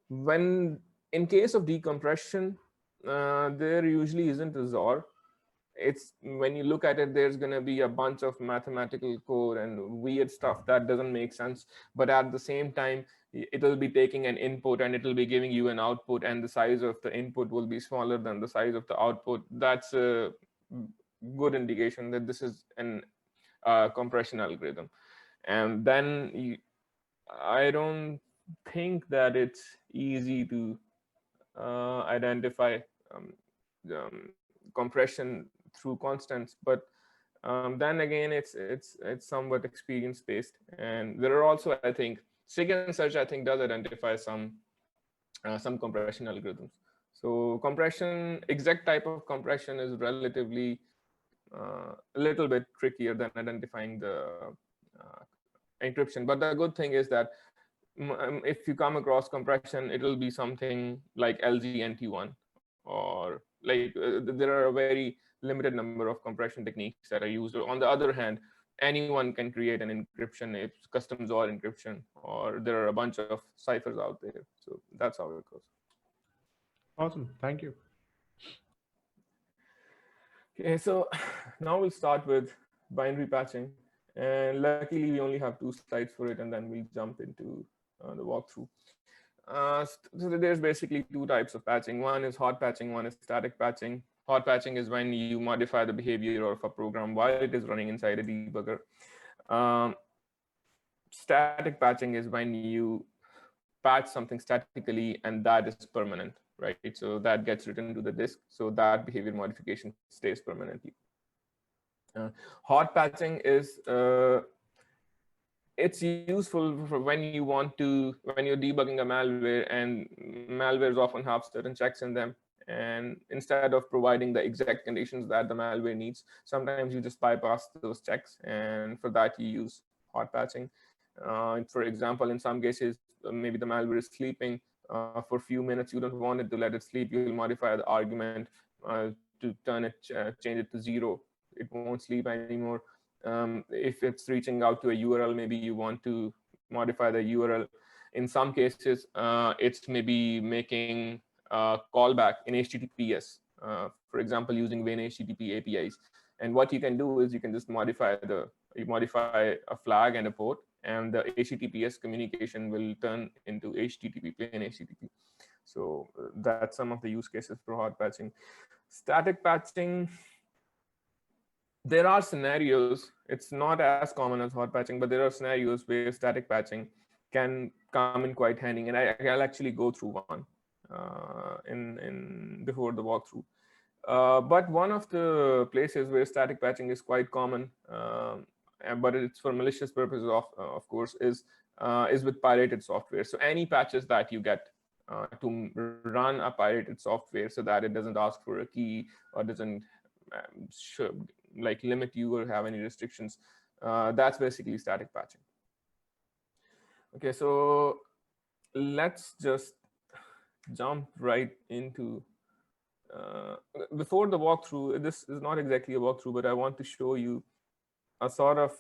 When in case of decompression, there usually isn't a XOR. it's when you look at it, there's going to be a bunch of mathematical code and weird stuff that doesn't make sense. But at the same time, it'll be taking an input and it'll be giving you an output, and the size of the input will be smaller than the size of the output. That's a good indication that this is an compression algorithm. And then I don't think that it's easy to identify compression through constants, but then again, it's somewhat experience based. And there are also, I think, SIG and search, I think, does identify some compression algorithms. So compression, exact type of compression is relatively a little bit trickier than identifying the encryption. But the good thing is that if you come across compression, it will be something like LZNT1, or like there are a very limited number of compression techniques that are used. On the other hand, anyone can create an encryption, if custom Zor encryption, or there are a bunch of ciphers out there. So that's how it goes. Awesome, thank you. Okay, so now we'll start with binary patching. And luckily, we only have 2 slides for it, and then we'll jump into the walkthrough. So there's basically 2 types of patching. One is hot patching, one is static patching. Hot patching is when you modify the behavior of a program while it is running inside a debugger. Static patching is when you patch something statically and that is permanent, right? So that gets written to the disk, so that behavior modification stays permanently. Hot patching is it's useful for when you want to, when you're debugging a malware, and malwares often have certain checks in them. And instead of providing the exact conditions that the malware needs, sometimes you just bypass those checks. And for that, you use hot patching. For example, in some cases, maybe the malware is sleeping for a few minutes. You don't want it to let it sleep. You'll modify the argument to turn it, change it to 0. It won't sleep anymore. If it's reaching out to a URL, maybe you want to modify the URL. In some cases, it's maybe making a callback in HTTPS, for example, using Win HTTP APIs. And what you can do is you can just modify a flag and a port, and the HTTPS communication will turn into HTTP, plain HTTP. So that's some of the use cases for hot patching. Static patching, there are scenarios, it's not as common as hot patching, but there are scenarios where static patching can come in quite handy. And I'll actually go through one before the walkthrough. But one of the places where static patching is quite common, but it's for malicious purposes, of course, is with pirated software. So any patches that you get to run a pirated software so that it doesn't ask for a key or doesn't like limit you or have any restrictions, that's basically static patching. Okay, so let's just jump right into before the walkthrough. This is not exactly a walkthrough, but I want to show you a sort of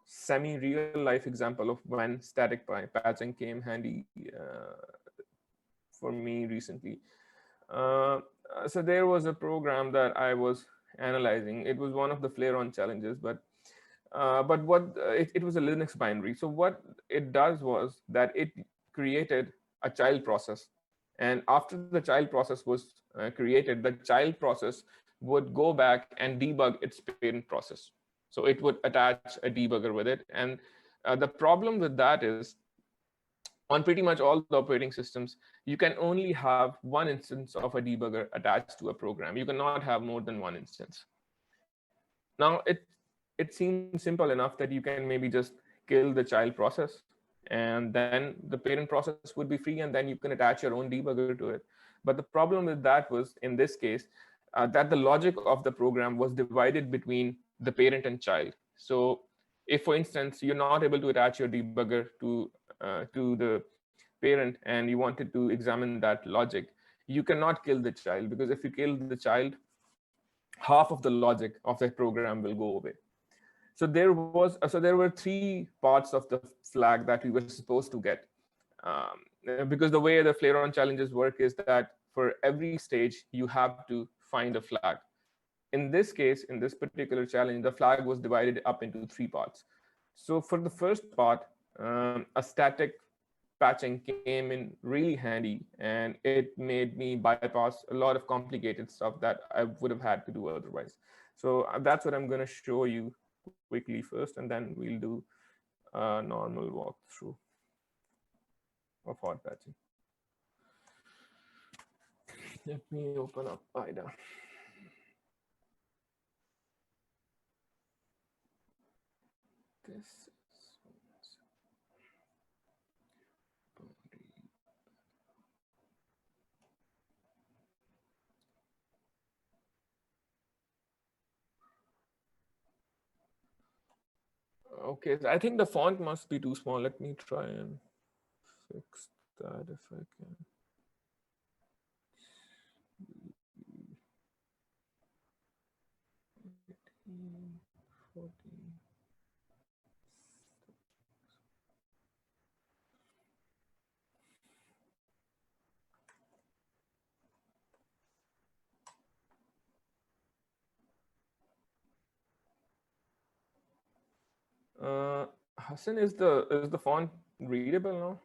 semi-real life example of when static patching came handy for me recently. So there was a program that I was analyzing. It was one of the flareon challenges, but it was a Linux binary. So what it does was that it created a child process, and after the child process was created, the child process would go back and debug its parent process. So it would attach a debugger with it. And the problem with that is, on pretty much all the operating systems, you can only have one instance of a debugger attached to a program. You cannot have more than one instance. Now, it seems simple enough that you can maybe just kill the child process, and then the parent process would be free, and then you can attach your own debugger to it. But the problem with that was, in this case, that the logic of the program was divided between the parent and child. So if, for instance, you're not able to attach your debugger to the parent and you wanted to examine that logic, you cannot kill the child, because if you kill the child, half of the logic of the program will go away. So there were 3 parts of the flag that we were supposed to get, because the way the flareon challenges work is that for every stage you have to find a flag. in this case, in this particular challenge, the flag was divided up into 3 parts. So for the first part, a static patching came in really handy, and it made me bypass a lot of complicated stuff that I would have had to do otherwise. So that's what I'm going to show you quickly first, and then we'll do a normal walkthrough of hot patching. Let me open up IDA. This is okay, so I think the font must be too small. Let me try and fix that if I can. Hassan, is the font readable now?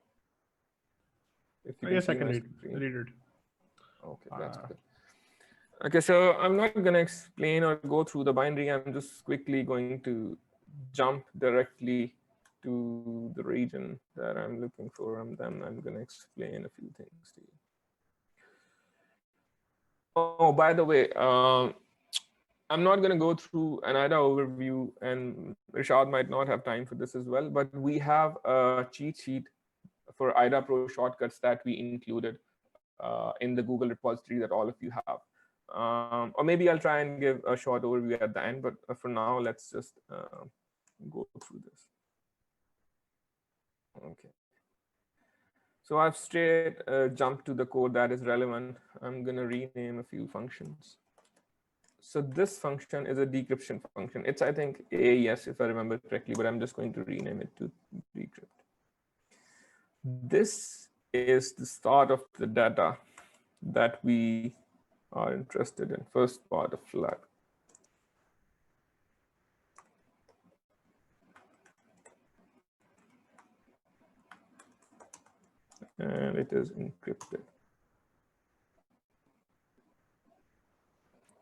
If you Yes, see I can my read it. Okay, that's good. Okay, so I'm not going to explain or go through the binary. I'm just quickly going to jump directly to the region that I'm looking for, and then I'm going to explain a few things to you. Oh, by the way, I'm not going to go through an IDA overview, and Rishad might not have time for this as well, but we have a cheat sheet for IDA Pro shortcuts that we included in the Google repository that all of you have. Or maybe I'll try and give a short overview at the end, but for now, let's just go through this. Okay. So I've straight jumped to the code that is relevant. I'm going to rename a few functions. So this function is a decryption function. It's, I think, AES, if I remember correctly, but I'm just going to rename it to decrypt. This is the start of the data that we are interested in, first part of flag. And it is encrypted.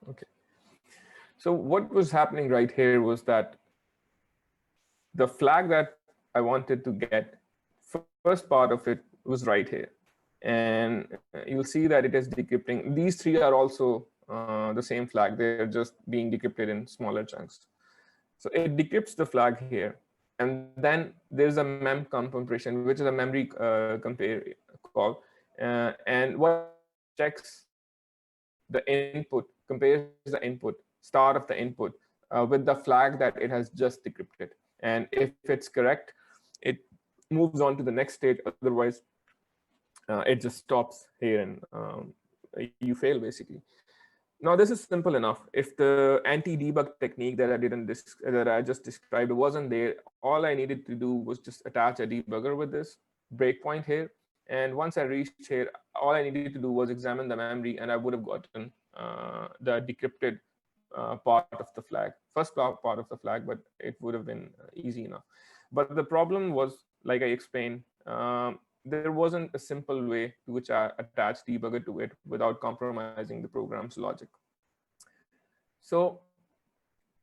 Okay. So what was happening right here was that the flag that I wanted to get, first part of it was right here. And you'll see that it is decrypting. These 3 are also the same flag. They're just being decrypted in smaller chunks. So it decrypts the flag here. And then there's a mem compression, which is a memory compare call. And what checks the input, compares the input, start of the input with the flag that it has just decrypted. And if it's correct, it moves on to the next state. Otherwise, it just stops here and you fail, basically. Now, this is simple enough. If the anti-debug technique that I just described wasn't there, all I needed to do was just attach a debugger with this breakpoint here. And once I reached here, all I needed to do was examine the memory, and I would have gotten the decrypted part of the flag, first part of the flag, but it would have been easy enough. But the problem was, like I explained, there wasn't a simple way to which I attach debugger to it without compromising the program's logic. So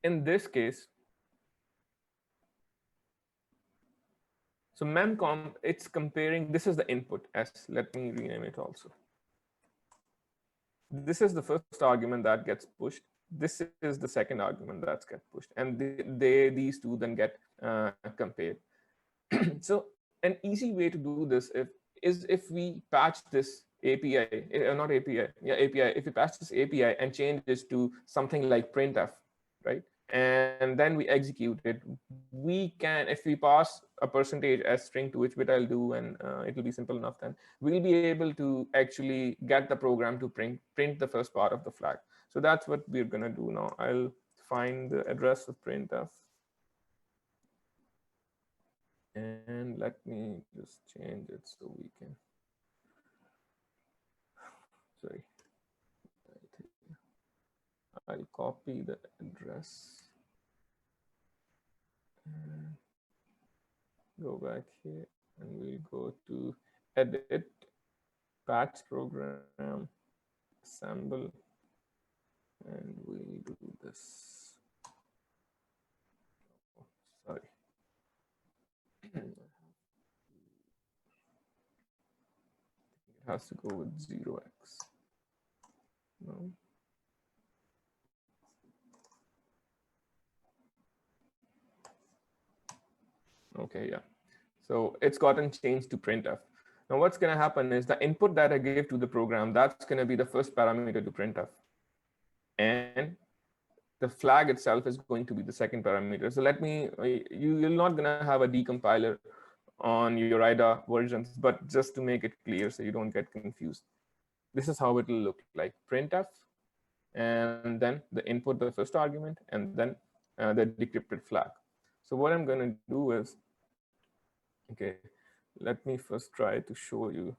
in this case, so memcomp, it's comparing, this is the input S. Let me rename it also. This is the first argument that gets pushed. This is the second argument that gets pushed. And these 2 then get compared. So an easy way to do this is if we patch this API, not API, yeah, API. If we patch this API and change this to something like printf, right? And then we execute it, we can, if we pass a %s string to which bit I'll do, and it'll be simple enough, then we'll be able to actually get the program to print the first part of the flag. So that's what we're going to do now. I'll find the address of printf. And let me just change it so we can, sorry. I'll copy the address and go back here, and we'll go to edit, patch program, assemble, and we'll do this. Oh, sorry. It has to go with 0x. No. Okay, yeah. So it's gotten changed to printf. Now what's going to happen is the input that I gave to the program, that's going to be the first parameter to printf. And the flag itself is going to be the second parameter. So you're not going to have a decompiler on your IDA versions, but just to make it clear so you don't get confused. This is how it will look like: printf, and then the input, the first argument, and then the decrypted flag. So what I'm going to do is, okay, let me first try to show you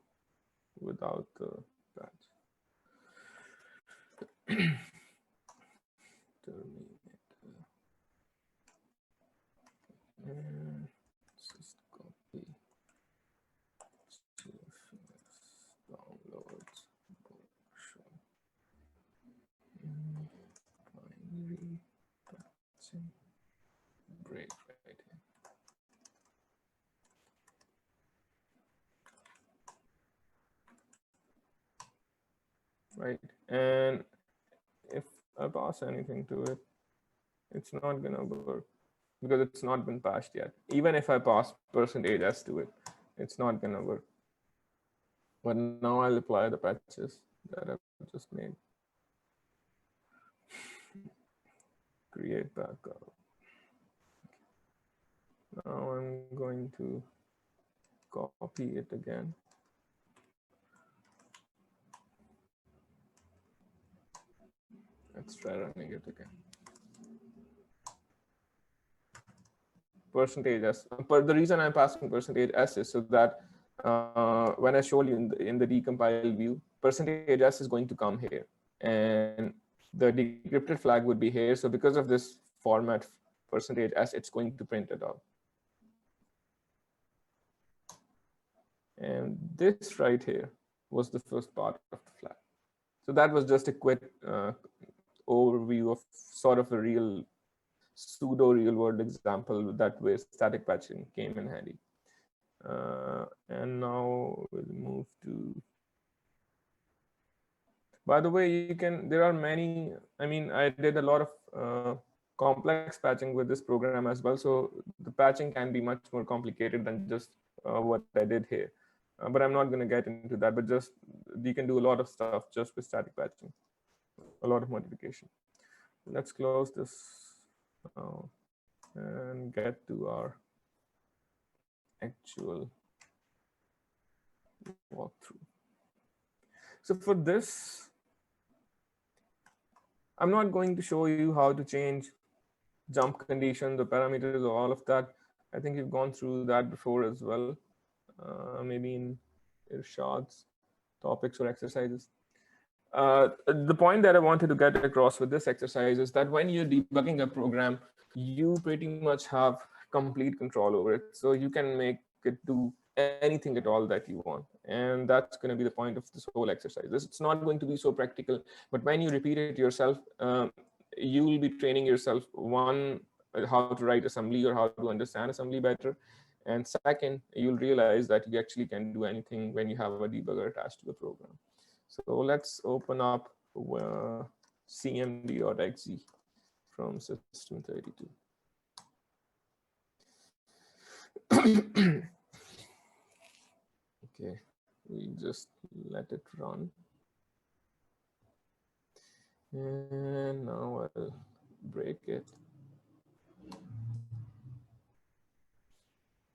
without the patch. And just copy downloads binary patching break right here. Right, and if I pass anything to it, it's not gonna work because it's not been patched yet. Even if I pass %s to it, it's not gonna work. But now I'll apply the patches that I've just made. Create backup. Now I'm going to copy it again. Let's try running it again. %s. But the reason I'm passing %s is so that when I showed you in the decompiled view, %s is going to come here, and the decrypted flag would be here. So because of this format %s, it's going to print it out. And this right here was the first part of the flag. So that was just a quick overview of sort of a real pseudo real world example that where static patching came in handy. And now we'll move to, by the way, there are many, I mean, I did a lot of complex patching with this program as well. So the patching can be much more complicated than just what I did here. But I'm not going to get into that, but just you can do a lot of stuff just with static patching, a lot of modification. Let's close this now and get to our actual walkthrough. So for this, I'm not going to show you how to change jump condition, the parameters, all of that. I think you've gone through that before as well, maybe in Irshad's topics or exercises. The point that I wanted to get across with this exercise is that when you're debugging a program, you pretty much have complete control over it. So you can make it do anything at all that you want. And that's going to be the point of this whole exercise. It's not going to be so practical, but when you repeat it yourself, you will be training yourself, one, how to write assembly or how to understand assembly better. And second, you'll realize that you actually can do anything when you have a debugger attached to the program. So let's open up cmd.exe from system32. Okay, we just let it run. And now I'll break it.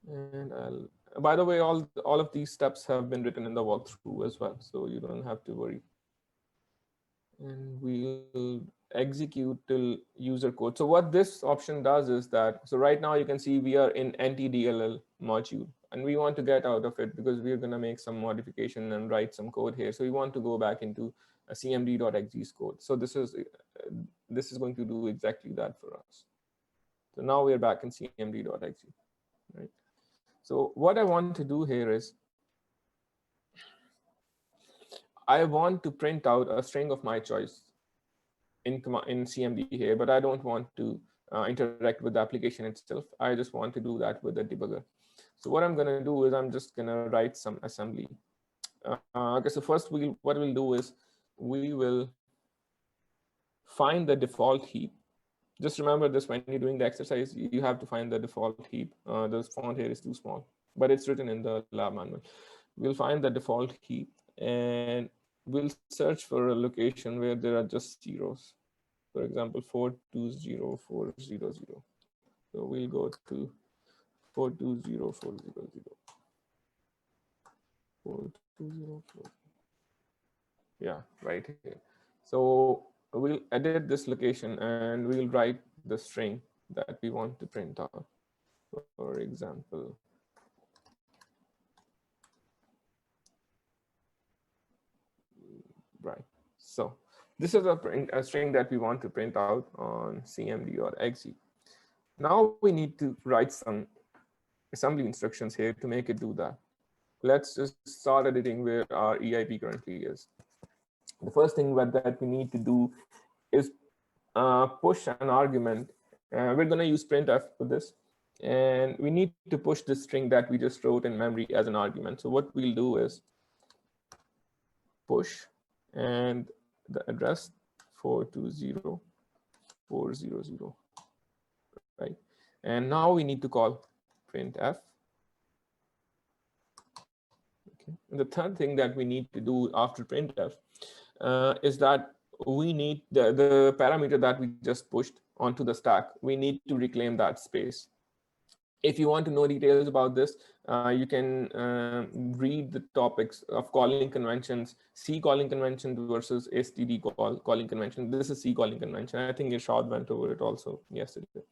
And by the way, all of these steps have been written in the walkthrough as well, so you don't have to worry. And we'll execute till user code. So what this option does is that, so right now you can see we are in NTDLL module, and we want to get out of it because we're going to make some modification and write some code here. So we want to go back into a cmd.exe's code. So this is this is going to do exactly that for us. So now we are back in cmd.exe, right? So what I want to do here is I want to print out a string of my choice in cmd here, but I don't want to interact with the application itself. I just want to do that with the debugger. So what I'm going to do is I'm just going to write some assembly. Okay, so first what we'll do is we will find the default heap. Just remember this when you're doing the exercise, you have to find the default heap. The font here is too small, but it's written in the lab manual. We'll find the default heap and we'll search for a location where there are just zeros. For example, 420400. So we'll go to 420400. 4204. Yeah, right here. So we'll edit this location and we'll write the string that we want to print out. For example, right. So this is a string that we want to print out on cmd.exe. Now we need to write some assembly instructions here to make it do that. Let's just start editing where our EIP currently is. The first thing that we need to do is push an argument. We're going to use printf for this. And we need to push this string that we just wrote in memory as an argument. So what we'll do is push and the address 420400, right? And now we need to call printf. Okay. And the third thing that we need to do after printf is that we need the parameter that we just pushed onto the stack. We need to reclaim that space. If you want to know details about this, you can read the topics of calling conventions, C calling convention versus std calling convention. This is C calling convention. I think Irshad went over it also yesterday.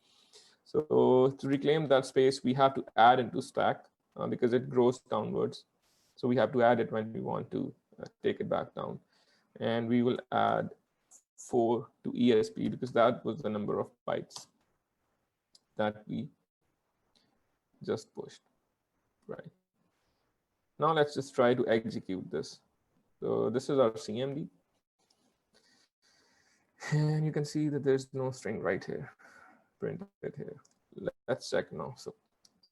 So to reclaim that space, we have to add into stack because it grows downwards. So we have to add it when we want to take it back down. And we will add 4 to ESP because that was the number of bytes that we just pushed, right? Now let's just try to execute this. So this is our CMD. And you can see that there's no string right here, printed here. Let's check now. So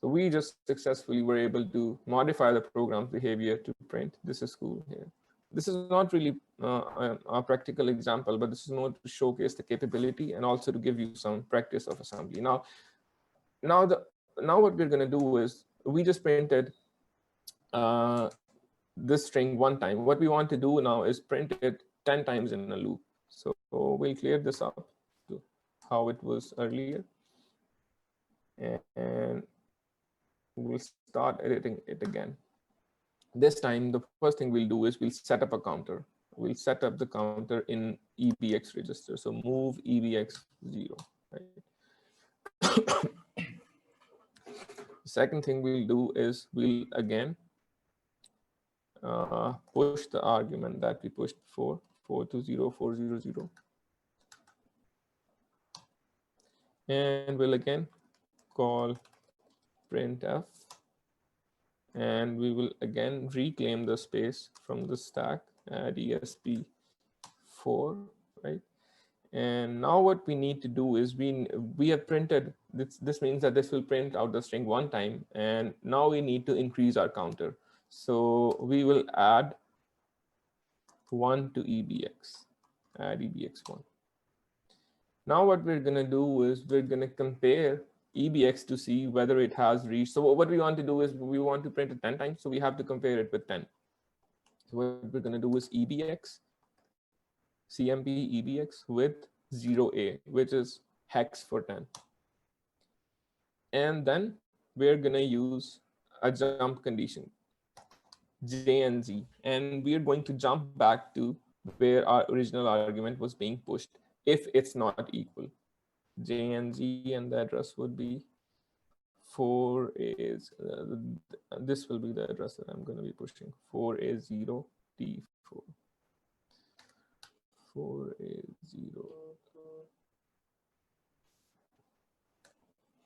we just successfully were able to modify the program's behavior to print. This is cool here. This is not really a practical example, but this is more to showcase the capability and also to give you some practice of assembly. Now what we're going to do is we just printed this string one time. What we want to do now is print it 10 times in a loop. So we'll clear this up to how it was earlier. And we'll start editing it again. This time, the first thing we'll do is we'll set up a counter. We'll set up the counter in EBX register. So move EBX 0. Right? Second thing we'll do is we'll again push the argument that we pushed before, 420400. And we'll again call printf. And we will again reclaim the space from the stack at ESP4, right? And now what we need to do is we have printed, this means that this will print out the string one time. And now we need to increase our counter. So we will add 1 to EBX, add EBX1. Now what we're going to do is we're going to compare EBX to see whether it has reached. So what we want to do is we want to print it 10 times. So we have to compare it with 10. So what we're going to do is EBX, CMP EBX with 0A, which is hex for 10. And then we're going to use a jump condition, J and Z. And we're going to jump back to where our original argument was being pushed if it's not equal. J and Z, and the address would be 4 is this will be the address that I'm going to be pushing, 4A0T4. 4A0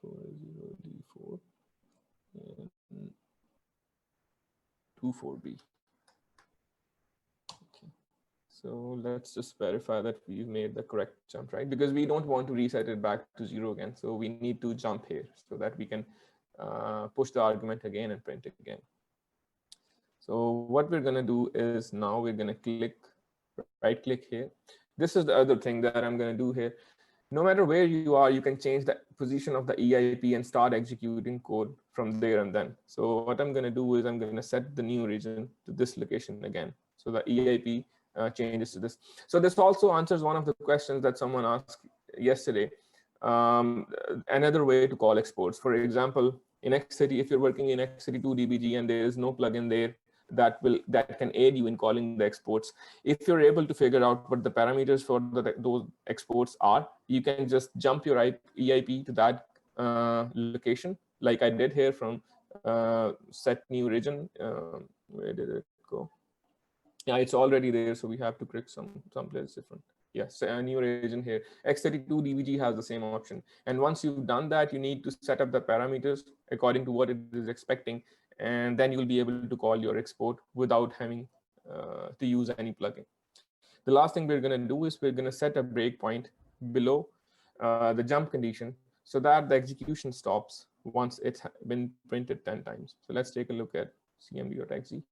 4A0D4 and 24B. Okay. So let's just verify that we've made the correct jump, right? Because we don't want to reset it back to 0 again. So we need to jump here so that we can push the argument again and print it again. So what we're going to do is now we're going to right click here. This is the other thing that I'm going to do here. No matter where you are, you can change the position of the EIP and start executing code from there and then. So what I'm going to do is I'm going to set the new region to this location again. So the EIP changes to this. So this also answers one of the questions that someone asked yesterday. Another way to call exports. For example, in X30, if you're working in X32DBG and there is no plugin there that can aid you in calling the exports, if you're able to figure out what the parameters for those exports are, you can just jump your EIP to that location, like I did here from set new region. Where did it go? Yeah, it's already there, so we have to click someplace different. Yes, a new region here. X32DBG has the same option. And once you've done that, you need to set up the parameters according to what it is expecting. And then you'll be able to call your export without having to use any plugin. The last thing we're going to do is we're going to set a breakpoint below the jump condition so that the execution stops once it's been printed 10 times. So let's take a look at cmd.exe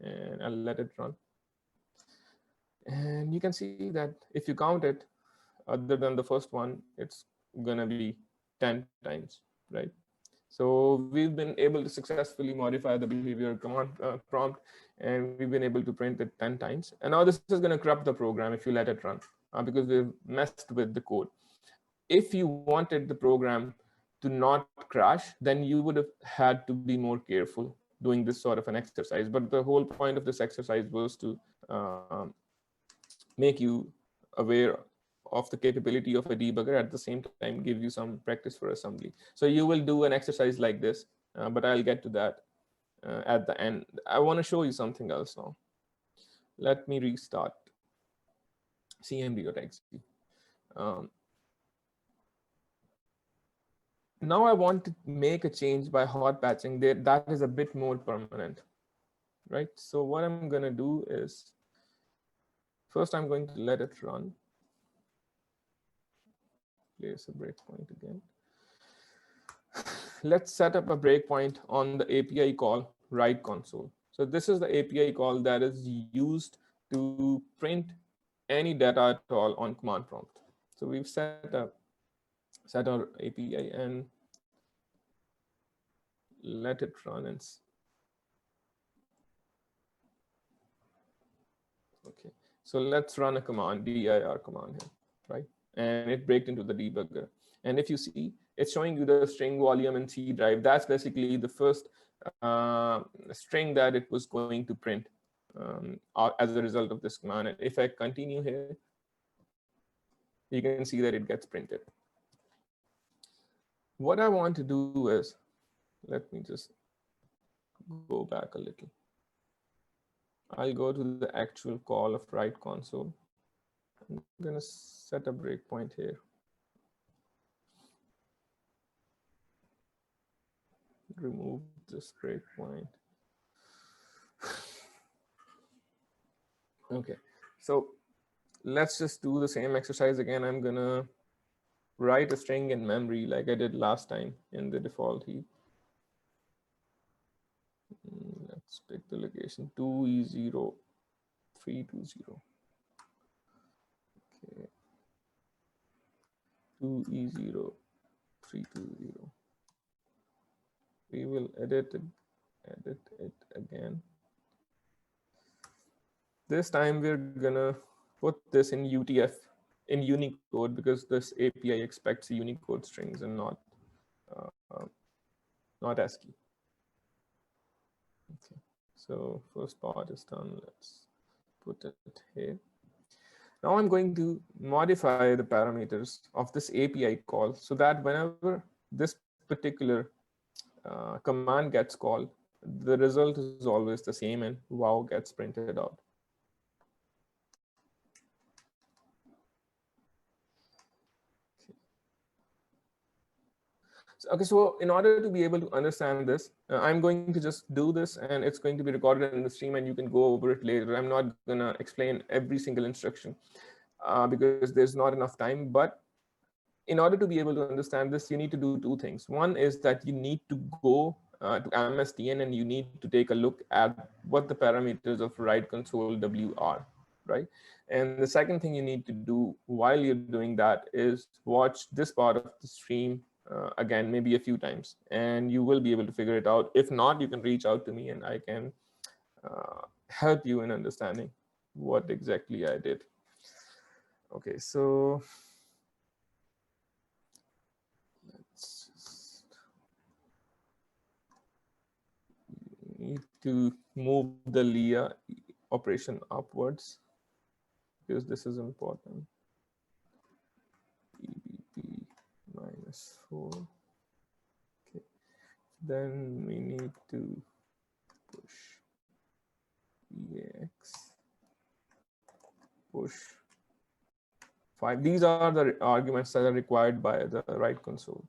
and I'll let it run. And you can see that if you count it, other than the first one, it's going to be 10 times, right? So we've been able to successfully modify the behavior command prompt, and we've been able to print it 10 times. And now this is going to corrupt the program if you let it run, because we've messed with the code. If you wanted the program to not crash, then you would have had to be more careful doing this sort of an exercise. But the whole point of this exercise was to make you aware of the capability of a debugger, at the same time give you some practice for assembly. So you will do an exercise like this, but I'll get to that at the end. I want to show you something else now. Let me restart cmd.exe. Now I want to make a change by hot patching that is a bit more permanent, right? So what I'm going to do is, first I'm going to let it run. Place a breakpoint again. Let's set up a breakpoint on the API call write console. So this is the API call that is used to print any data at all on command prompt. So we've set our API and let it run. And okay, so let's run a command, dir command here, right? And it breaks into the debugger. And if you see, it's showing you the string volume and C drive. That's basically the first string that it was going to print as a result of this command. And if I continue here, you can see that it gets printed. What I want to do is, let me just go back a little. I'll go to the actual call of write console. I'm going to set a breakpoint here. Remove this breakpoint. Okay, so let's just do the same exercise again. I'm going to write a string in memory like I did last time in the default heap. Let's pick the location 2E0 320. Okay. 2E0 320. We will edit it again. This time we're gonna put this in UTF, in Unicode, because this API expects Unicode strings and not ASCII. Okay, so first part is done. Let's put it here. Now I'm going to modify the parameters of this API call so that whenever this particular command gets called, the result is always the same and wow gets printed out. Okay, so in order to be able to understand this, I'm going to just do this, and it's going to be recorded in the stream, and you can go over it later. I'm not going to explain every single instruction because there's not enough time. But in order to be able to understand this, you need to do two things. One is that you need to go to MSDN, and you need to take a look at what the parameters of write console W are, right? And the second thing you need to do while you're doing that is watch this part of the stream again, maybe a few times, and you will be able to figure it out. If not, you can reach out to me, and I can help you in understanding what exactly I did. Okay, so let's just need to move the LIA operation upwards because this is important. EBP -4. Okay. Then we need to push EAX, push 5. These are the arguments that are required by the write console.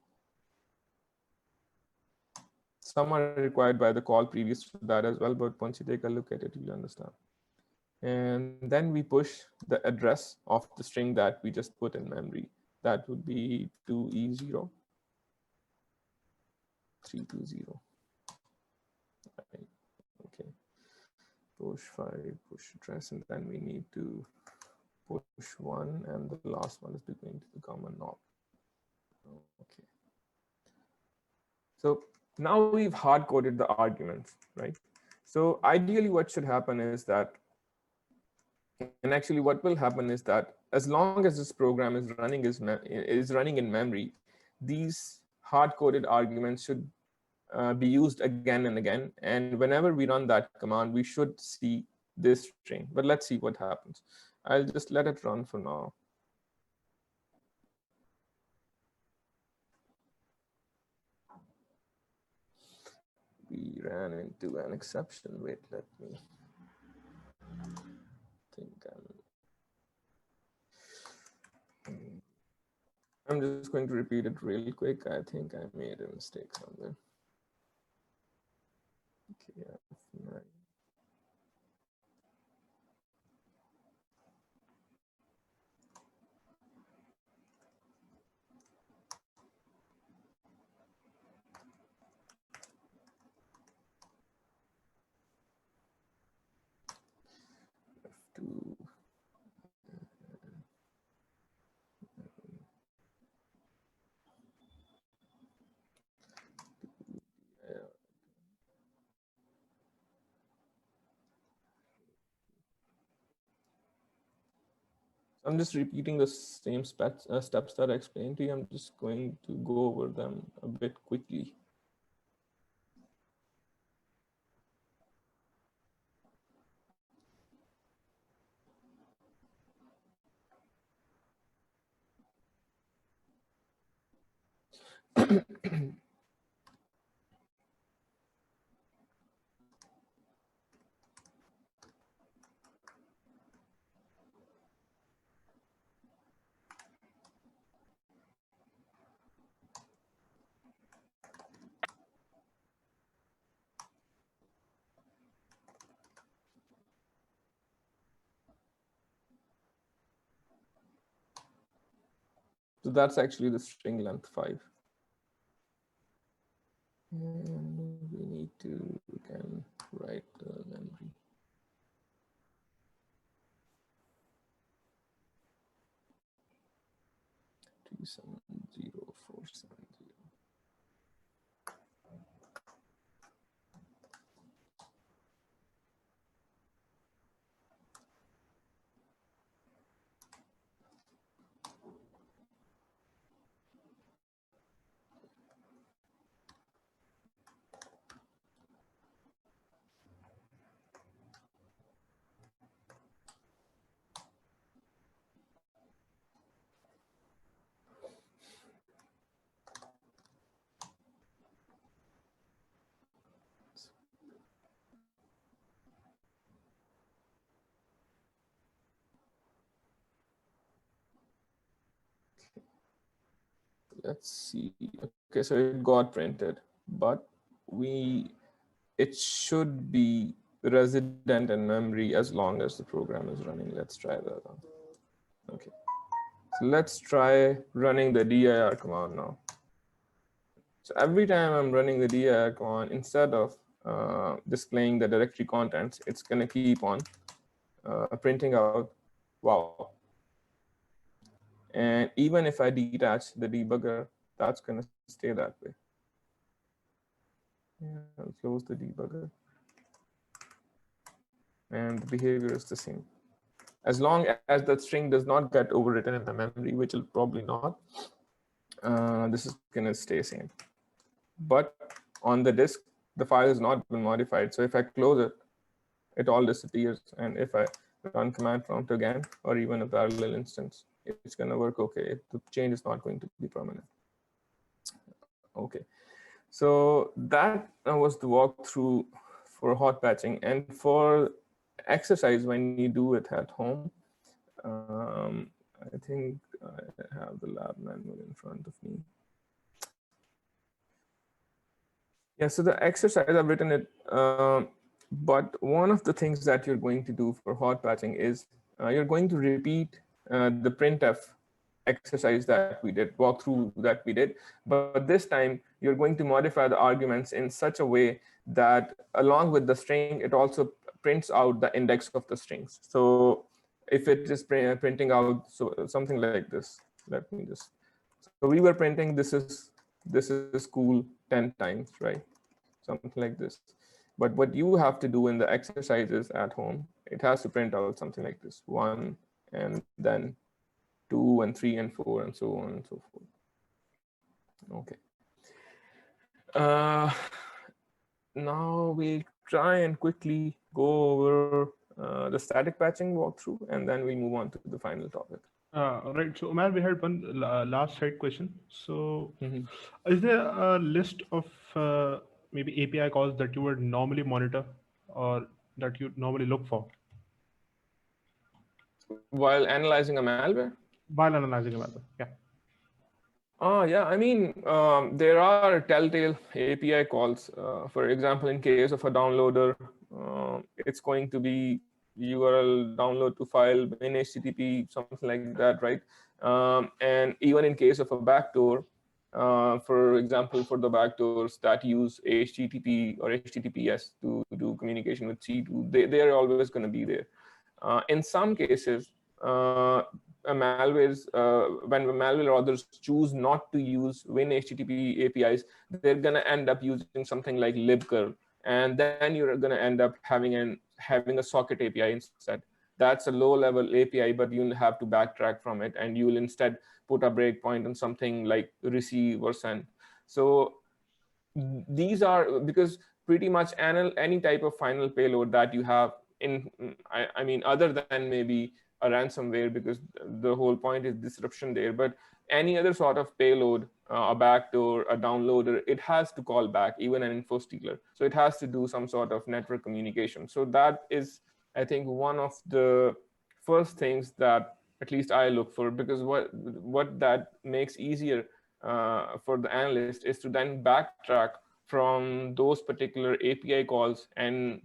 Some are required by the call previous to that as well, but once you take a look at it, you'll understand. And then we push the address of the string that we just put in memory. That would be 2E0 320. Right. Okay. Push 5, push address, and then we need to push 1, and the last one is going to become a knob. Okay. So now we've hard-coded the arguments, right? So ideally what should happen is that, and actually what will happen is that as long as this program is running in memory, these hard-coded arguments should be used again and again. And whenever we run that command, we should see this string. But let's see what happens. I'll just let it run for now. We ran into an exception. Wait, let me think. I'm just going to repeat it real quick. I think I made a mistake somewhere. Okay, F9. F2. I'm just repeating the same steps that I explained to you. I'm just going to go over them a bit quickly. So that's actually the string length 5. And we need to again write the memory. Two 70470. let's see. Okay, so it got printed, but it should be resident in memory as long as the program is running. Let's try that on. Okay, so let's try running the dir command now. So every time I'm running the dir command, instead of displaying the directory contents, it's going to keep on printing out wow. And even if I detach the debugger, that's going to stay that way. Yeah, I'll close the debugger. And the behavior is the same. As long as that string does not get overwritten in the memory, which will probably not, this is going to stay same. But on the disk, the file has not been modified. So if I close it, it all disappears. And if I run command prompt again, or even a parallel instance, it's going to work okay. The change is not going to be permanent. Okay, so that was the walkthrough for hot patching. And for exercise, when you do it at home, I think I have the lab manual in front of me. Yeah, so the exercise, I've written it, but one of the things that you're going to do for hot patching is you're going to repeat the printf exercise that we did, walkthrough that we did, but this time you're going to modify the arguments in such a way that along with the string, it also prints out the index of the strings. So if it is printing out something like this, let me just, so we were printing this is cool 10 times, right? Something like this. But what you have to do in the exercises at home, it has to print out something like this, 1 and then 2 and 3 and 4 and so on and so forth. Okay. Now we'll try and quickly go over the static patching walkthrough, and then we move on to the final topic. Right. So, Umar, we had one last side question. So, is there a list of maybe API calls that you would normally monitor or that you normally look for while analyzing a malware? While analyzing a malware, yeah. Oh, yeah. I mean, there are telltale API calls. For example, in case of a downloader, it's going to be URL download to file in HTTP, something like that, right? And even in case of a backdoor, for example, for the backdoors that use HTTP or HTTPS to do communication with C2, they are always going to be there. In some cases, malwares, when malware authors choose not to use WinHTTP APIs, they're going to end up using something like libcurl, and then you're going to end up having a socket API instead. That's a low-level API, but you'll have to backtrack from it, and you will instead put a breakpoint on something like receive or send. So these are, because pretty much any type of final payload that you have in, I mean, other than maybe a ransomware, because the whole point is disruption there, but any other sort of payload, a backdoor, a downloader, it has to call back, even an info stealer. So it has to do some sort of network communication. So that is, I think, one of the first things that at least I look for, because what that makes easier for the analyst is to then backtrack from those particular API calls and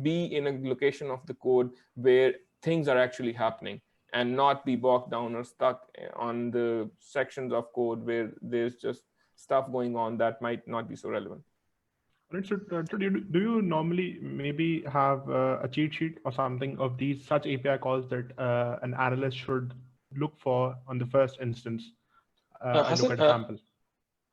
be in a location of the code where things are actually happening, and not be bogged down or stuck on the sections of code where there's just stuff going on that might not be so relevant. Right. So, do you normally maybe have a cheat sheet or something of these such API calls that an analyst should look for on the first instance? I look at a sample.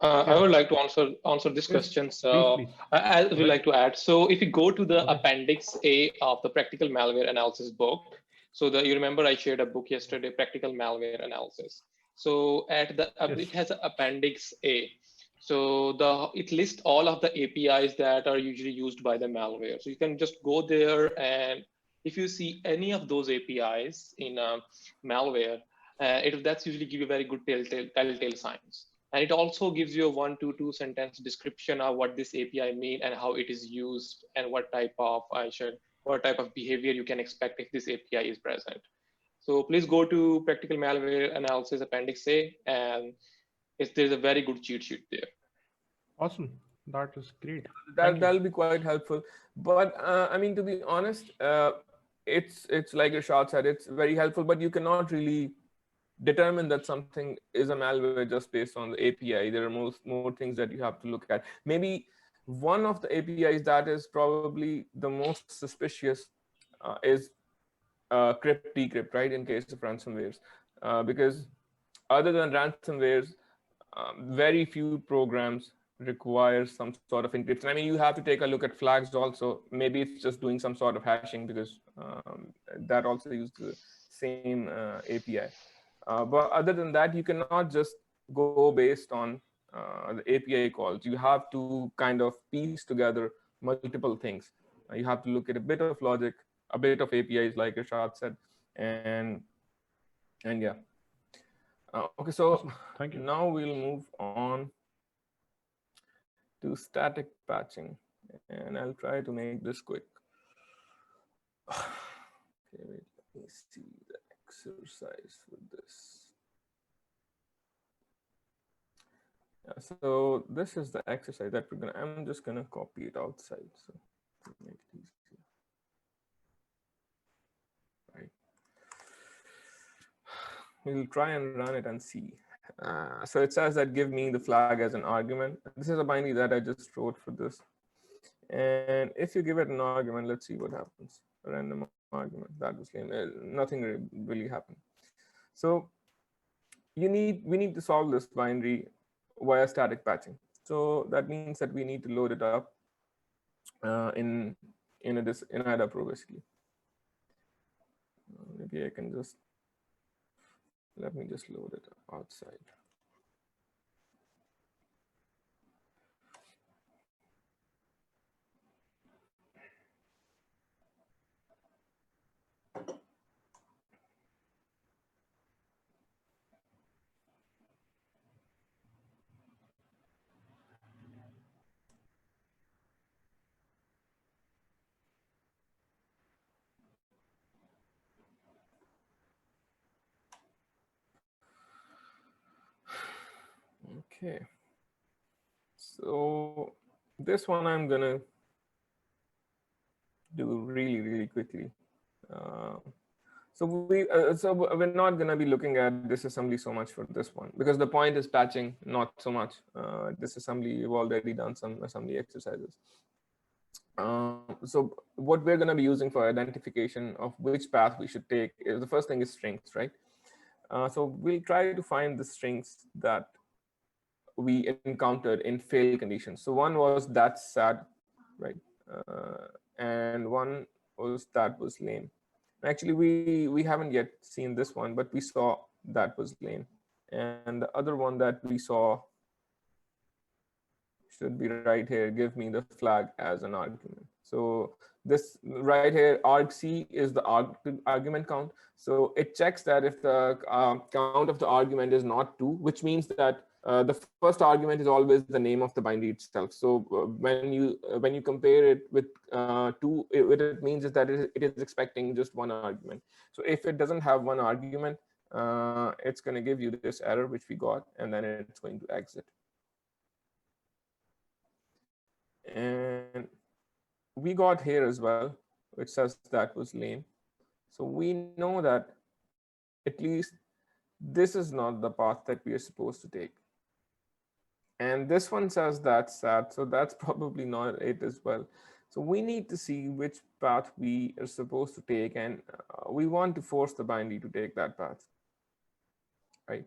I would like to answer this question. So please. I would like to add. So if you go to the Appendix A of the Practical Malware Analysis book, so you remember I shared a book yesterday, Practical Malware Analysis. So at the it has an Appendix A. So it lists all of the APIs that are usually used by the malware. So you can just go there, and if you see any of those APIs in malware, that's usually give you very good telltale signs. And it also gives you a 1 to 2 sentence description of what this API means and how it is used, and what type of behavior you can expect if this API is present. So please go to Practical Malware Analysis Appendix A, and There's a very good cheat sheet there. Awesome. That is great. That'll be quite helpful. But I mean, to be honest, it's like Irshad said, it's very helpful, but you cannot really determine that something is a malware just based on the API. There are more things that you have to look at. Maybe one of the APIs that is probably the most suspicious is crypt decrypt, right? In case of ransomwares, because other than ransomwares, very few programs require some sort of encryption. I mean, you have to take a look at flags also. Maybe it's just doing some sort of hashing, because that also uses the same API. But other than that, you cannot just go based on the API calls. You have to kind of piece together multiple things. You have to look at a bit of logic, a bit of APIs, like Irshad said, and yeah. Okay, so Awesome. Thank you. now we'll move on to static patching, and I'll try to make this quick. Okay, wait, let me see the exercise for this. Yeah, so this is the exercise that I'm just gonna copy it outside, so to make it easier. Right. We'll try and run it and see. So it says that give me the flag as an argument. This is a binary that I just wrote for this. And if you give it an argument, let's see what happens. A random argument, that was lame. Nothing really happened. So we need to solve this binary via static patching. So that means that we need to load it up in IDA-Pro basically. Maybe I can just, let me just load it outside. Okay, so this one I'm gonna do really quickly. So we're not gonna be looking at disassembly so much for this one, because the point is patching, not so much disassembly. We've already done some assembly exercises. So what we're gonna be using for identification of which path we should take is, the first thing is strings, right? So we'll try to find the strings that we encountered in fail conditions. So one was that's sad, right? And one was that was lame. Actually, we haven't yet seen this one, but we saw that was lame. And the other one that we saw should be right here, give me the flag as an argument. So this right here, argc is the argument count. So it checks that if the count of the argument is not 2, which means that the first argument is always the name of the binary itself. So when you compare it with 2, what it means is that it is expecting just one argument. So if it doesn't have one argument, it's going to give you this error which we got, and then it's going to exit. And we got here as well, which says that was lame. So we know that at least this is not the path that we are supposed to take. And this one says that's sad, so that's probably not it as well. So we need to see which path we are supposed to take, and we want to force the binary to take that path, right?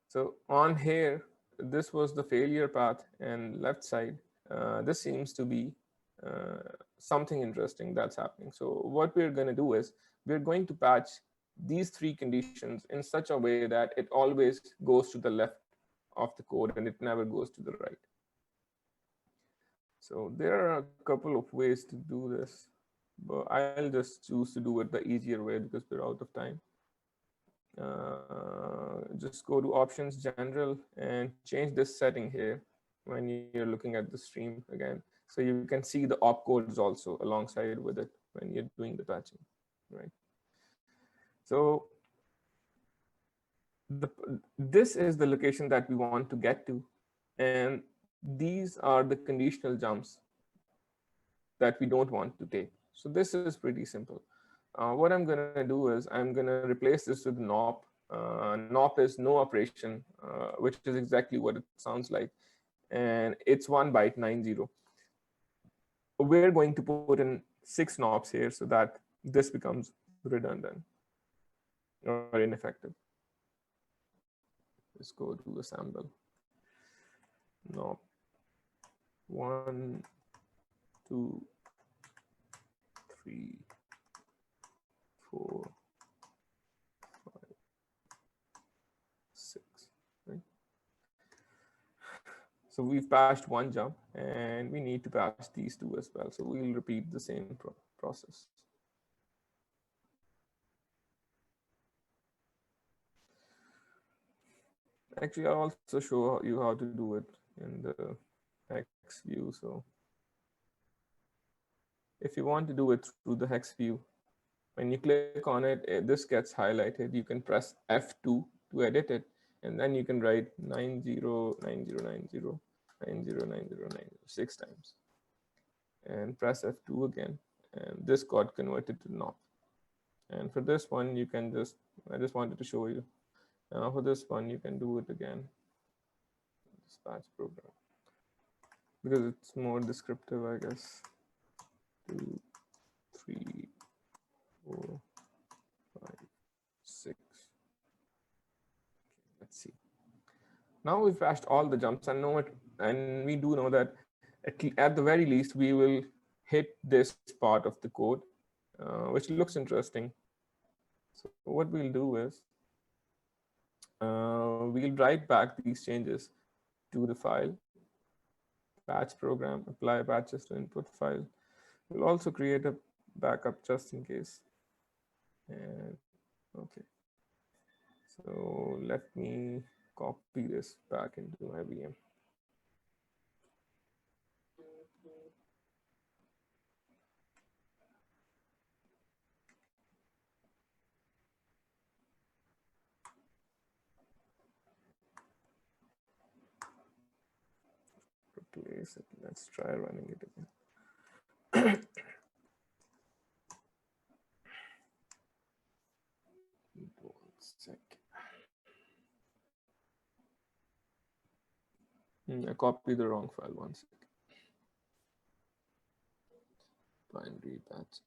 So on here, this was the failure path, and left side, this seems to be something interesting that's happening. So what we're going to do is we're going to patch these 3 conditions in such a way that it always goes to the left of the code and it never goes to the right. So there are a couple of ways to do this, but I'll just choose to do it the easier way because we're out of time. Just go to options, general, and change this setting here when you're looking at the stream again. So you can see the opcodes also alongside with it when you're doing the patching, right? So this is the location that we want to get to, and these are the conditional jumps that we don't want to take. So this is pretty simple. What I'm going to do is I'm going to replace this with nop. Nop is no operation, which is exactly what it sounds like. And it's 1 byte 90. We're going to put in 6 nops here so that this becomes redundant or ineffective. Let's go to assemble. Nop 1, 2, 3, 4, 5, 6. Right? So we've patched 1 jump, and we need to patch these 2 as well. So we'll repeat the same process. Actually, I'll also show you how to do it in the hex view. So if you want to do it through the hex view, when you click on it, this gets highlighted. You can press F2 to edit it, and then you can write 909090909090 6 times, and press F2 again, and this got converted to nop. And for this one, you can I just wanted to show you. For this one, you can do it again. Dispatch program, because it's more descriptive, I guess. 2, 3, 4, 5, 6. Let's see. Now we've patched all the jumps, and we do know that at the very least we will hit this part of the code, which looks interesting. So what we'll do is we'll write back these changes to the file, patch program, apply patches to input file. We'll also create a backup just in case. And okay, so let me copy this back into my VM. Replace it. Let's try running it again. 1 sec. I copied the wrong file. 1 sec. Binary patch.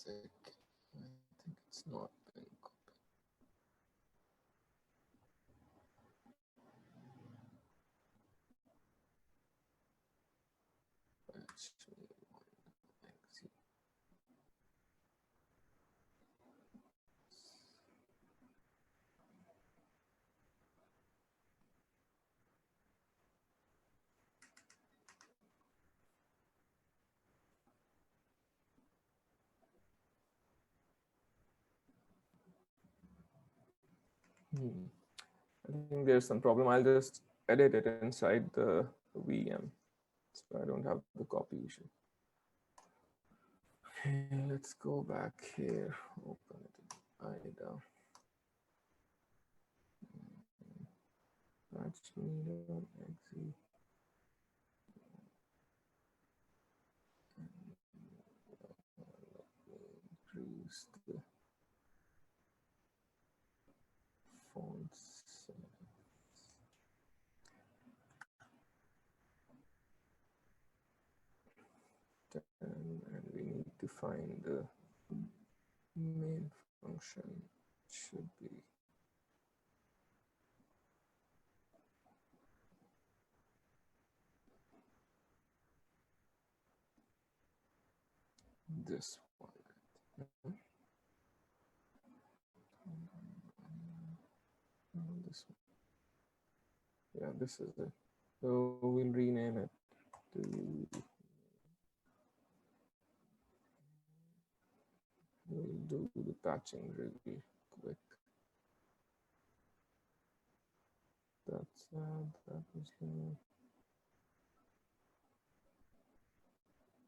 I think it's not been copied. I think there's some problem. I'll just edit it inside the VM, so I don't have the copy issue. Okay, let's go back here. Open it in IDA. Patch cmd.exe. Increase the font size. And we need to find the main function. It should be this one. This one. Yeah, this is it. So we'll rename it patching really quick. That's that was the...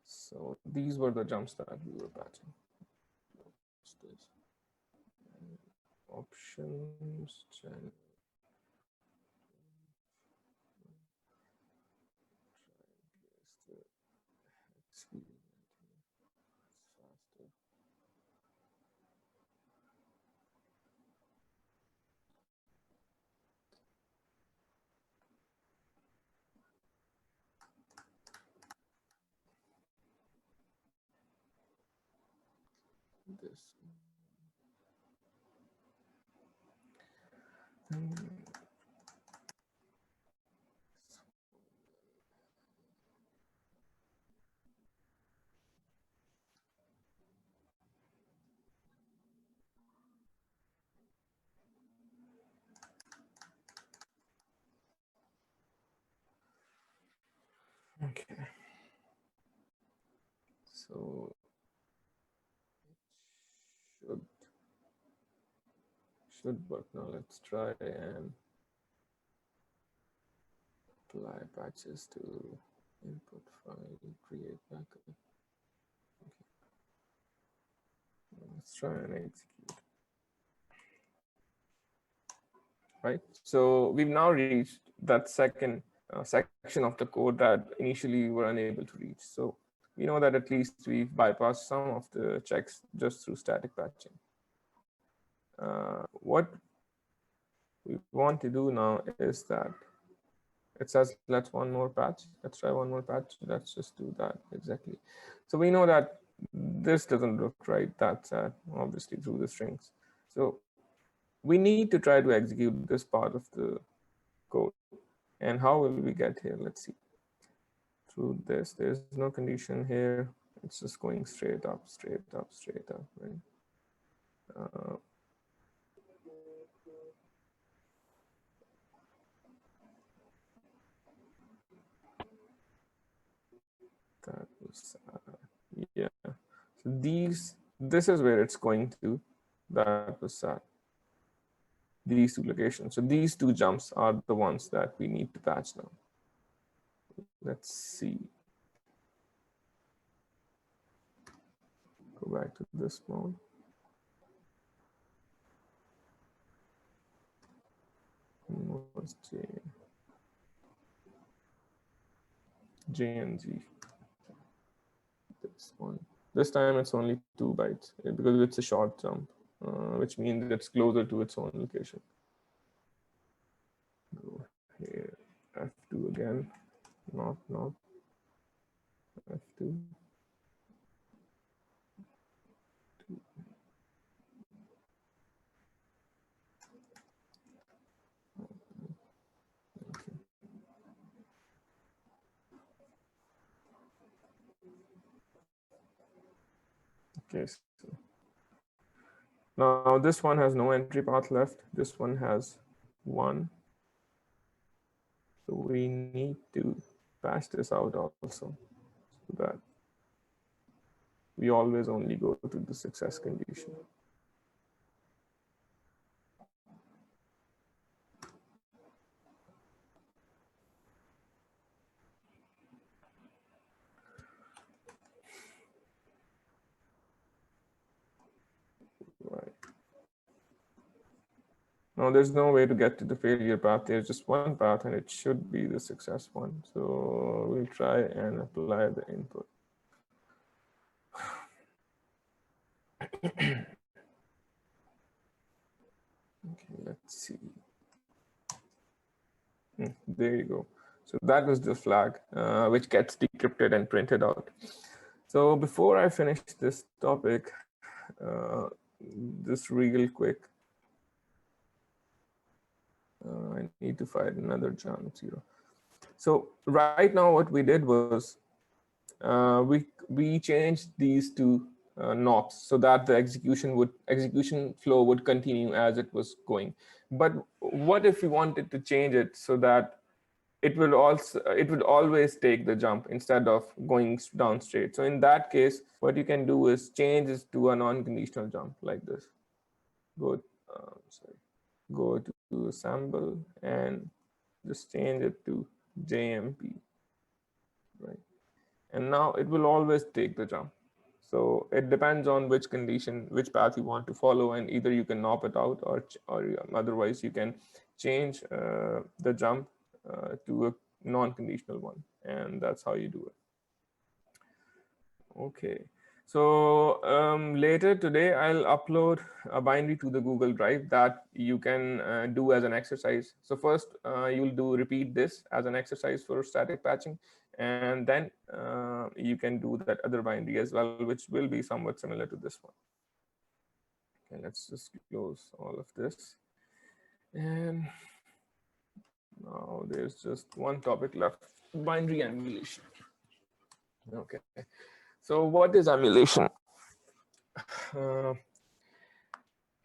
So these were the jumps that we were patching. Options, channel. This. Okay. So it should work now. Let's try and apply patches to input file, create backup. Okay. Let's try and execute. Right. So we've now reached that second section of the code that initially we were unable to reach. So we know that at least we've bypassed some of the checks just through static patching. What we want to do now is that it says, let's one more patch. Let's try one more patch. Let's just do that exactly. So we know that this doesn't look right. That's obviously through the strings. So we need to try to execute this part of the code. And how will we get here? Let's see. Through this, there's no condition here. It's just going straight up, straight up, straight up, right? That was, yeah. So this is where it's going to. That was these two locations. So these two jumps are the ones that we need to patch now. Let's see. Go back to this mode. What's J and G? This one. This time it's only 2 bytes because it's a short jump, which means it's closer to its own location. Go here, F2 again, not F2. Okay, so now this one has no entry path left. This one has 1. So we need to patch this out also so that we always only go to the success condition. Right. Now there's no way to get to the failure path. There's just one path and it should be the success one. So we'll try and apply the input. Okay, let's see. There you go. So that was the flag, which gets decrypted and printed out. So before I finish this topic, just real quick, I need to find another John 0. So right now what we did was we changed these two knobs so that the execution flow would continue as it was going. But what if we wanted to change it so that it would always take the jump instead of going down straight. So in that case, what you can do is change this to a non-conditional jump like this. Go to sample and just change it to JMP, right? And now it will always take the jump. So it depends on which condition, which path you want to follow, and either you can knob it out or otherwise you can change the jump to a non-conditional one, and that's how you do it. Okay, so later today I'll upload a binary to the Google Drive that you can do as an exercise. So first you'll repeat this as an exercise for static patching, and then you can do that other binary as well, which will be somewhat similar to this one. Okay, let's just close all of this. And now there's just one topic left, binary emulation. Okay, so what is emulation?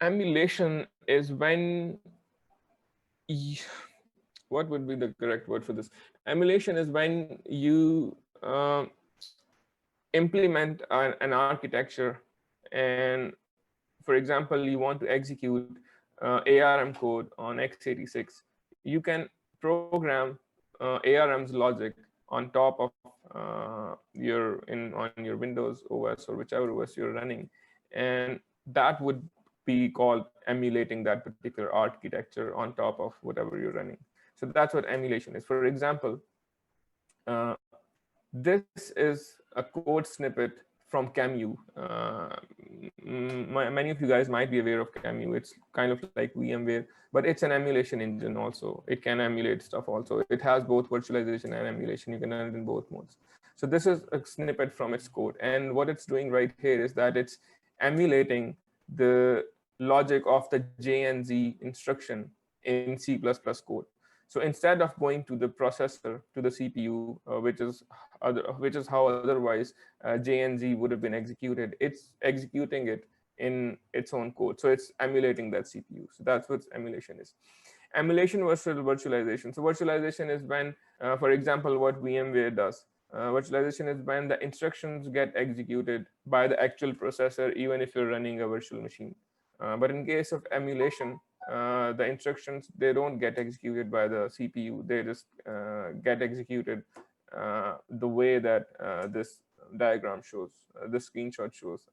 Emulation is when what would be the correct word for this? Emulation is when you implement an architecture, and for example, you want to execute ARM code on x86. You can program ARM's logic on top of on your Windows OS or whichever OS you're running, and that would be called emulating that particular architecture on top of whatever you're running. So that's what emulation is. For example, this is a code snippet from Camu. Many of you guys might be aware of Camu. It's kind of like VMware, but it's an emulation engine also. It can emulate stuff also. It has both virtualization and emulation. You can run it in both modes. So this is a snippet from its code. And what it's doing right here is that it's emulating the logic of the J and Z instruction in C++ code. So instead of going to the processor, to the CPU, which is how otherwise J and Z would have been executed, it's executing it in its own code. So it's emulating that CPU. So that's what emulation is. Emulation versus virtualization. So virtualization is when, for example, what VMware does. Virtualization is when the instructions get executed by the actual processor, even if you're running a virtual machine. But in case of emulation, the instructions, they don't get executed by the CPU. They just get executed the way that this diagram shows, this screenshot shows,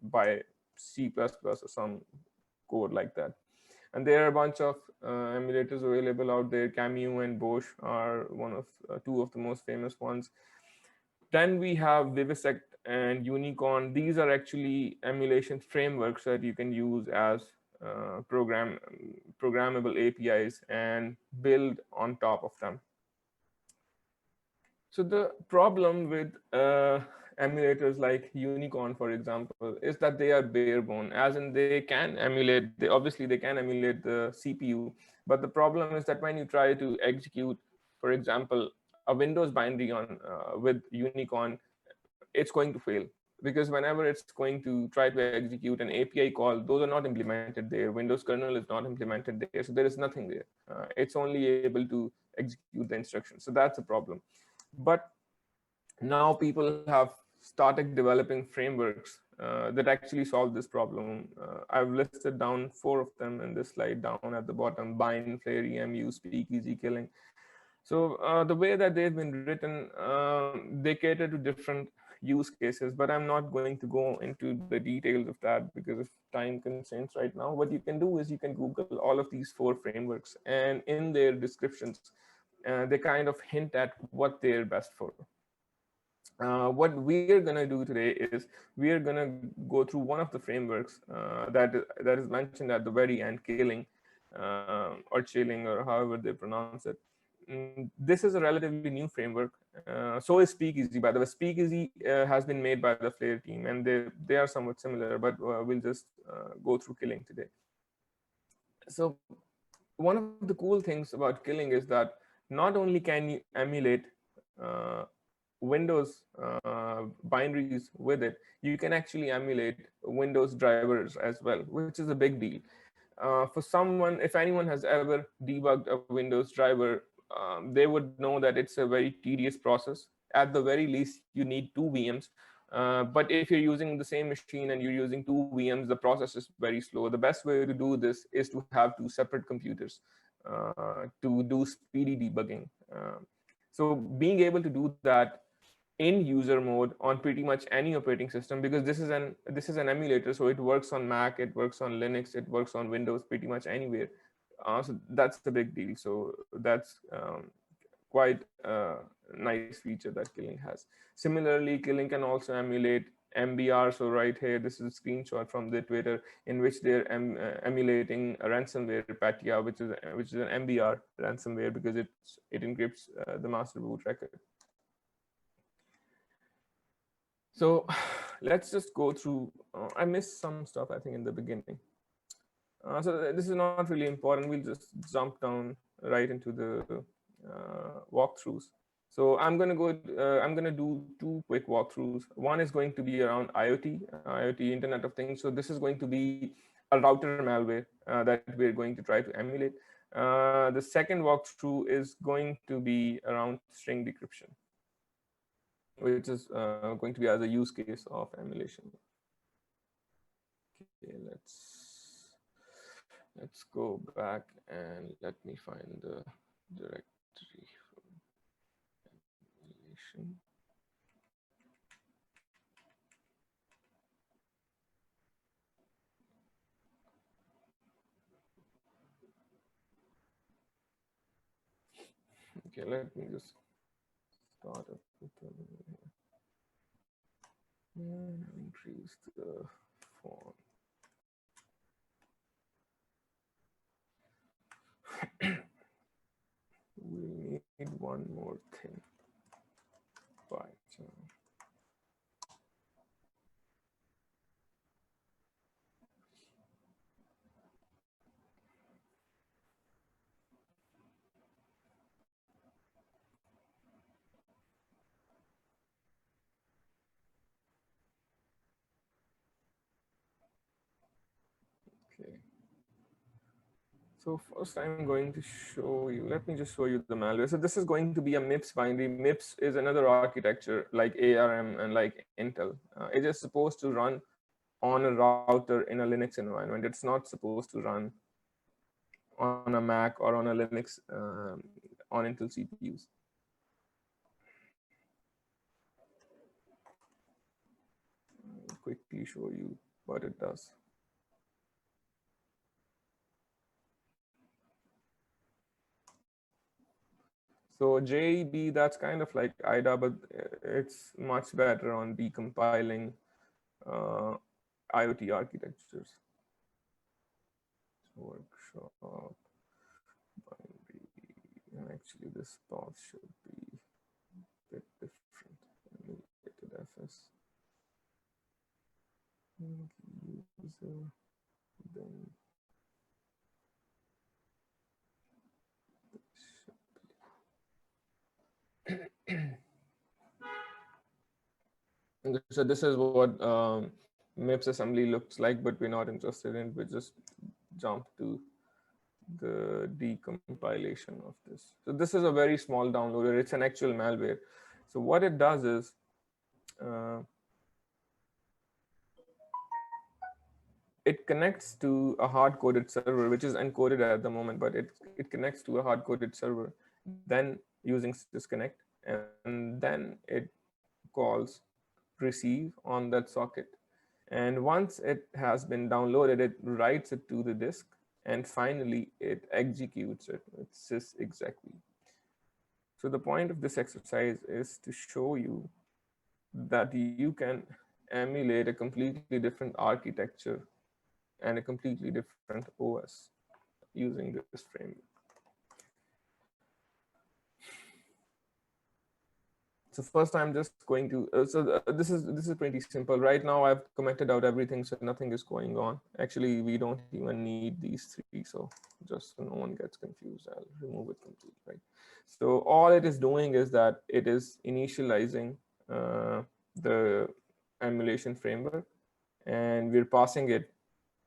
by C++ or some code like that. And there are a bunch of emulators available out there. Camu and Bosch are two of the most famous ones. Then we have Vivisect and Unicorn. These are actually emulation frameworks that you can use as programmable APIs and build on top of them. So the problem with emulators like Unicorn, for example, is that they are bare bone, as in they can emulate, obviously they can emulate the CPU, but the problem is that when you try to execute, for example, a Windows binary on with Unicorn, it's going to fail, because whenever it's going to try to execute an API call, those are not implemented there. Windows kernel is not implemented there, so there is nothing there. It's only able to execute the instructions. So that's a problem. But now people have started developing frameworks that actually solve this problem. I've listed down 4 of them in this slide down at the bottom: bind, flare, EMU, speakeasy, killing. So the way that they've been written, they cater to different use cases, but I'm not going to go into the details of that because of time constraints right now. What you can do is you can Google all of these 4 frameworks, and in their descriptions, they kind of hint at what they're best for. What we're going to do today is we're going to go through one of the frameworks that is mentioned at the very end, killing or chilling, or however they pronounce it. This is a relatively new framework. So is Speakeasy. By the way, Speakeasy has been made by the Flare team, and they are somewhat similar, but we'll just go through killing today. So one of the cool things about killing is that not only can you emulate Windows binaries with it, you can actually emulate Windows drivers as well, which is a big deal. For someone, if anyone has ever debugged a Windows driver, they would know that it's a very tedious process. At the very least, you need 2 VMs. But if you're using the same machine and you're using 2 VMs, the process is very slow. The best way to do this is to have 2 separate computers to do speedy debugging. So being able to do that in user mode on pretty much any operating system, because this is an emulator, so it works on Mac, it works on Linux, it works on Windows, pretty much anywhere. So that's the big deal. So that's quite a nice feature that Killing has. Similarly, Killing can also emulate MBR. So right here, this is a screenshot from the Twitter in which they're emulating a ransomware Patia, which is an MBR ransomware because it encrypts the master boot record. So let's just go through. I missed some stuff, I think, in the beginning. So this is not really important. We'll just jump down right into the walkthroughs. So I'm going to do 2 quick walkthroughs. One is going to be around IoT, Internet of Things. So this is going to be a router malware that we're going to try to emulate. The second walkthrough is going to be around string decryption, which is going to be as a use case of emulation. Okay, let's go back and let me find the directory for emulation. Okay, let me just start up with and increase the font. We need one more thing. Python. Okay. So first I'm going to show you, let me just show you the malware. So this is going to be a MIPS binary. MIPS is another architecture like ARM and like Intel. It is supposed to run on a router in a Linux environment. It's not supposed to run on a Mac or on a Linux on Intel CPUs. I'll quickly show you what it does. So JEB, that's kind of like IDA, but it's much better on decompiling IoT architectures. Workshop binary, and actually this path should be a bit different. Emulated FS. User, then so this is what MIPS assembly looks like, but we're not interested in. We just jump to the decompilation of this. So this is a very small downloader. It's an actual malware. So what it does is it connects to a hard-coded server, which is encoded at the moment, but it connects to a hard-coded server, then using sysconnect, and then it calls receive on that socket. And once it has been downloaded, it writes it to the disk, and finally it executes it with sysexecv. So the point of this exercise is to show you that you can emulate a completely different architecture and a completely different OS using this framework. So first, I'm just going to. This is pretty simple. Right now, I've commented out everything, so nothing is going on. Actually, we don't even need these 3. So just so no one gets confused, I'll remove it completely. Right. So all it is doing is that it is initializing the emulation framework, and we're passing it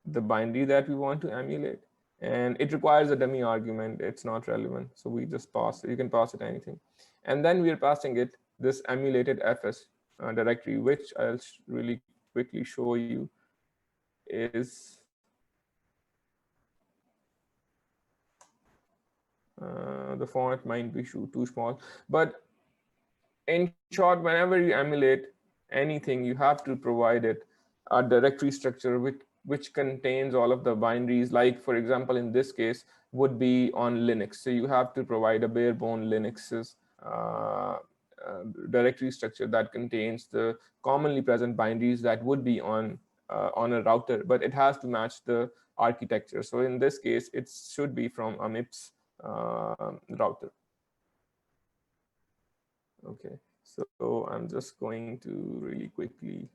the binary that we want to emulate, and it requires a dummy argument. It's not relevant, so we just pass. You can pass it anything, and then we are passing it this emulated fs directory, which I'll really quickly show you is the font might be too small, but in short, whenever you emulate anything, you have to provide it a directory structure which contains all of the binaries. Like, for example, in this case, would be on Linux. So you have to provide a bare bone Linux's directory structure that contains the commonly present binaries that would be on a router, but it has to match the architecture. So in this case, it should be from a MIPS router. Okay, so I'm just going to really quickly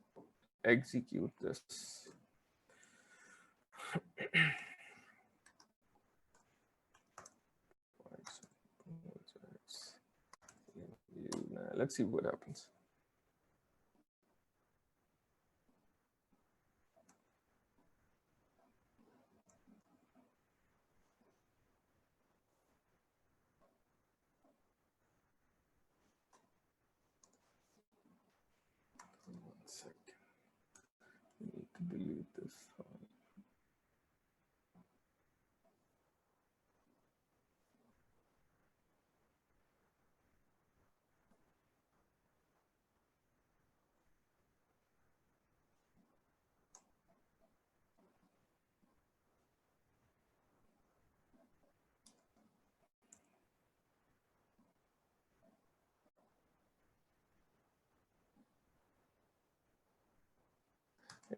execute this. Let's see what happens. Need to delete this file.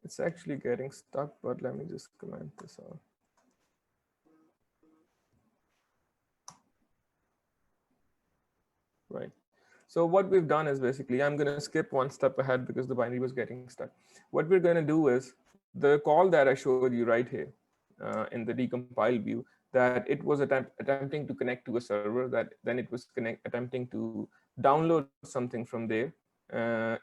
It's actually getting stuck, but let me just comment this out. Right. So what we've done is basically, I'm going to skip one step ahead because the binary was getting stuck. What we're going to do is the call that I showed you right here in the decompile view, that it was attempting to connect to a server, that then it was attempting to download something from there,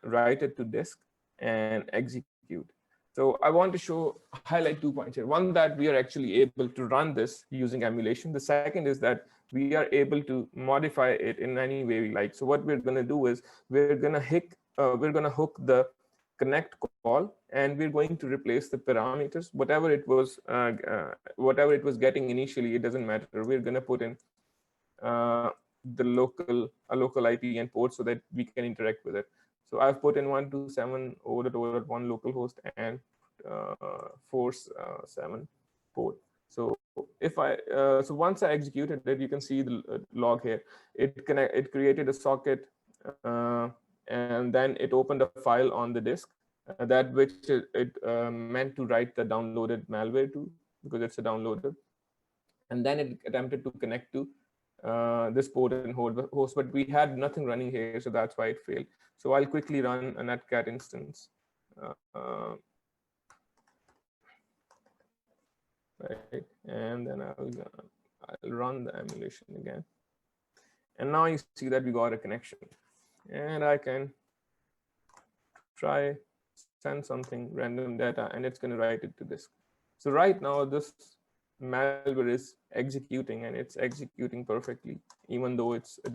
write it to disk, and execute. So I want to highlight 2 points here. One, that we are actually able to run this using emulation. The second is that we are able to modify it in any way we like. So what we're going to do is we're going to hook the connect call, and we're going to replace the parameters. Whatever it was getting initially, it doesn't matter. We're going to put in a local IP and port so that we can interact with it. So I've put in 127.0.0.1 localhost and 47 port. So if so once I executed it, you can see the log here. It created a socket, and then it opened a file on the disk that which it meant to write the downloaded malware to, because it's a downloader. And then it attempted to connect to this port and host, but we had nothing running here, so that's why it failed. So I'll quickly run a netcat instance. Right, and then I'll run the emulation again. And now you see that we got a connection. And I can try send something random data, and it's going to write it to disk. So right now, this malware is executing, and it's executing perfectly, even though it's a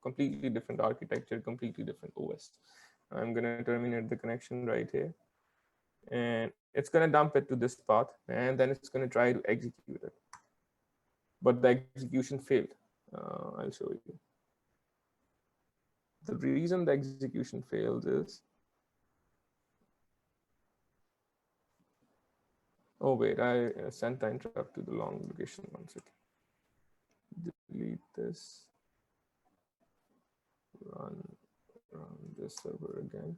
completely different architecture, completely different OS. I'm going to terminate the connection right here. And it's going to dump it to this path, and then it's going to try to execute it. But the execution failed. I'll show you. The reason the execution fails is, oh wait, I sent the interrupt to the long location. 1 second. Delete this. Run this server again.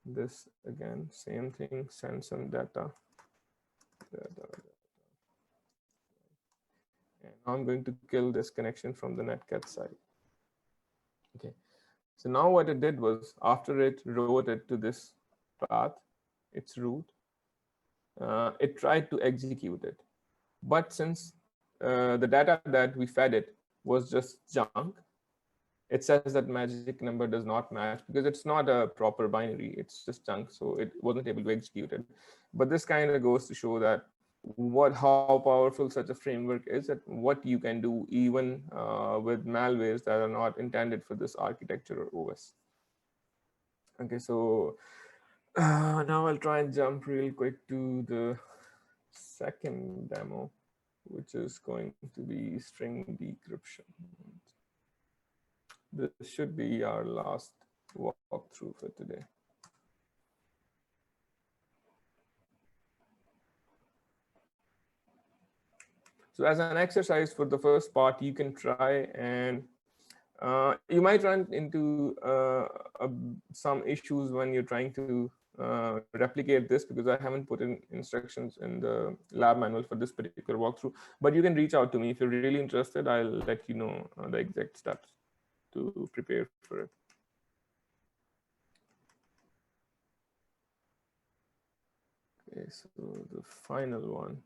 This again, same thing, send some data. And I'm going to kill this connection from the netcat side. Okay, so now what it did was, after it wrote it to this path, its root, it tried to execute it. But since the data that we fed it was just junk, it says that magic number does not match because it's not a proper binary, it's just junk, so it wasn't able to execute it. But this kind of goes to show that how powerful such a framework is and what you can do even with malwares that are not intended for this architecture or OS. Okay, so now I'll try and jump real quick to the second demo, which is going to be string decryption. This should be our last walkthrough for today. So as an exercise for the first part, you can try and you might run into some issues when you're trying to replicate this, because I haven't put in instructions in the lab manual for this particular walkthrough. But you can reach out to me if you're really interested. I'll let you know the exact steps to prepare for it. Okay, so the final one.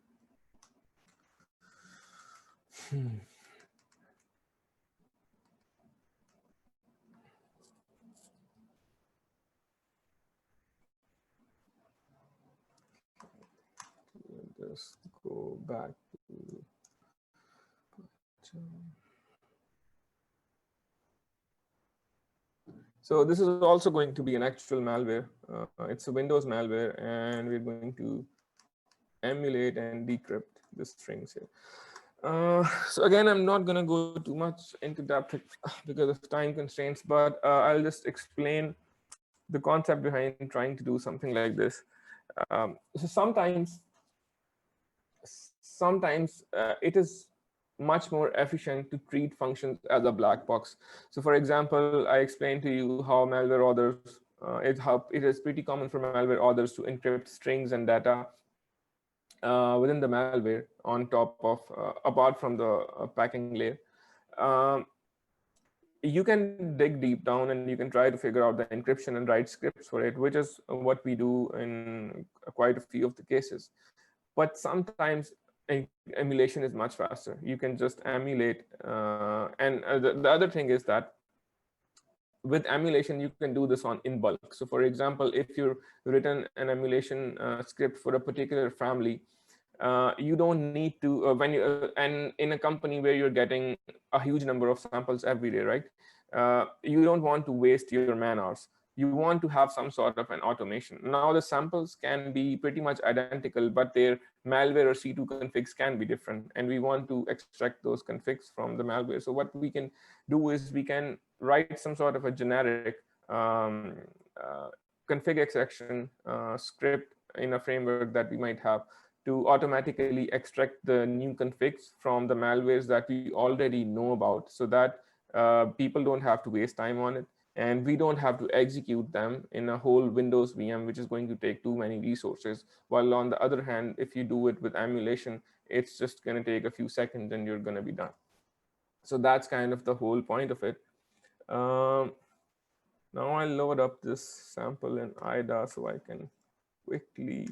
Just go back to so this is also going to be an actual malware. It's a Windows malware, and we're going to emulate and decrypt the strings here. So again, I'm not going to go too much into depth because of time constraints, but I'll just explain the concept behind trying to do something like this. So sometimes it is much more efficient to treat functions as a black box. So for example, I explained to you how malware authors, it is pretty common for malware authors to encrypt strings and data within the malware on top of, apart from the packing layer. You can dig deep down and you can try to figure out the encryption and write scripts for it, which is what we do in quite a few of the cases. But sometimes emulation is much faster. You can just emulate. The other thing is that with emulation, you can do this in bulk. So for example, if you've written an emulation script for a particular family, you don't need to, and in a company where you're getting a huge number of samples every day, right? You don't want to waste your man hours. You want to have some sort of an automation. Now the samples can be pretty much identical, but their malware or C2 configs can be different. And we want to extract those configs from the malware. So what we can do is we can write some sort of a generic config extraction script in a framework that we might have to automatically extract the new configs from the malwares that we already know about, so that people don't have to waste time on it. And we don't have to execute them in a whole Windows VM, which is going to take too many resources. While on the other hand, if you do it with emulation, it's just going to take a few seconds and you're going to be done. So that's kind of the whole point of it. Now I'll load up this sample in IDA so I can quickly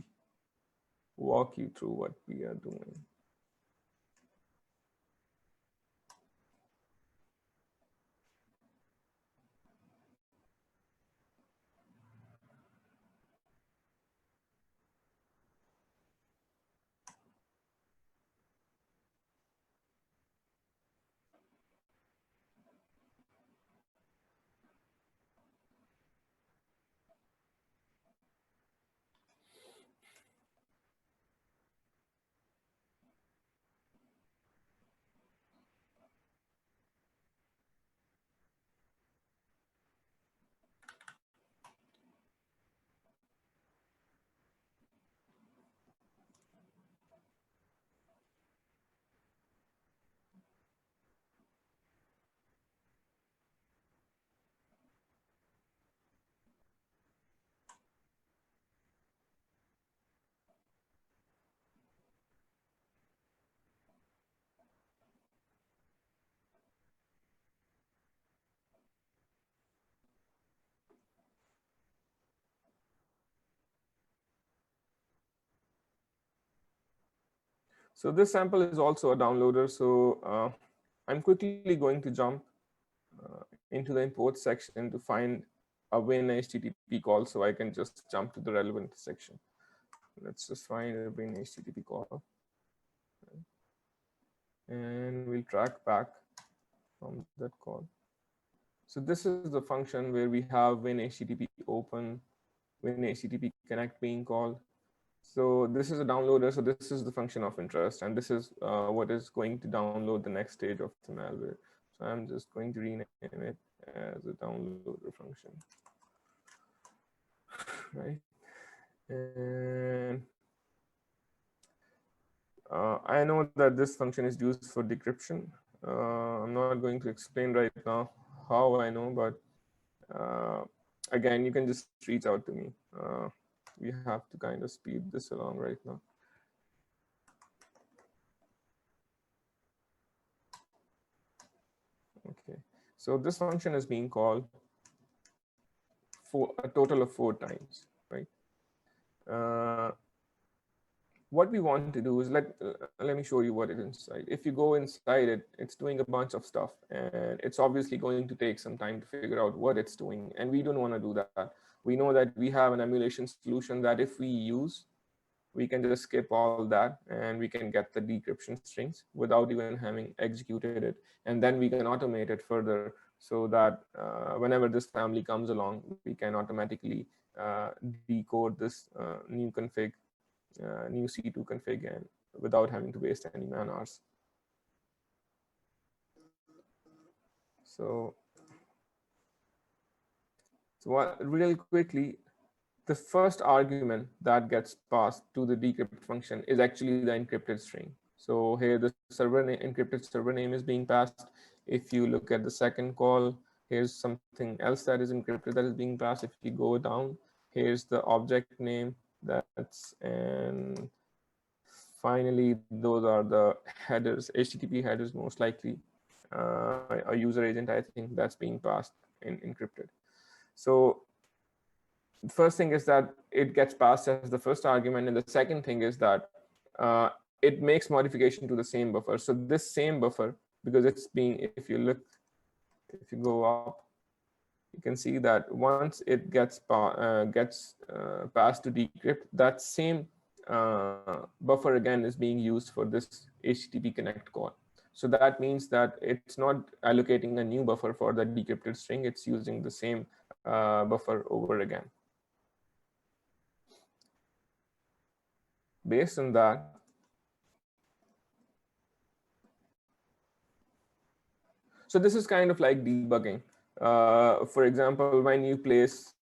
walk you through what we are doing. So this sample is also a downloader. So I'm quickly going to jump into the import section to find a win HTTP call, so I can just jump to the relevant section. Let's just find a win HTTP call. and we'll track back from that call. So this is the function where we have when HTTP open, when HTTP connect being called. So this is a downloader. So this is the function of interest, and this is what is going to download the next stage of the malware. So I'm just going to rename it as a downloader function, right? And I know that this function is used for decryption. I'm not going to explain right now how I know, but again, you can just reach out to me. We have to kind of speed this along right now. Okay, so this function is being called for a total of 4 times, right? What we want to do is let me show you what it is inside. If you go inside it, it's doing a bunch of stuff, and it's obviously going to take some time to figure out what it's doing, and we don't want to do that. We know that we have an emulation solution that if we use, we can just skip all that and we can get the decryption strings without even having executed it. And then we can automate it further so that whenever this family comes along, we can automatically decode this new config, new C2 config, and without having to waste any man hours. So real quickly, the first argument that gets passed to the decrypt function is actually the encrypted string. So here the encrypted server name is being passed. If you look at the second call, here's something else that is encrypted that is being passed. If you go down, here's the object name and finally, those are the headers, HTTP headers most likely, a user agent, I think, that's being passed in encrypted. So the first thing is that it gets passed as the first argument, and the second thing is that it makes modification to the same buffer. So this same buffer, because it's being, if you go up, you can see that once it gets passed to decrypt, that same buffer again is being used for this HTTP connect call. So that means that it's not allocating a new buffer for the decrypted string, it's using the same buffer over again. Based on that, so this is kind of like debugging. For example, when you place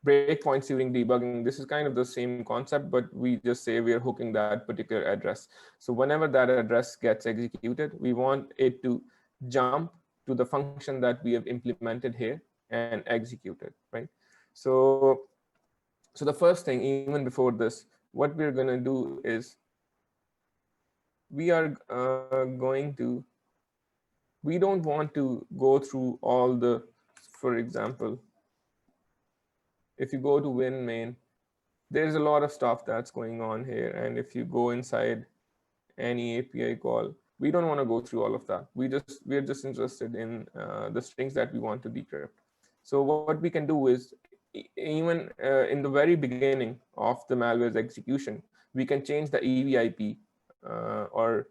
breakpoints during debugging, this is kind of the same concept, but we just say we are hooking that particular address. So whenever that address gets executed, we want it to jump to the function that we have implemented here and execute it, right? So the first thing, even before this, what we're going to do is we are we don't want to go through all the, for example, if you go to win main, there's a lot of stuff that's going on here. And if you go inside any API call, we don't want to go through all of that. We're just interested in the strings that we want to decrypt. So what we can do is, even in the very beginning of the malware's execution, we can change the EVIP or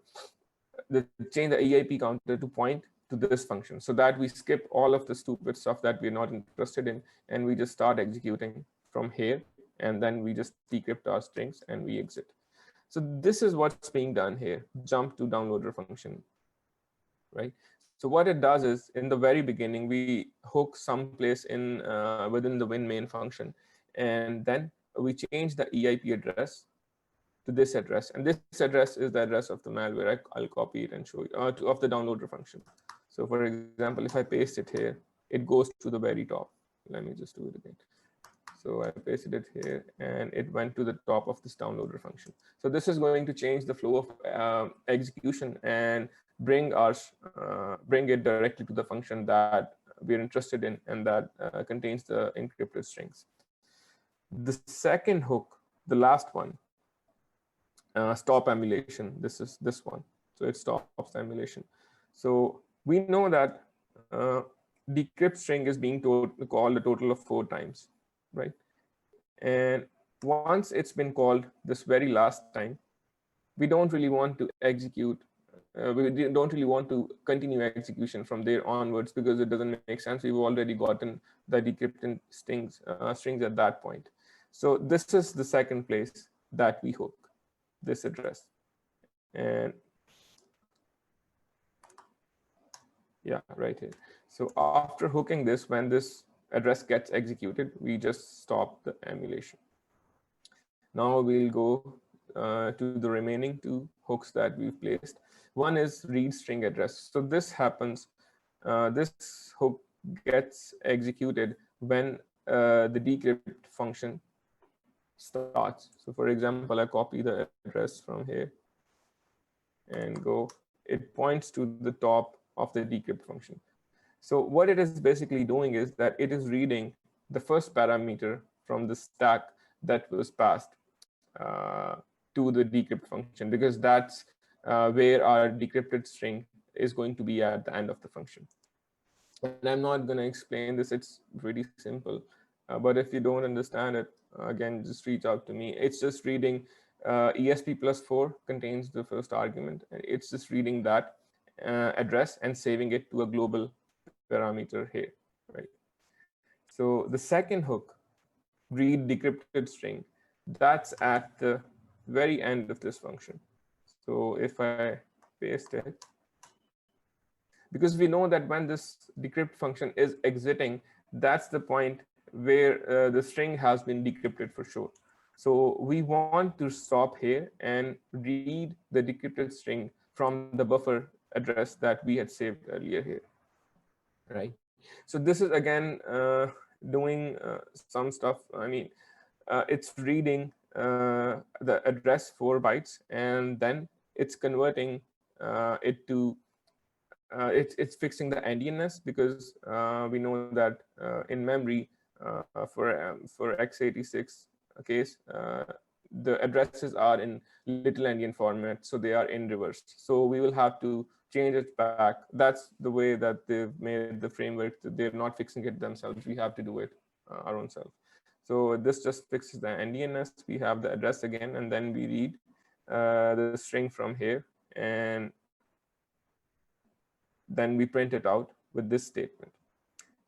change the EIP counter to point to this function, so that we skip all of the stupid stuff that we're not interested in, and we just start executing from here, and then we just decrypt our strings and we exit. So this is what's being done here, jump to downloader function, right? So what it does is, in the very beginning, we hook someplace in within the win main function, and then we change the EIP address to this address, and this address is the address of the malware. I'll copy it and show you of the downloader function. So for example, if I paste it here, it goes to the very top. Let me just do it again. So I pasted it here, and it went to the top of this downloader function. So this is going to change the flow of execution and bring it directly to the function that we're interested in, and that contains the encrypted strings. The second hook, the last one, stop emulation. This is this one. So it stops emulation. So we know that decrypt string is being called a total of 4 times, right? And once it's been called this very last time, we don't really want to execute. We don't really want to continue execution from there onwards because it doesn't make sense. We've already gotten the decrypted strings at that point. So this is the second place that we hook this address. And yeah, right here. So after hooking this, when this address gets executed, we just stop the emulation. Now we'll go to the remaining two hooks that we've placed. One is read string address. So this happens, this hook gets executed when the decrypt function starts. So for example, I copy the address from here and go, it points to the top of the decrypt function. So what it is basically doing is that it is reading the first parameter from the stack that was passed to the decrypt function, because that's where our decrypted string is going to be at the end of the function. And I'm not going to explain this. It's pretty simple. But if you don't understand it, again, just reach out to me. It's just reading ESP+4 contains the first argument. It's just reading that address and saving it to a global parameter here, right? So the second hook, read decrypted string, that's at the very end of this function. So if I paste it, because we know that when this decrypt function is exiting, that's the point where the string has been decrypted for sure. So we want to stop here and read the decrypted string from the buffer address that we had saved earlier here, right? So this is again doing some stuff. I mean, it's reading the address 4 bytes, and then it's converting it to it's fixing the endianness, because we know that in memory for x86 case, the addresses are in little endian format, so they are in reverse. So we will have to change it back. That's the way that they've made the framework. They're not fixing it themselves. We have to do it our own self. So this just fixes the endianness. We have the address again, and then we read the string from here, and then we print it out with this statement.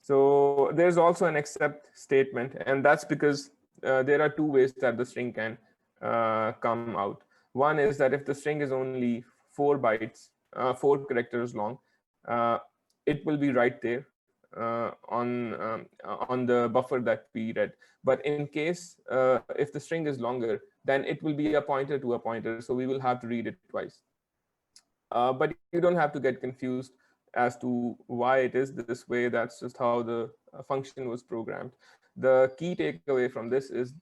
So there's also an except statement, and that's because there are two ways that the string can come out. One is that if the string is only 4 bytes, 4 characters long, it will be right there on the buffer that we read. But in case if the string is longer, then it will be a pointer to a pointer, so we will have to read it twice. But you don't have to get confused as to why it is this way. That's just how the function was programmed. The key takeaway from this is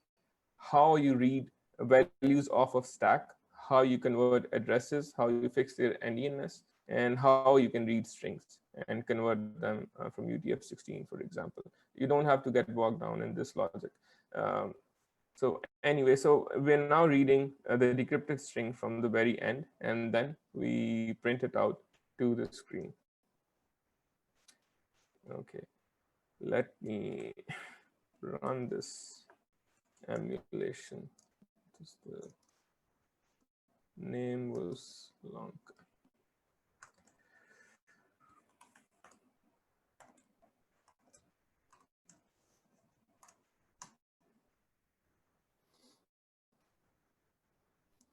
how you read values off of stack, how you convert addresses, how you fix their endianness, and how you can read strings and convert them from UTF-16, for example. You don't have to get bogged down in this logic. So anyway, so we're now reading the decrypted string from the very end, and then we print it out to the screen. Okay, let me run this emulation. Just the name was long.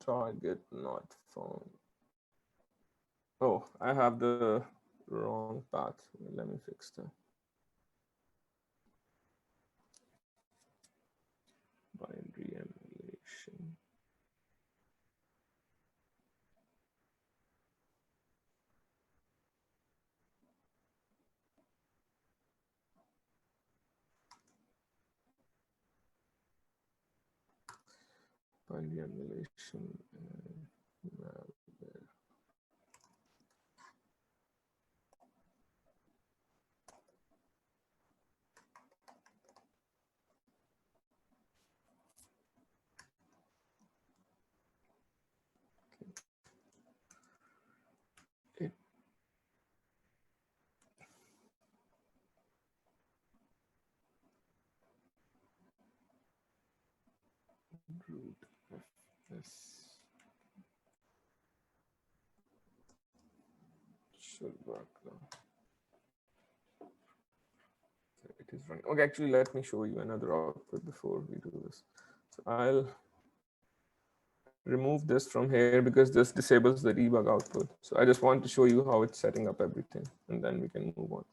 Target not found. Oh, I have the wrong path. Let me fix that. Binary emulation. Binary emulation and malware. Root FS. should work now. So it is running. Okay, actually, let me show you another output before we do this. So I'll remove this from here because this disables the debug output. So I just want to show you how it's setting up everything, and then we can move on.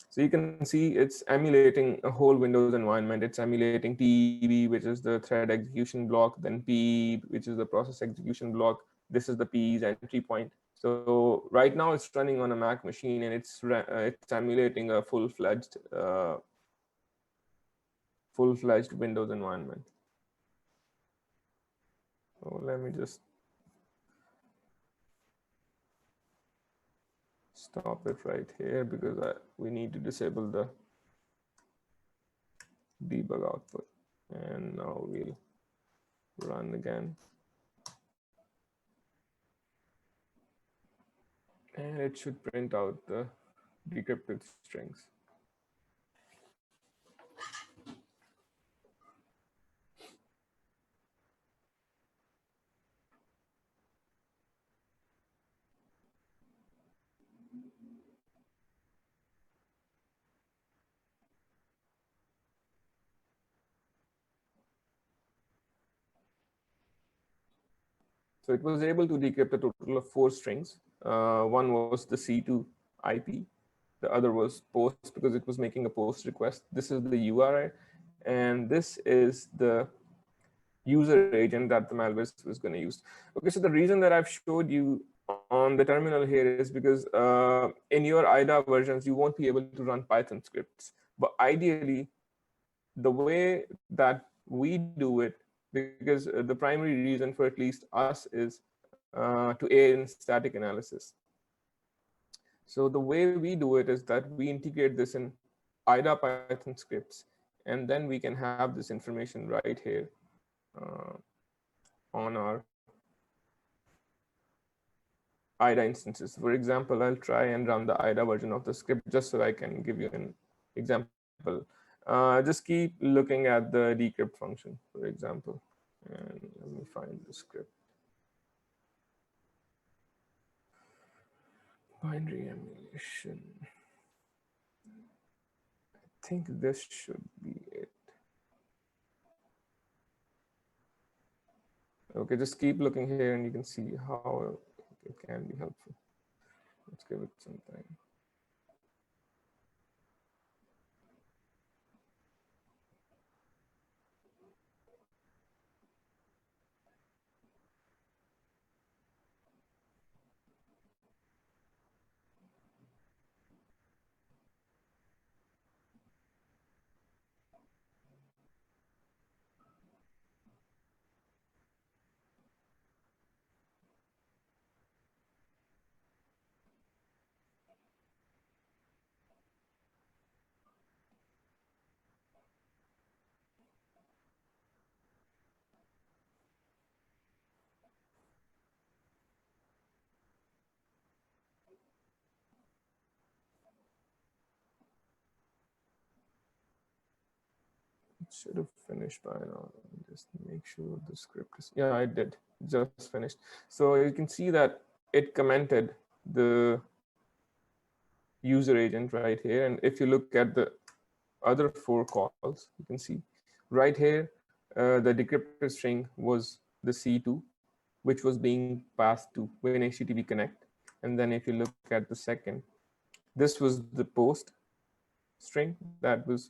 So you can see it's emulating a whole Windows environment. It's emulating TB, which is the thread execution block, then P, which is the process execution block. This is the P's entry point. So right now it's running on a Mac machine, and it's emulating a full-fledged Windows environment. So let me just stop it right here because we need to disable the debug output. And now we'll run again. And it should print out the decrypted strings. So it was able to decrypt a total of 4 strings. One was the C2 IP. The other was post because it was making a post request. This is the URI. And this is the user agent that the malware was going to use. Okay, so the reason that I've showed you on the terminal here is because in your IDA versions, you won't be able to run Python scripts. But ideally, the way that we do it, because the primary reason for at least us is to aid in static analysis. So the way we do it is that we integrate this in IDA Python scripts, and then we can have this information right here on our IDA instances. For example, I'll try and run the IDA version of the script just so I can give you an example. Just keep looking at the decrypt function, for example. And let me find the script. Binary emulation. I think this should be it. Okay, just keep looking here and you can see how it can be helpful. Let's give it some time. It should have finished by now. Just make sure the script is, yeah, I did, just finished. So you can see that it commented the user agent right here. And if you look at the other 4 calls, you can see right here, the decrypted string was the C2, which was being passed to WinHTTP Connect. And then if you look at the second, this was the post string that was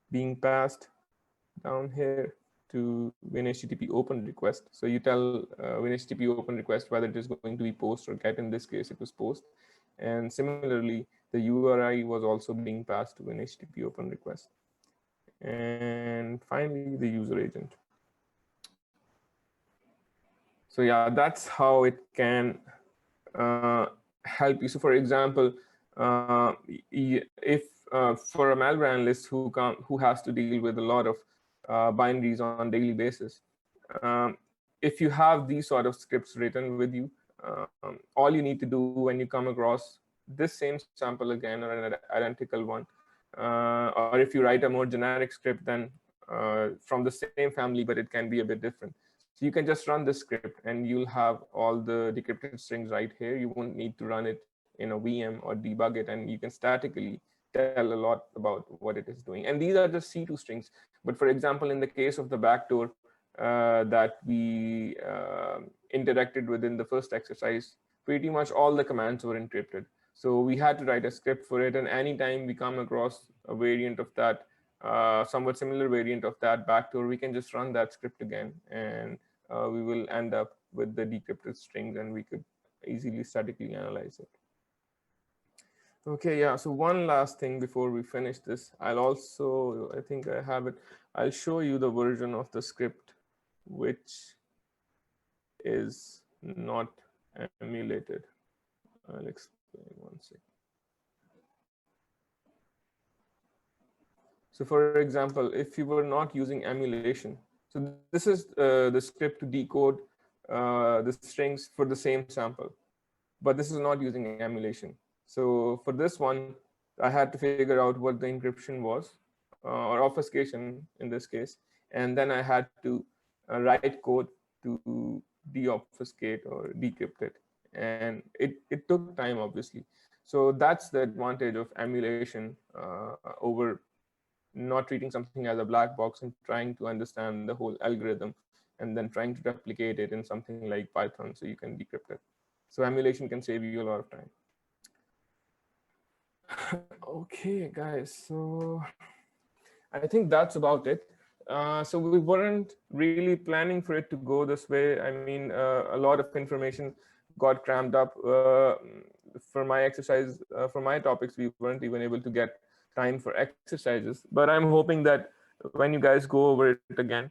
being passed down here to WinHTTP open request. So you tell WinHTTP open request whether it is going to be post or get. In this case, it was post. And similarly, the URI was also being passed to WinHTTP open request. And finally, the user agent. So yeah, that's how it can help you. So for example, if for a malware analyst who has to deal with a lot of binaries on a daily basis, if you have these sort of scripts written with you, all you need to do when you come across this same sample again or an identical one, or if you write a more generic script then from the same family, but it can be a bit different. So you can just run this script and you'll have all the decrypted strings right here. You won't need to run it in a VM or debug it, and you can statically tell a lot about what it is doing. And these are just C2 strings. But for example, in the case of the backdoor that we interacted with in the first exercise, pretty much all the commands were encrypted. So we had to write a script for it. And anytime we come across a variant of that, somewhat similar variant of that backdoor, we can just run that script again, and we will end up with the decrypted strings, and we could easily statically analyze it. Okay, yeah, so one last thing before we finish this, I'll also, I think I have it, I'll show you the version of the script which is not emulated. I'll explain one second. So for example, if you were not using emulation, so this is the script to decode the strings for the same sample, but this is not using emulation. So for this one, I had to figure out what the encryption was, or obfuscation in this case, and then I had to write code to deobfuscate or decrypt it, and it took time, obviously. So that's the advantage of emulation over not treating something as a black box and trying to understand the whole algorithm and then trying to replicate it in something like Python so you can decrypt it. So emulation can save you a lot of time. Okay, guys, so I think that's about it. So we weren't really planning for it to go this way. I mean, a lot of information got crammed up. For my exercise, for my topics, we weren't even able to get time for exercises. But I'm hoping that when you guys go over it again,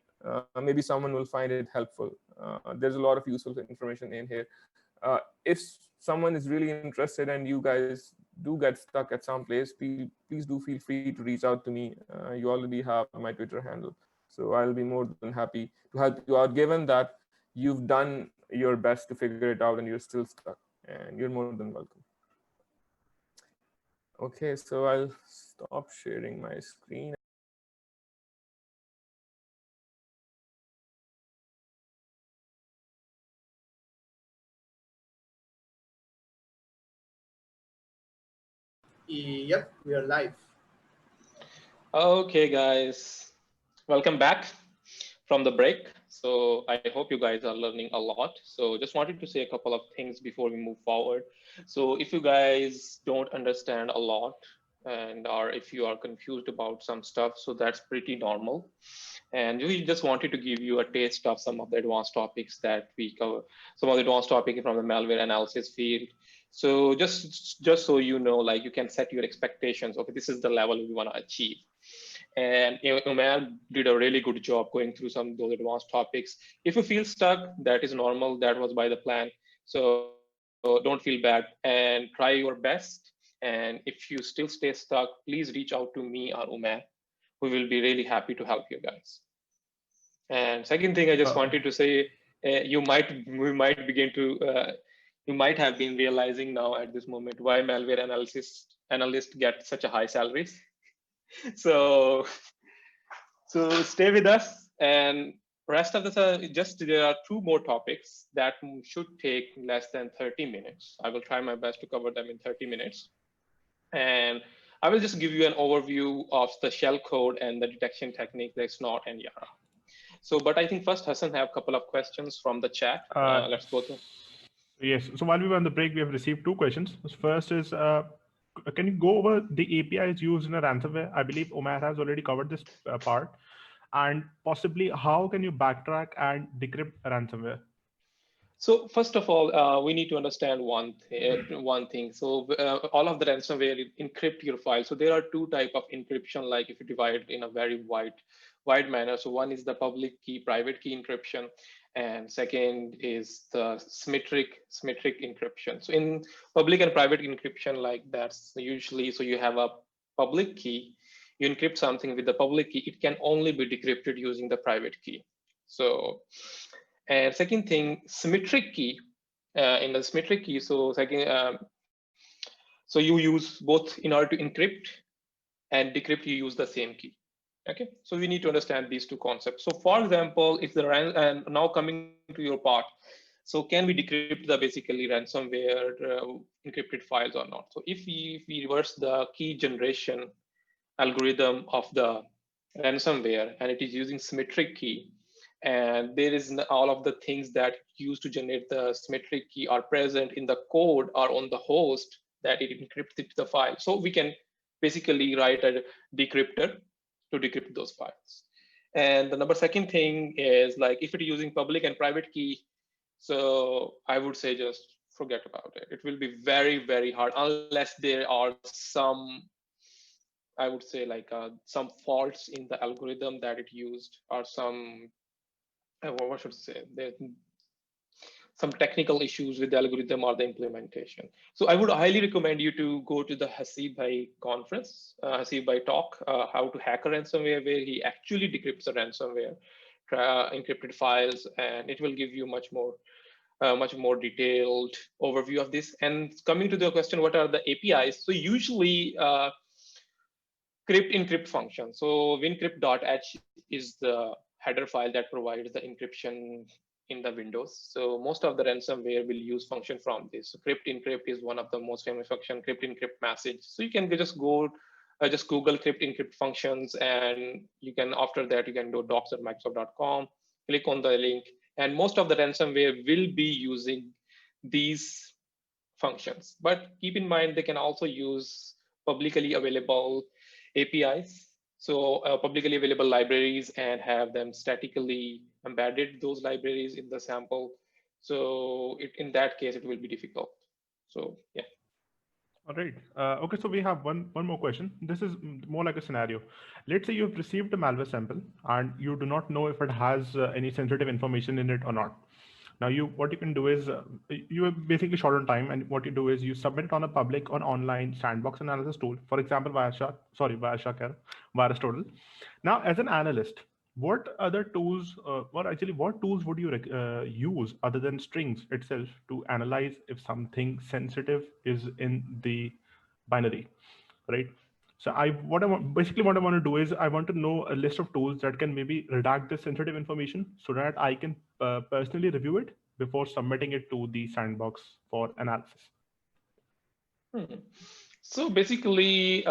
maybe someone will find it helpful. There's a lot of useful information in here. If someone is really interested and you guys do get stuck at some place, please do feel free to reach out to me. You already have my Twitter handle. So I'll be more than happy to help you out, given that you've done your best to figure it out and you're still stuck, and you're more than welcome. Okay, so I'll stop sharing my screen. Yep, we are live. Okay, guys, welcome back from the break. So I hope you guys are learning a lot. So just wanted to say a couple of things before we move forward. So if you guys don't understand a lot, or if you are confused about some stuff, so that's pretty normal. And we just wanted to give you a taste of some of the advanced topics that we cover, some of the advanced topics from the malware analysis field. So just so you know, like you can set your expectations. Okay, this is the level we want to achieve. And Umair did a really good job going through some of those advanced topics. If you feel stuck, that is normal. That was by the plan. So don't feel bad and try your best. And if you still stay stuck, please reach out to me or Umair. We will be really happy to help you guys. And second thing, I just wanted to say, you might have been realizing now at this moment why malware analysts get such a high salaries. So stay with us, and rest of the there are 2 more topics that should take less than 30 minutes. I will try my best to cover them in 30 minutes. And I will just give you an overview of the shellcode and the detection technique like snort and yara. So, but I think first Hassan have a couple of questions from the chat. Let's go through. Yes. So while we were on the break, we have received 2 questions. First is, can you go over the APIs used in a ransomware? I believe Umair has already covered this part. And possibly, how can you backtrack and decrypt a ransomware? So first of all, we need to understand one thing. So all of the ransomware encrypt your file. So there are 2 types of encryption, like if you divide in a very wide manner. So one is the public key, private key encryption, and second is the symmetric encryption. So in public and private encryption, like that's usually, so you have a public key, you encrypt something with the public key, it can only be decrypted using the private key. So, and second thing, symmetric key, in the symmetric key, so second, so you use both in order to encrypt and decrypt, you use the same key. Okay, so we need to understand these two concepts. So for example, if the and now coming to your part, so can we decrypt the basically ransomware encrypted files or not? So if we reverse the key generation algorithm of the ransomware and it is using symmetric key, and there is all of the things that used to generate the symmetric key are present in the code or on the host that it encrypts the file. So we can basically write a decryptor to decrypt those files. And the second thing is like if it is using public and private key, so I would say just forget about it. It will be very, very hard unless there are some, I would say like some faults in the algorithm that it used or some, what should I say, there some technical issues with the algorithm or the implementation. So I would highly recommend you to go to the Hasib Bhai conference, Hasib Bhai talk, how to hack a ransomware, where he actually decrypts a ransomware, encrypted files, and it will give you much more detailed overview of this. And coming to the question, what are the APIs? So usually crypt encrypt function. So wincrypt.h is the header file that provides the encryption in the Windows. So most of the ransomware will use function from this. So crypt encrypt is one of the most famous function, crypt encrypt message. So you can just go, just Google crypt encrypt functions, and you can, after that, you can do docs.microsoft.com, click on the link, and most of the ransomware will be using these functions. But keep in mind, they can also use publicly available APIs. So publicly available libraries, and have them statically embedded those libraries in the sample. So in that case, it will be difficult. So yeah. All right. Okay, so we have one more question. This is more like a scenario. Let's say you've received a malware sample and you do not know if it has any sensitive information in it or not. Now, what you can do is you are basically short on time, and what you do is you submit it on a public or online sandbox analysis tool, for example, via VirusTotal. Now, as an analyst, what other tools, what tools would you use other than strings itself to analyze if something sensitive is in the binary, right? So what I want to do is I want to know a list of tools that can maybe redact this sensitive information so that I can personally review it before submitting it to the sandbox for analysis. So basically,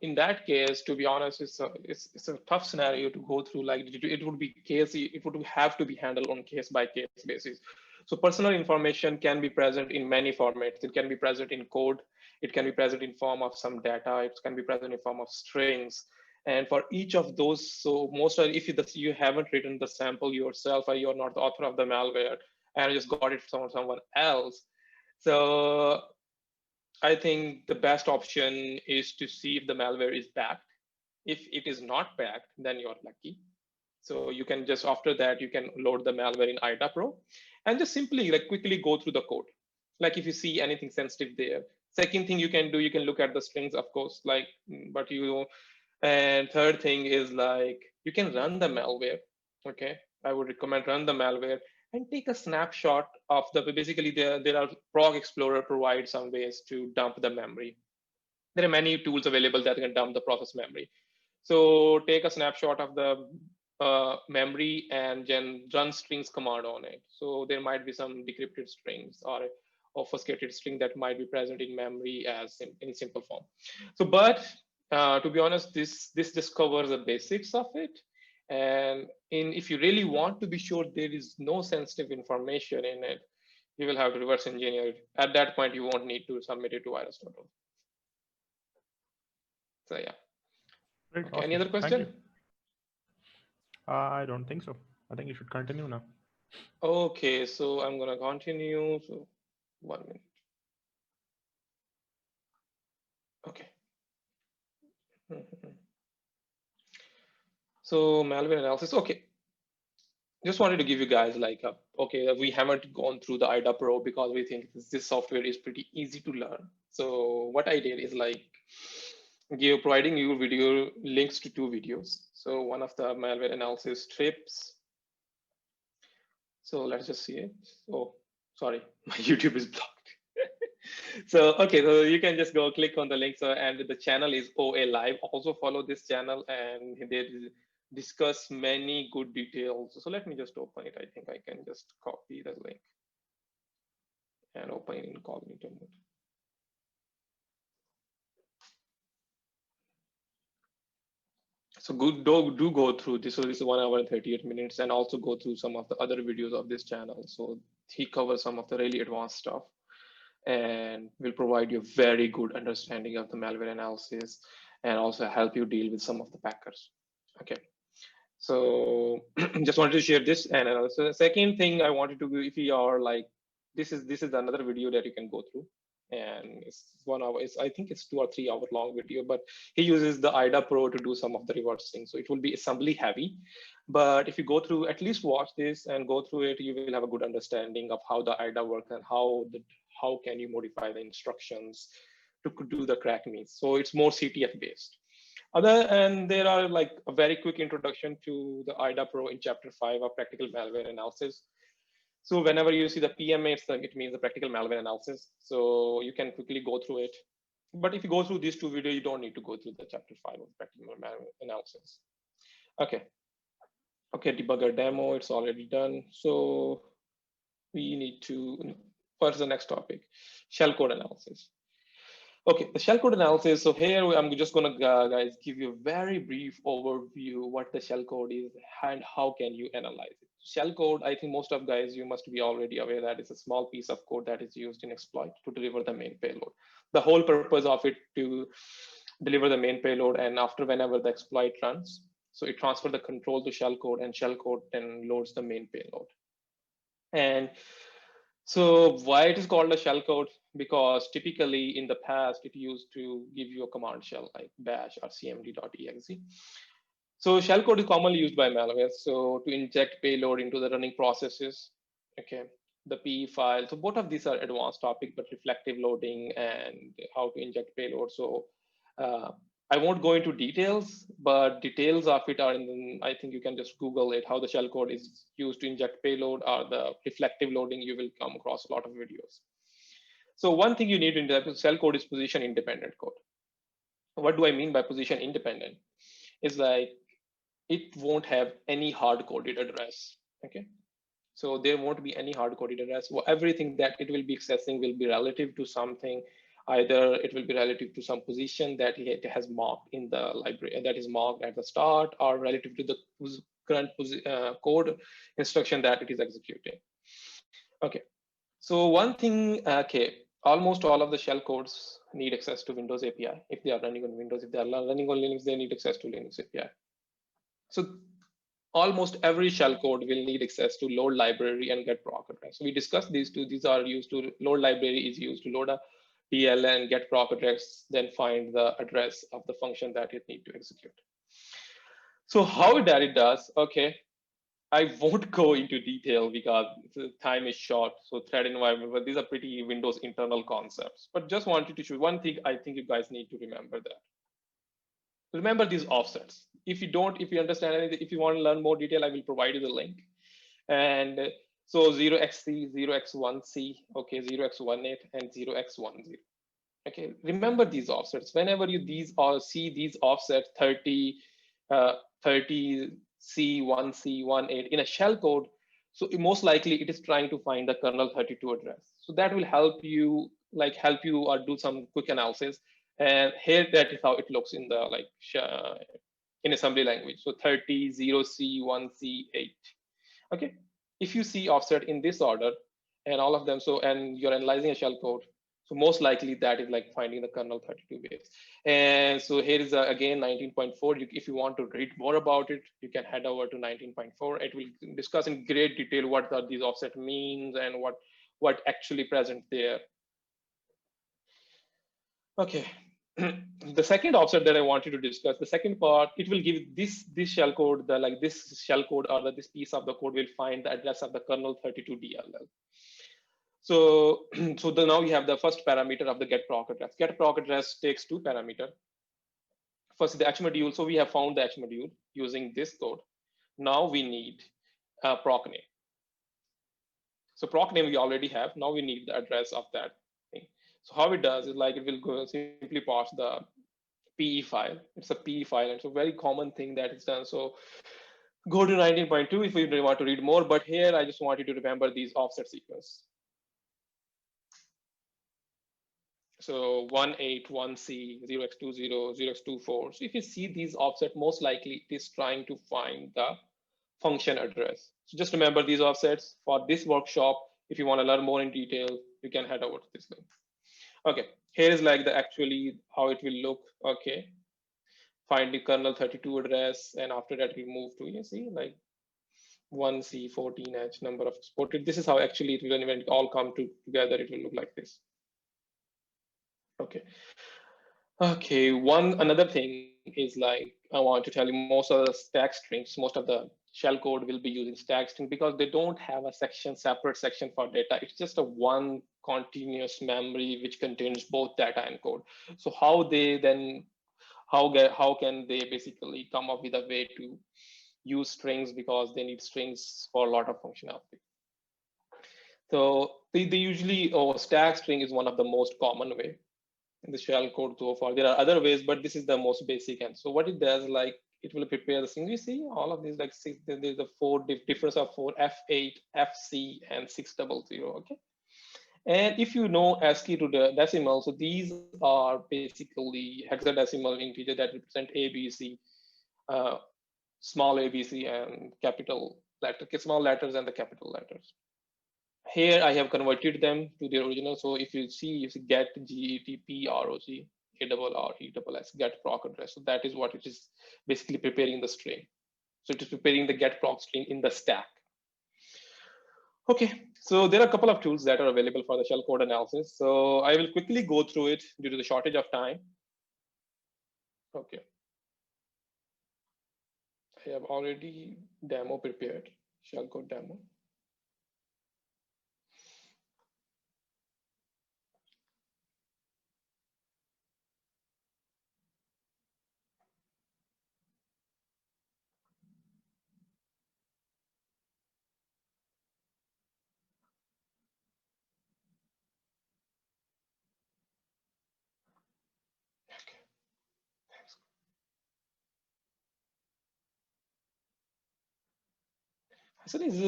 in that case, to be honest, it's a tough scenario to go through. Like it would have to be handled on case by case basis. So personal information can be present in many formats. It can be present in code. It can be present in form of some data. It can be present in form of strings. And for each of those, so if you haven't written the sample yourself, or you're not the author of the malware and just got it from someone else, so I think the best option is to see if the malware is backed. If it is not backed, then you're lucky. So you can just, after that, you can load the malware in IDA Pro and just simply like quickly go through the code. Like if you see anything sensitive there. Second thing you can do, you can look at the strings, of course, and third thing is like, you can run the malware. Okay, I would recommend run the malware and take a snapshot of basically there are Prog Explorer provides some ways to dump the memory. There are many tools available that can dump the process memory. So take a snapshot of the memory and then run strings command on it. So there might be some decrypted strings or obfuscated string that might be present in memory as in simple form. So, but to be honest, this just covers the basics of it. And if you really want to be sure there is no sensitive information in it, you will have to reverse engineer it. At that point, you won't need to submit it to VirusTotal. So yeah. Great, Okay, awesome. any other question? I don't think so. I think you should continue now. Okay, so I'm gonna continue. So 1 minute. Okay. So malware analysis. Okay. Just wanted to give you guys like okay, we haven't gone through the IDA Pro because we think this software is pretty easy to learn. So what I did is like providing you video links to 2 videos. So one of the malware analysis tips. So let's just see it. Oh, sorry, my YouTube is blocked. So, okay, so you can just go click on the link. So, and the channel is OA Live. Also follow this channel, and they discuss many good details. So let me just open it. I think I can just copy the link and open in incognito mode. So do go through this. So this is 1 hour and 38 minutes, and also go through some of the other videos of this channel. So he covers some of the really advanced stuff, and will provide you a very good understanding of the malware analysis, and also help you deal with some of the packers. Okay. So just wanted to share this. And so the second thing I wanted to do, if you are like, this is another video that you can go through, and it's 1 hour. I think it's 2 or 3 hour long video, but he uses the IDA Pro to do some of the reversing. So it will be assembly heavy, but if you go through, at least watch this and go through it, you will have a good understanding of how the IDA works and how can you modify the instructions to do the crack means. So it's more CTF based. And there are like a very quick introduction to the IDA Pro in chapter 5 of practical malware analysis. So whenever you see the PMA, it means the practical malware analysis. So you can quickly go through it. But if you go through these two videos, you don't need to go through the chapter 5 of practical malware analysis. Okay. Okay, debugger demo, it's already done. So we need to, first the next topic, shellcode analysis. Okay, the shellcode analysis. So here I'm just gonna guys give you a very brief overview what the shellcode is and how can you analyze it. Shellcode, I think most of guys, you must be already aware that it's a small piece of code that is used in exploit to deliver the main payload. The whole purpose of it to deliver the main payload, and after whenever the exploit runs, so it transfers the control to shellcode, and shellcode then loads the main payload. And so why it is called a shellcode? Because typically in the past, it used to give you a command shell like bash or cmd.exe. So shellcode is commonly used by malware. So to inject payload into the running processes, okay, the PE file. So both of these are advanced topic, but reflective loading and how to inject payload. So I won't go into details, but details of it are in, I think you can just Google it, how the shellcode is used to inject payload or the reflective loading. You will come across a lot of videos. So one thing you need in the shellcode is position independent code. What do I mean by position independent? It's like it won't have any hard-coded address, okay? So there won't be any hard-coded address. Well, everything that it will be accessing will be relative to something. Either it will be relative to some position that it has marked in the library, that is marked at the start, or relative to the current code instruction that it is executing. Okay, so one thing, okay, almost all of the shell codes need access to Windows API. If they are running on Windows, if they are running on Linux, they need access to Linux API. So almost every shell code will need access to load library and get proc address. So we discussed these two. These are used to load library is used to load a DL and get proc address, then find the address of the function that it need to execute. So how that it does, okay, I won't go into detail because the time is short. So thread environment, but these are pretty Windows internal concepts. But just wanted to show one thing I think you guys need to remember that. Remember these offsets. If you understand anything, if you want to learn more detail, I will provide you the link. And so 0xc, 0x1c, okay, 0x18, and 0x10. Okay, remember these offsets. Whenever you see these offsets 30, 30C, 1C, 18 in a shell code, so most likely it is trying to find the kernel 32 address. So that will help you or do some quick analysis. And here that is how it looks in the in assembly language. So 30, 0C, 1C, 8. Okay, if you see offset in this order and all of them, so and you're analyzing a shell code, so most likely that is like finding the kernel 32 base. And so here is again 19.4. If you want to read more about it, you can head over to 19.4. It will discuss in great detail what are these offset means and what actually present there. Okay. The second offset that I wanted to discuss, the second part, it will give this shellcode, this shellcode or this piece of the code will find the address of the kernel 32 DLL. So, now you have the first parameter of the get proc address. Get proc address takes two parameters. First, the H module. So we have found the H module using this code. Now we need proc name. So proc name we already have. Now we need the address of that thing. So how it does is like it will go simply parse the PE file. It's a PE file, and it's a very common thing that is done. So go to 19.2 if you want to read more, but here I just want you to remember these offset sequence. So 181C, 0x20, 0x24. So if you see these offset, most likely it is trying to find the function address. So just remember these offsets for this workshop. If you want to learn more in detail, you can head over to this link. Okay, here is like the actually how it will look. Okay, find the kernel 32 address, and after that we move to, you see, like 1C14H number of exported. This is how actually it will, when it all come together, it will look like this. Okay. Okay, another thing is like, I want to tell you most of the stack strings, most of the shell code will be using stack string because they don't have a separate section for data. It's just a one continuous memory which contains both data and code. So how they then, how can they basically come up with a way to use strings, because they need strings for a lot of functionality. So they usually, stack string is one of the most common way in the shell code so far. There are other ways, but this is the most basic. And so what it does, like it will prepare the things. You see all of these, like six, there's the four difference of 4, F8, FC, and 600. Okay. And if you know ASCII to the decimal, so these are basically hexadecimal integer that represent ABC, small ABC and capital letter, small letters and the capital letters. Here I have converted them to the original. So if you see get GET PROC ARRESS get proc address. So that is what it is basically preparing the string. So it is preparing the get proc string in the stack. Okay, so there are a couple of tools that are available for the shell code analysis. So I will quickly go through it due to the shortage of time. Okay. I have already demo prepared, shellcode demo. Okay. Thanks. Hassan is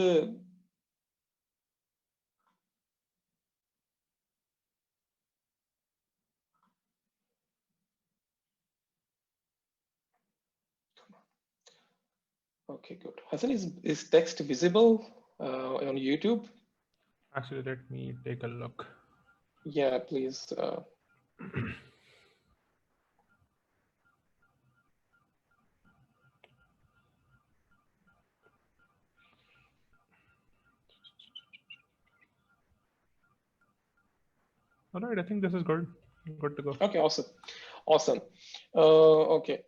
okay, good. Hassan, is text visible on YouTube? Actually, let me take a look. Yeah, please. All right, I think this is good. Good to go. Okay, awesome. Awesome. Okay.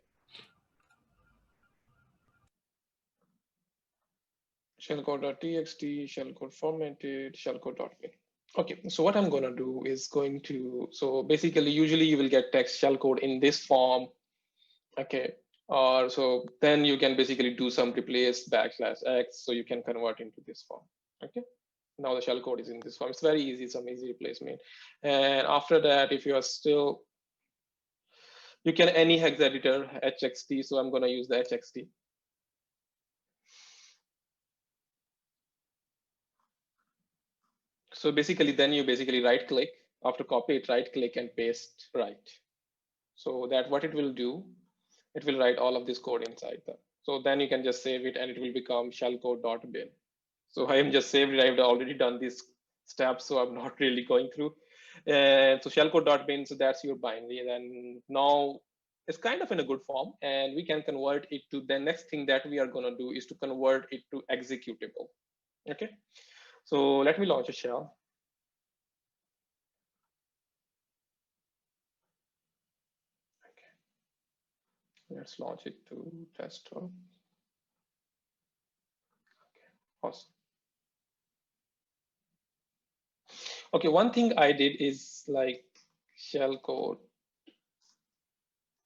Shellcode.txt, shellcode formatted, shellcode.bin. Okay, so what I'm going to do is so basically, usually you will get text shellcode in this form. Okay, or so then you can basically do some replace \x, so you can convert into this form. Okay, now the shellcode is in this form. It's very easy, some easy replacement. And after that, if you are still, you can any hex editor, hxt. So I'm going to use the hxt. So basically, then you basically right click, after copy it, right click and paste right. So that what it will do, it will write all of this code inside that. So then you can just save it and it will become shellcode.bin. So I am just saved it. I've already done this step, so I'm not really going through. So shellcode.bin, so that's your binary. And now it's kind of in a good form, and we can convert it to the next thing that we are going to do is to convert it to executable. Okay. So let me launch a shell. Okay. Let's launch it to desktop. Okay. Awesome. Okay, one thing I did is like shellcode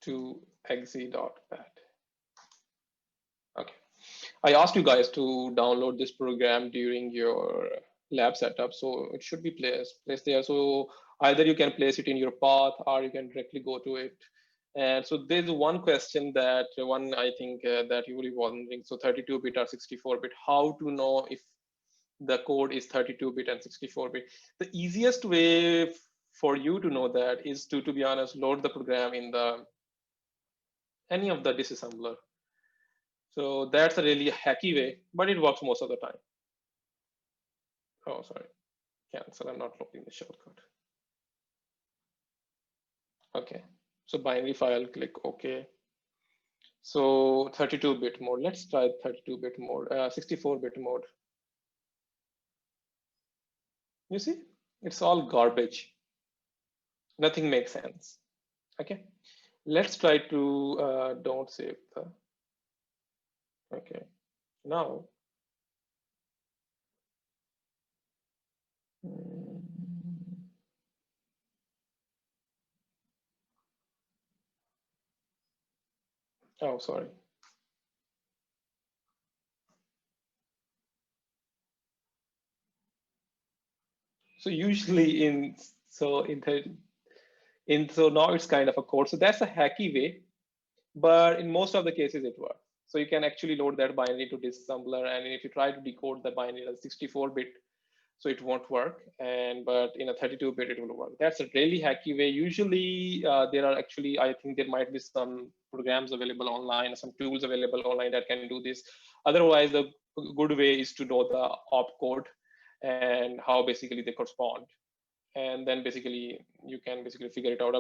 to exe.bat. Okay. I asked you guys to download this program during your lab setup, so it should be placed there. So Either you can place it in your path or you can directly go to it. And so there's one question that I think that you will be wondering. So 32-bit or 64-bit, how to know if the code is 32-bit and 64-bit? The easiest way for you to know that is to be honest, load the program in any of the disassembler. So that's a really hacky way, but it works most of the time. Oh, sorry, cancel. I'm not loading the shellcode. Okay, so binary file, click OK. So 32-bit mode. Let's try 32-bit mode, 64-bit mode. You see, it's all garbage. Nothing makes sense. Okay, let's try to don't save the. Okay, now. Oh, sorry. So usually so now it's kind of a code. So that's a hacky way, but in most of the cases it works. So you can actually load that binary to disassembler, and if you try to decode the binary as 64-bit, so it won't work. But in a 32-bit it will work. That's a really hacky way. Usually there are actually, I think there might be some programs available online, some tools available online that can do this. Otherwise, the good way is to know the opcode and how basically they correspond. And then basically you can basically figure it out.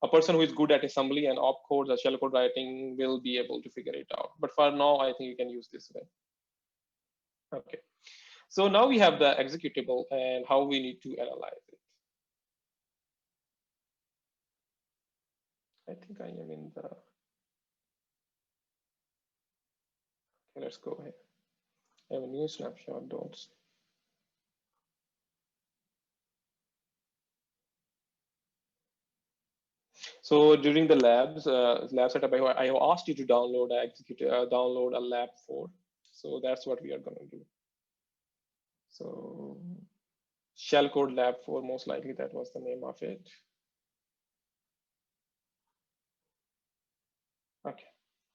A person who is good at assembly and opcodes or shellcode writing will be able to figure it out. But for now, I think you can use this way. Okay. So now we have the executable and how we need to analyze it. I think I am in the. Okay, let's go ahead. I have a new snapshot. Don't. So during the lab setup, I have asked you to download a lab 4. So that's what we are going to do. So Shellcode lab 4, most likely that was the name of it. Okay,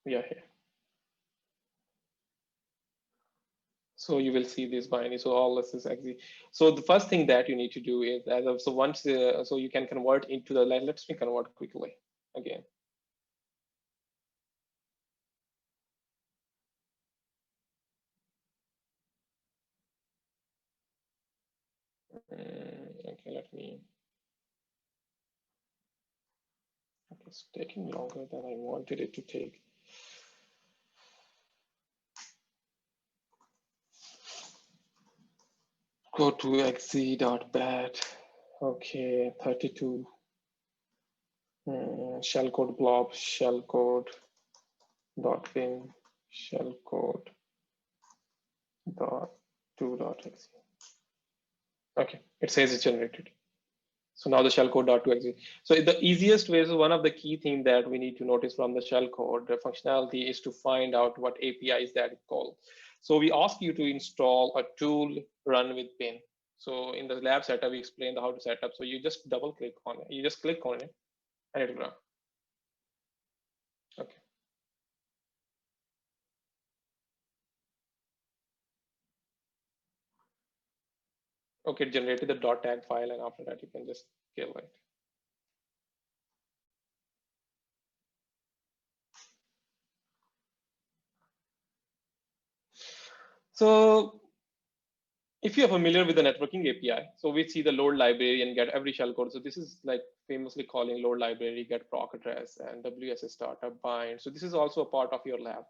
we are here. So you will see this binary. So all this is exe. So the first thing that you need to do is so you can convert into the line. Let's me convert quickly again. Okay, let me. Okay, it's taking longer than I wanted it to take. Go to exe.bat. Okay, 32. Shellcode blob, shellcode.bin, shellcode.2.exe. Okay, it says it's generated. So now the shellcode.2.exe. So the easiest way, so one of the key things that we need to notice from the shellcode, the functionality is to find out what APIs that it calls. So we ask you to install a tool run with bin. So in the lab setup, we explained how to set up. So you just double click on it. You just click on it and it'll run. Okay. Okay, it generated the .tag file, and after that you can just kill it. So if you're familiar with the networking API, so we see the load library and get every shellcode. So this is like famously calling load library, get proc address, and WSS startup bind. So this is also a part of your lab.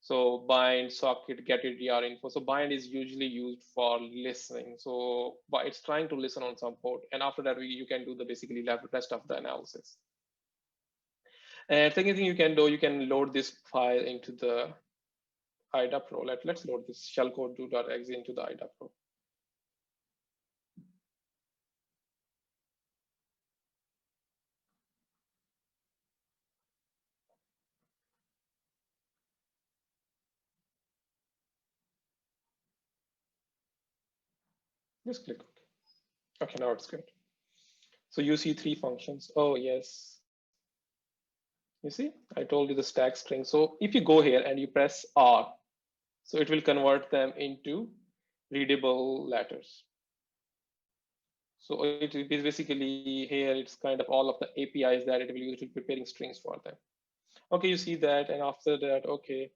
So bind, socket, get ADR info. So bind is usually used for listening. So but it's trying to listen on some port. And after that, you can do the basically rest of the analysis. And second thing you can do, you can load this file into the IDA Pro. Let's load this shellcode.exe into the IDA Pro. Just click OK. Okay, now it's good. So you see 3 functions. Oh, yes. You see, I told you the stack string. So if you go here and you press R, so it will convert them into readable letters. So it is basically here, it's kind of all of the APIs that it will use to preparing strings for them. Okay, you see that. And after that, okay,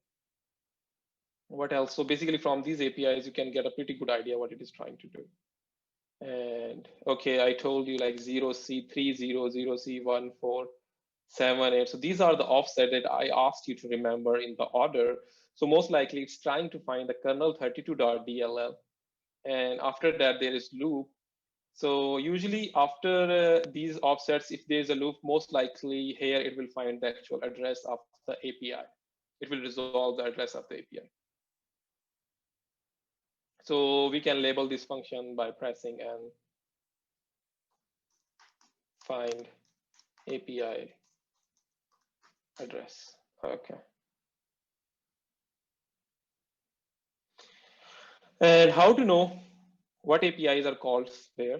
what else? So basically from these APIs, you can get a pretty good idea what it is trying to do. And okay, I told you like 0C3, 0, 0C1, 4, 7, 8. So these are the offset that I asked you to remember in the order. So most likely it's trying to find the kernel 32.dll. And after that, there is loop. So usually after these offsets, if there's a loop, most likely here it will find the actual address of the API. It will resolve the address of the API. So we can label this function by pressing and find API address. Okay. And how to know what APIs are called there?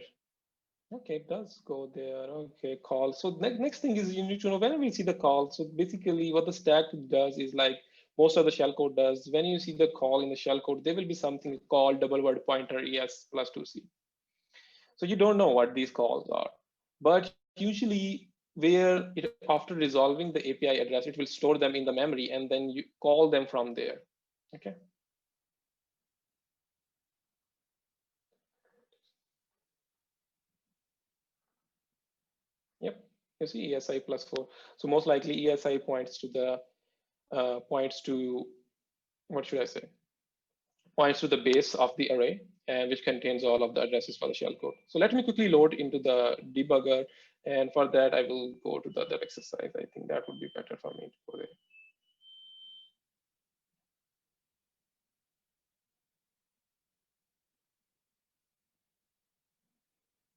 Okay, it does go there. Okay, call. So next thing is you need to know whenever you see the call. So basically what the stack does is like most of the shellcode does. When you see the call in the shellcode, there will be something called double word pointer ES plus 2C. So you don't know what these calls are, but usually where it, after resolving the API address, it will store them in the memory and then you call them from there. Okay. Yep, you see ESI plus 4. So most likely ESI points to the what should I say? Points to the base of the array, and which contains all of the addresses for the shellcode. So let me quickly load into the debugger, and for that I will go to the other exercise. I think that would be better for me to go there.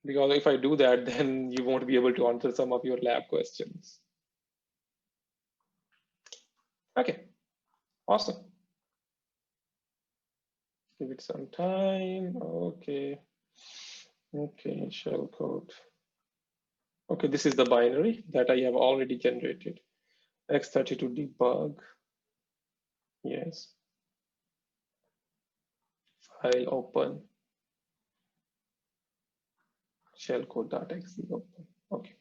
Because if I do that, then you won't be able to answer some of your lab questions. Okay, awesome. Give it some time. Okay. Okay, shellcode. Okay, this is the binary that I have already generated. X32 debug. Yes. File open. Shellcode.exe open. Okay.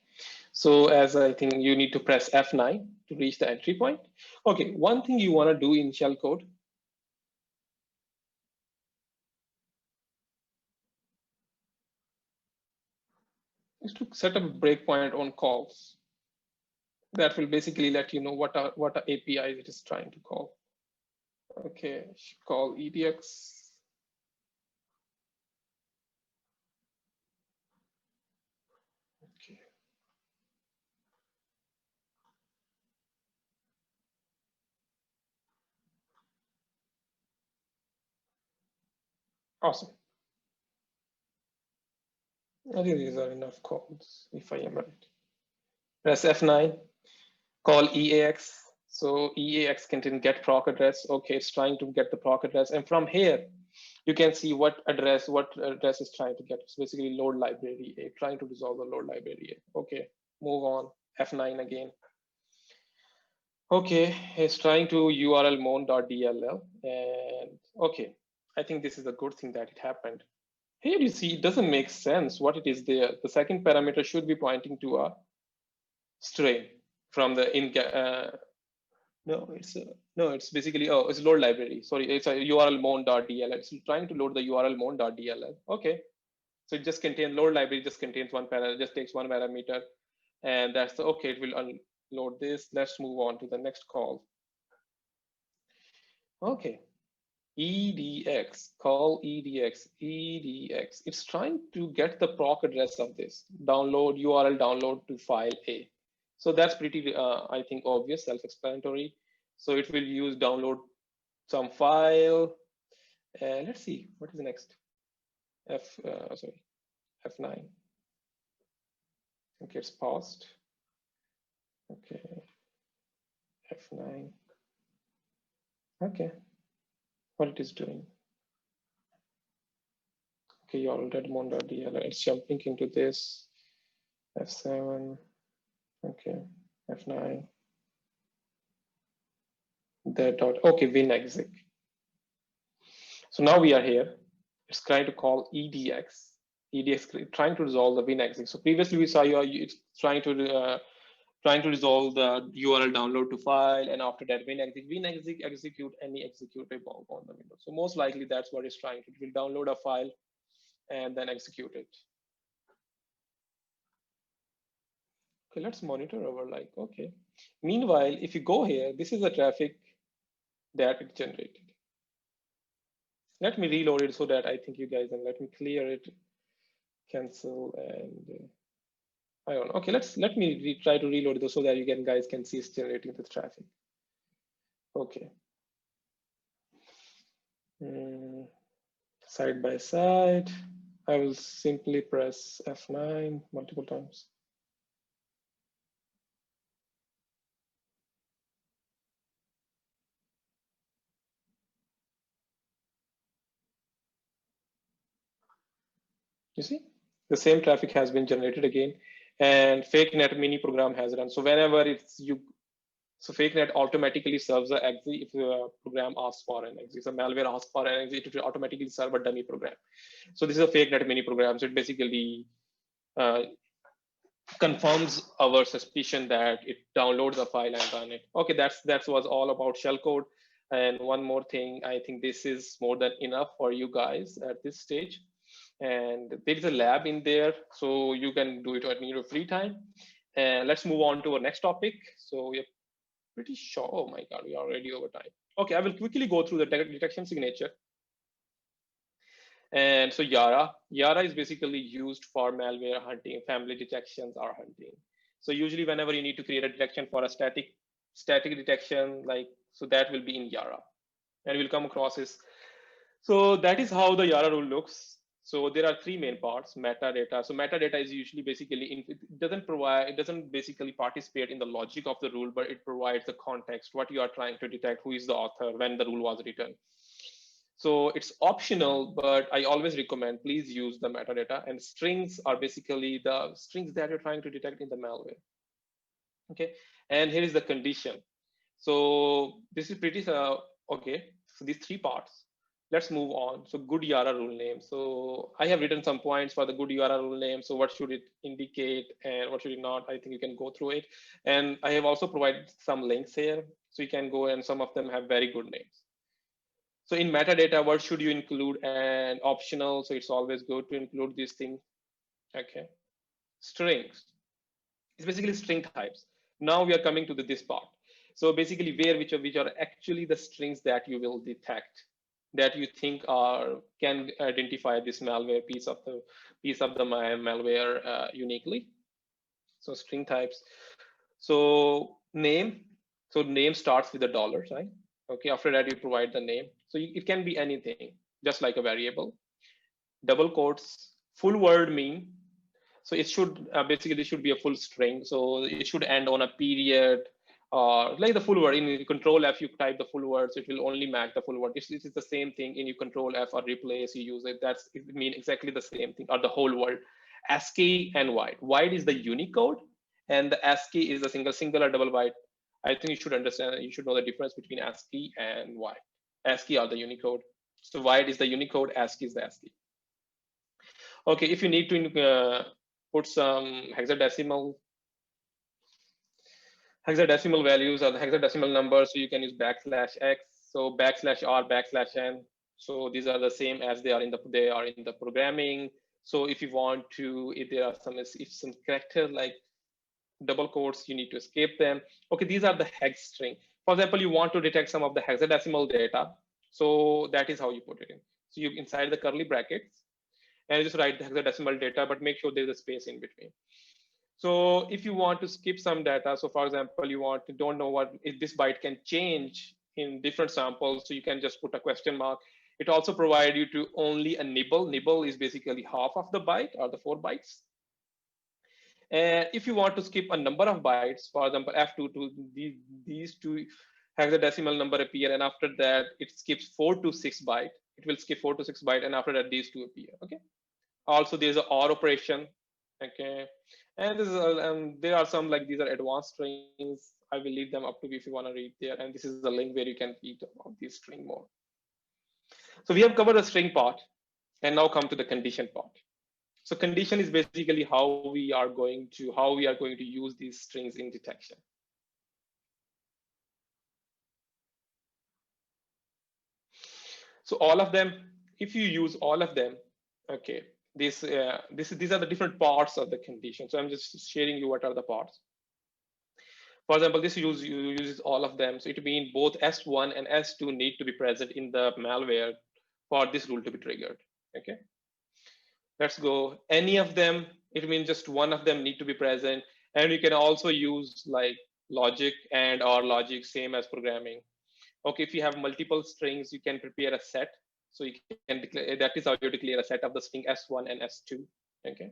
So as I think you need to press F9 to reach the entry point. Okay, one thing you want to do in shellcode is to set up a breakpoint on calls. That will basically let you know what API it is trying to call. Okay, call EDX. Okay. Awesome. I think these are enough calls if I am right. Press F9, call EAX. So EAX contain get proc address. Okay, it's trying to get the proc address. And from here, you can see what address is trying to get. It's basically load library A, trying to resolve the load library A. Okay, move on, F9 again. Okay, it's trying to URL mon.dll. And okay, I think this is a good thing that it happened. Here you see, it doesn't make sense what it is there. The second parameter should be pointing to a string from the it's basically, it's load library. Sorry, it's a URL mon.dll. It's trying to load the URL mon.dll. Okay, so it just contains load library, just contains one parameter, just takes one parameter, and that's the, okay, it will unload this. Let's move on to the next call. Okay, EDX, call EDX. It's trying to get the proc address of this download URL download to file A. So that's pretty, I think, obvious, self-explanatory. So it will use download some file. And let's see, what is the next? F9. Okay, it's paused. Okay, F9. Okay, what it is doing. Okay, URL.mon.dll. It's jumping into this. F7, okay, F9. That dot, okay, win.exe. So now we are here. It's trying to call EDX. EDX trying to resolve the win.exe. So previously we saw it's trying to resolve the URL download to file, and after that win.exe execute any executable on the window. So most likely that's what it's trying to do. It will download a file and then execute it. Okay, let's monitor our like, okay. Meanwhile, if you go here, this is the traffic that it generated. Let me reload it so that I think you guys, and let me clear it, cancel, and I don't know. Okay, let me try to reload it so that you guys can see it's generating the traffic. Okay. Side by side, I will simply press F9 multiple times. You see, the same traffic has been generated again, and FakeNet mini program has run. So whenever so FakeNet automatically serves the exe if the program asks for an exe. So malware asks for an exe, it will automatically serve a dummy program. So this is a FakeNet mini program. So it basically confirms our suspicion that it downloads the file and run it. Okay, that was all about shellcode. And one more thing, I think this is more than enough for you guys at this stage. And there is a lab in there, so you can do it at your free time. And let's move on to our next topic. So we're pretty sure, oh my God, we are already over time. Okay, I will quickly go through the detection signature. And so yara is basically used for malware hunting, family detections or hunting. So usually whenever you need to create a detection for a static detection, like, so that will be in yara, and we'll come across this. So that is how the yara rule looks. So there are three main parts: metadata. So metadata is usually basically, it doesn't basically participate in the logic of the rule, but it provides the context, what you are trying to detect, who is the author, when the rule was written. So it's optional, but I always recommend please use the metadata. And strings are basically the strings that you're trying to detect in the malware. Okay, and here is the condition. So this is pretty okay. So these three parts. Let's move on. So good yara rule name. So I have written some points for the good yara rule name. So what should it indicate and what should it not? I think you can go through it. And I have also provided some links here, so you can go, and some of them have very good names. So in metadata, what should you include? And optional, so it's always good to include these things. Okay. Strings. It's basically string types. Now we are coming to this part. So basically which are actually the strings that you will detect, that you think can identify this malware piece of the malware uniquely. So string types. So name. So name starts with $, right? Okay, after that you provide the name. So it can be anything, just like a variable. Double quotes, full word mean. So it should basically should be a full string. So it should end on a period, like the full word. In Control F, you type the full word, so it will only match the full word. It's the same thing in you Control F or replace, you use it. It mean exactly the same thing, or the whole word. ASCII and wide. Wide is the Unicode, and the ASCII is the singular double byte. I think you should understand, you should know the difference between ASCII and wide. ASCII are the Unicode. So wide is the Unicode, ASCII is the ASCII. Okay, if you need to put some hexadecimal values or the hexadecimal numbers, so you can use \x, so \r, \n. So these are the same as they are in the programming. So if you want to, if there are some characters like double quotes, you need to escape them. Okay, these are the hex string. For example, you want to detect some of the hexadecimal data. So that is how you put it in. So you inside the curly brackets, and just write the hexadecimal data, but make sure there's a space in between. So if you want to skip some data, so for example, you don't know if this byte can change in different samples, so you can just put a question mark. It also provides you to only a nibble. Nibble is basically half of the byte, or the 4 bytes. And if you want to skip a number of bytes, for example, F2 to these two hexadecimal number appear, and after that it skips 4 to 6 byte. It will skip 4 to 6 byte, and after that these two appear. Okay. Also, there's an OR operation. Okay, And this is, there are some like these are advanced strings. I will leave them up to you if you want to read there. And this is the link where you can read about this string more. So we have covered the string part, and now come to the condition part. So condition is basically how we are going to use these strings in detection. So all of them, if you use all of them, okay, these are the different parts of the condition. So I'm just sharing you what are the parts. For example, this uses all of them. So it means both S1 and S2 need to be present in the malware for this rule to be triggered. Okay, let's go. Any of them, it means just one of them need to be present. And you can also use like logic and or logic, same as programming. Okay, if you have multiple strings, you can prepare a set. So you can declare, that is how you declare a set of the string S1 and S2. Okay,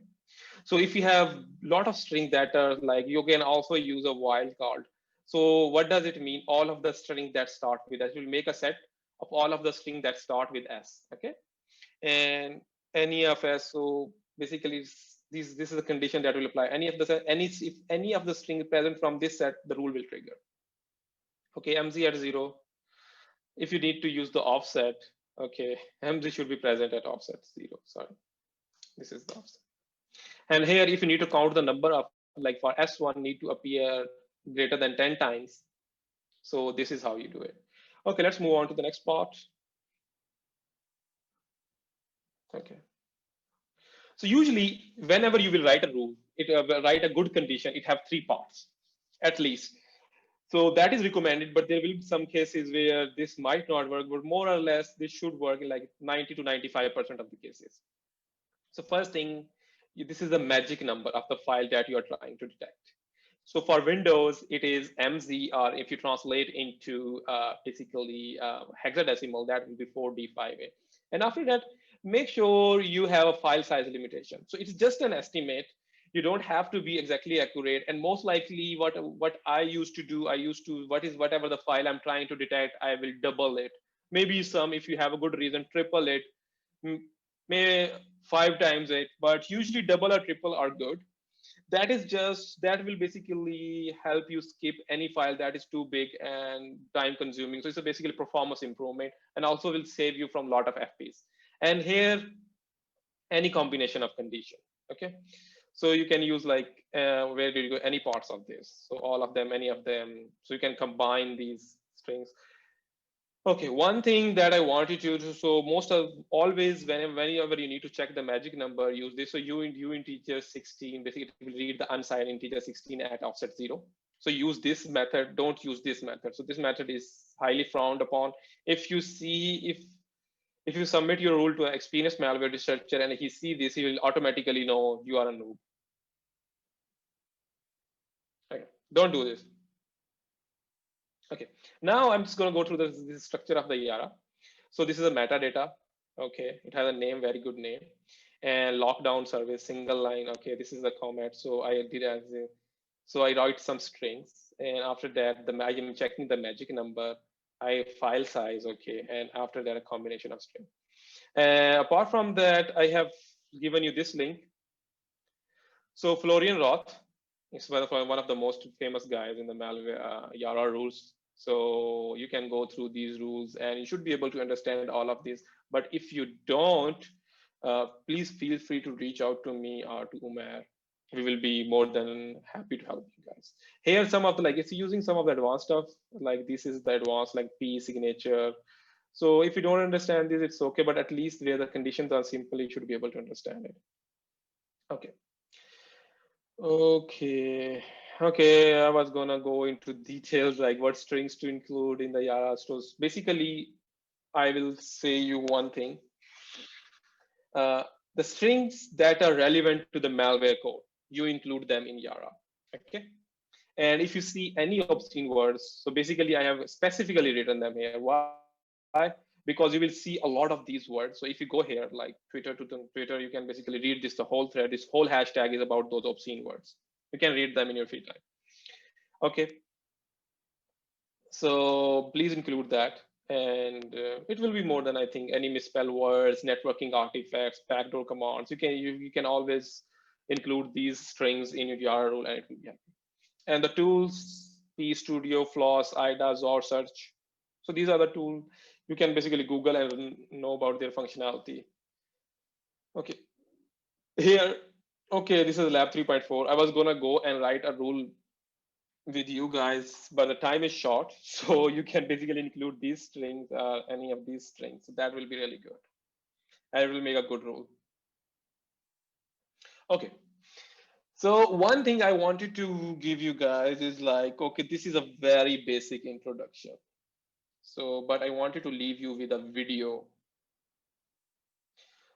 so if you have a lot of strings that are like, you can also use a wildcard. So what does it mean? All of the strings that start with S, will make a set of all of the strings that start with S. Okay, and any of S. So basically, this is a condition that will apply. If any of the string present from this set, the rule will trigger. Okay, MZ at 0. If you need to use the offset, okay, MZ should be present at offset 0. Sorry, this is the offset. And here, if you need to count the number of, like for S1 need to appear greater than 10 times. So this is how you do it. Okay, let's move on to the next part. Okay. So usually, whenever you will write a rule, write a good condition, it have 3 parts, at least. So that is recommended, but there will be some cases where this might not work, but more or less, this should work in like 90 to 95% of the cases. So first thing, this is the magic number of the file that you are trying to detect. So for Windows, it is MZ, or if you translate into basically hexadecimal, that will be 4D5A. And after that, make sure you have a file size limitation. So it's just an estimate. You don't have to be exactly accurate. And most likely what I used to do, whatever the file I'm trying to detect, I will double it. Maybe some, if you have a good reason, triple it, may 5 times it, but usually double or triple are good. That will basically help you skip any file that is too big and time consuming. So it's a basically performance improvement, and also will save you from a lot of FPs. And here, any combination of condition. Okay, so you can use like where do you go, any parts of this, so all of them, any of them, so you can combine these strings. Okay, one thing that I wanted you to, so always whenever you need to check the magic number, use this. So you integer 16, basically it will read the unsigned integer 16 at offset 0. So use this method, don't use this method. So this method is highly frowned upon. If you see, if you submit your rule to an experienced malware researcher and he see this, he will automatically know you are a noob. Okay, don't do this. Okay, now I'm just going to go through this structure of the yara. So this is a metadata. Okay, it has a name, very good name. And lockdown service, single line. Okay, this is the comment. So I write some strings, and after that, I am checking the magic number. I file size. Okay, and after that, a combination of string. Apart from that, I have given you this link. So Florian Roth is one of the most famous guys in the malware yara rules. So you can go through these rules and you should be able to understand all of this. But if you don't, please feel free to reach out to me or to Umair. We will be more than happy to help you guys. Here, some of the, like, it's using some of the advanced stuff, like this is the advanced, like P signature. So if you don't understand this, it's okay, but at least where the conditions are simple, you should be able to understand it. Okay. Okay, I was gonna go into details like what strings to include in the yara stores. Basically, I will say you one thing. The strings that are relevant to the malware code, you include them in yara, okay? And if you see any obscene words, so basically I have specifically written them here. Why? Because you will see a lot of these words. So if you go here, like Twitter, you can basically read this, the whole thread, this whole hashtag is about those obscene words. You can read them in your free time. Okay. So please include that. And it will be more than, I think, any misspelled words, networking artifacts, backdoor commands. You can always include these strings in your yara rule, and it will be happy. And the tools, Studio, Floss, IDA, Zor Search. So these are the tools you can basically Google and know about their functionality. Okay, here, okay, this is lab 3.4. I was gonna go and write a rule with you guys, but the time is short, so you can basically include these strings, any of these strings. So that will be really good, and it will make a good rule. Okay, so one thing I wanted to give you guys is like, okay, this is a very basic introduction. So, but I wanted to leave you with a video.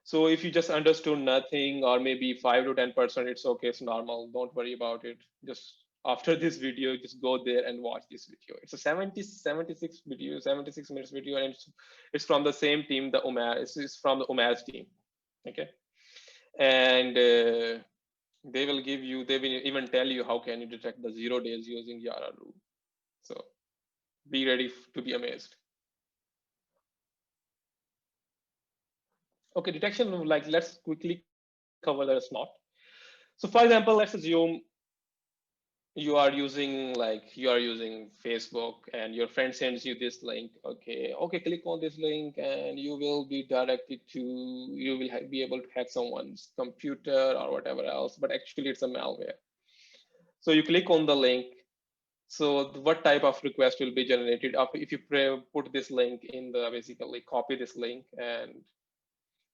So if you just understood nothing, or maybe 5 to 10%, it's okay, it's normal. Don't worry about it. Just after this video, just go there and watch this video. It's a 76 minutes video, and it's from the same team, the Umair. It's from the Umair's team. Okay, and they will even tell you how can you detect the 0 days using Yara rule. So be ready to be amazed. Okay, detection, like let's quickly cover the snort. So for example, let's assume you are using Facebook, and your friend sends you this link. Okay, click on this link and you will be directed to, you will be able to hack someone's computer or whatever else, but actually it's a malware. So you click on the link. So what type of request will be generated if you put this link in the, basically copy this link and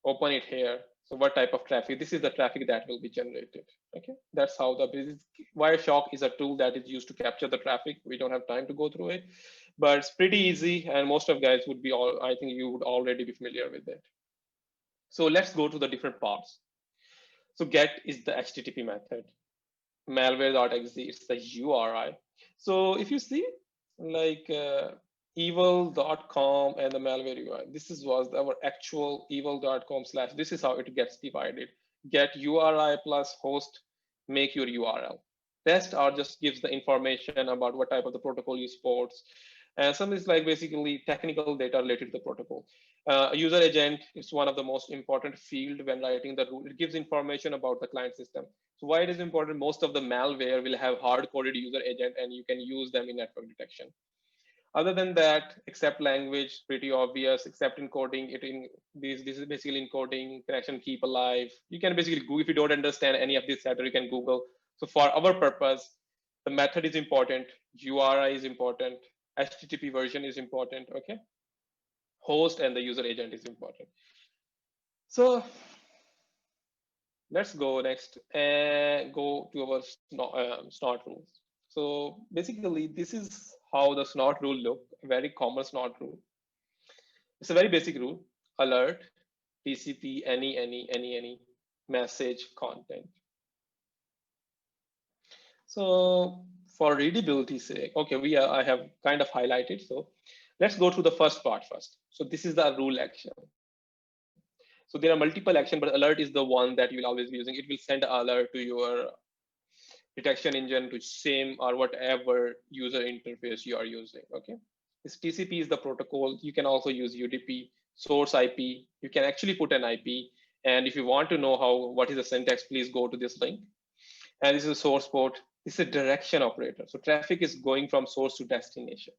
open it here? So what type of traffic? This is the traffic that will be generated. Okay, that's how the business. Wireshark is a tool that is used to capture the traffic. We don't have time to go through it, but it's pretty easy, and most of guys would be all. I think you would already be familiar with it. So let's go to the different parts. So get is the HTTP method. Malware.exe, it's the URI. So if you see, like evil.com and the malware UI, this was our actual evil.com / this is how it gets divided. Get URI plus host, make your URL. Rest are just gives the information about what type of the protocol you support. And some is like basically technical data related to the protocol. User agent is one of the most important field when writing the rule. It gives information about the client system. So why it is important? Most of the malware will have hard-coded user agent, and you can use them in network detection. Other than that, except language, pretty obvious. Except encoding, this is basically encoding, connection keep alive. You can basically Google if you don't understand any of this setup, you can Google. So for our purpose, the method is important, URI is important, HTTP version is important. Okay, host and the user agent is important. So let's go next and go to our snort rules. So basically, this is how the snort rule look. A very common snort rule. It's a very basic rule. Alert, TCP, any message content. So for readability sake, okay, I have kind of highlighted. So let's go to the first part first. So this is the rule action. So there are multiple actions, but alert is the one that you will always be using. It will send an alert to your detection engine, to SIM or whatever user interface you are using. Okay, this TCP is the protocol. You can also use UDP, source IP. You can actually put an IP. And if you want to know what is the syntax, please go to this link. And this is a source port. This is a direction operator. So traffic is going from source to destination.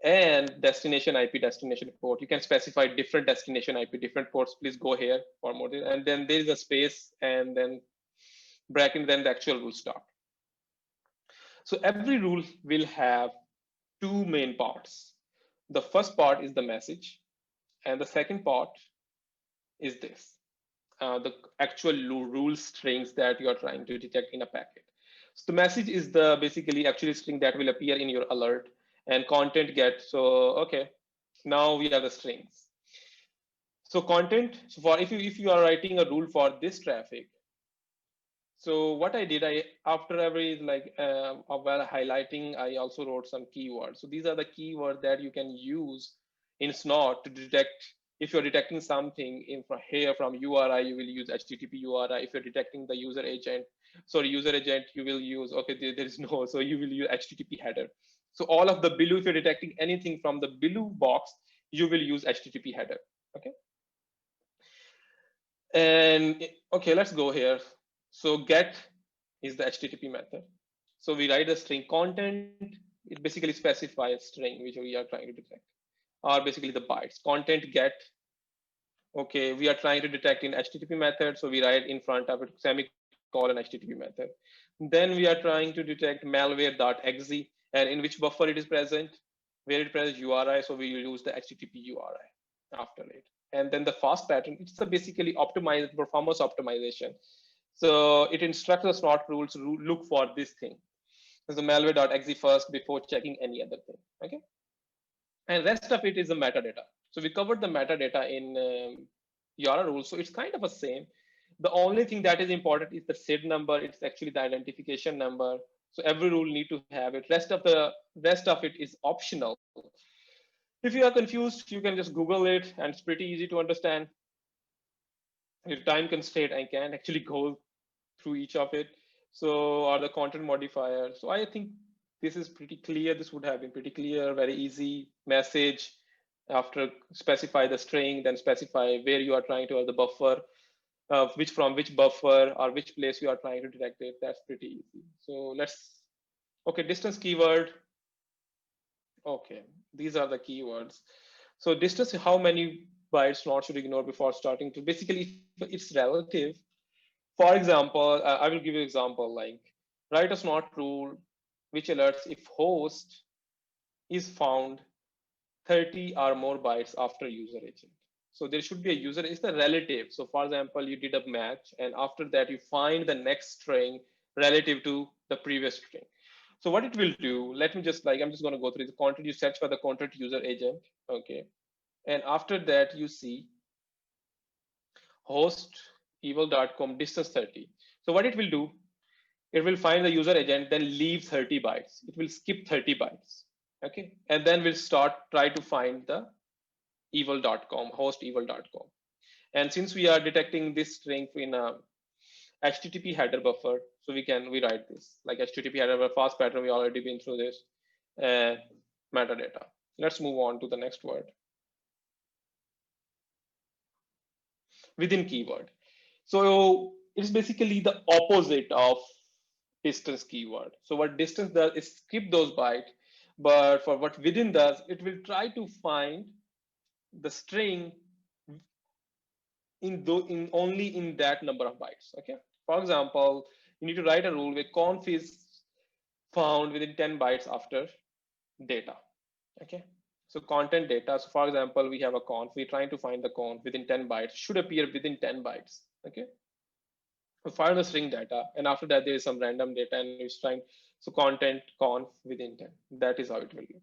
And destination IP, destination port. You can specify different destination IP, different ports. Please go here for more. And then there is a space and then bracket, then the actual rule start. So every rule will have two main parts. The first part is the message. And the second part is this, the actual rule strings that you are trying to detect in a packet. So the message is the basically actually string that will appear in your alert, and content get. So okay, now we have the strings. So content. So for if you are writing a rule for this traffic. So what I did, after every while highlighting, I also wrote some keywords. So these are the keywords that you can use in snort to detect. If you're detecting something from URI, you will use HTTP URI. If you're detecting the user agent, you will use, okay, there is no, so you will use HTTP header. So all of the below, if you're detecting anything from the below box, you will use HTTP header. Okay. And okay, let's go here. So get is the HTTP method. So we write a string content. It basically specifies a string which we are trying to detect, or basically the bytes. Content get. Okay, we are trying to detect in HTTP method, so we write in front of it semicolon HTTP method. Then we are trying to detect malware.exe, and in which buffer it is present, where it presents URI, so we will use the HTTP URI after it. And then the fast pattern, it's a basically optimized performance optimization. So it instructs the snort rules to look for this thing. So the malware.exe first before checking any other thing. Okay, and rest of it is the metadata. So we covered the metadata in yara rules, so it's kind of the same. The only thing that is important is the SID number. It's actually the identification number. So every rule need to have it. Rest of it is optional. If you are confused, you can just Google it, and it's pretty easy to understand. If time constraint, I can actually go through each of it. So, or the content modifier. So I think this is pretty clear. This would have been pretty clear, very easy message. After specify the string, then specify where you are trying to have the buffer, from which buffer or which place you are trying to detect it. That's pretty easy. So okay, distance keyword. Okay, these are the keywords. So distance, how many bytes snort should ignore before starting to, basically it's relative. For example, I will give you an example, like write a snort rule which alerts if host is found 30 or more bytes after user agent. So there should be a user, it's the relative. So for example, you did a match and after that you find the next string relative to the previous string. So what it will do, let me just I'm just going to go through the content. You search for the content user agent. Okay. And after that you see host evil.com distance 30. So what it will do, it will find the user agent, then leave 30 bytes. It will skip 30 bytes. Okay. And then we'll try to find the evil.com, host evil.com. And since we are detecting this string in a HTTP header buffer, so we write this like HTTP header buffer, fast pattern. We already been through this metadata. Let's move on to the next word. Within keyword. So it's basically the opposite of distance keyword. So what distance does is skip those bytes, but for what within does, it will try to find the string only in that number of bytes. Okay. For example, you need to write a rule where conf is found within 10 bytes after data. Okay. So content data. So for example, we have a conf. We're trying to find the conf within 10 bytes. Should appear within 10 bytes. Okay. We find the string data, and after that there is some random data, and it's trying. So content conf within 10. That is how it will be.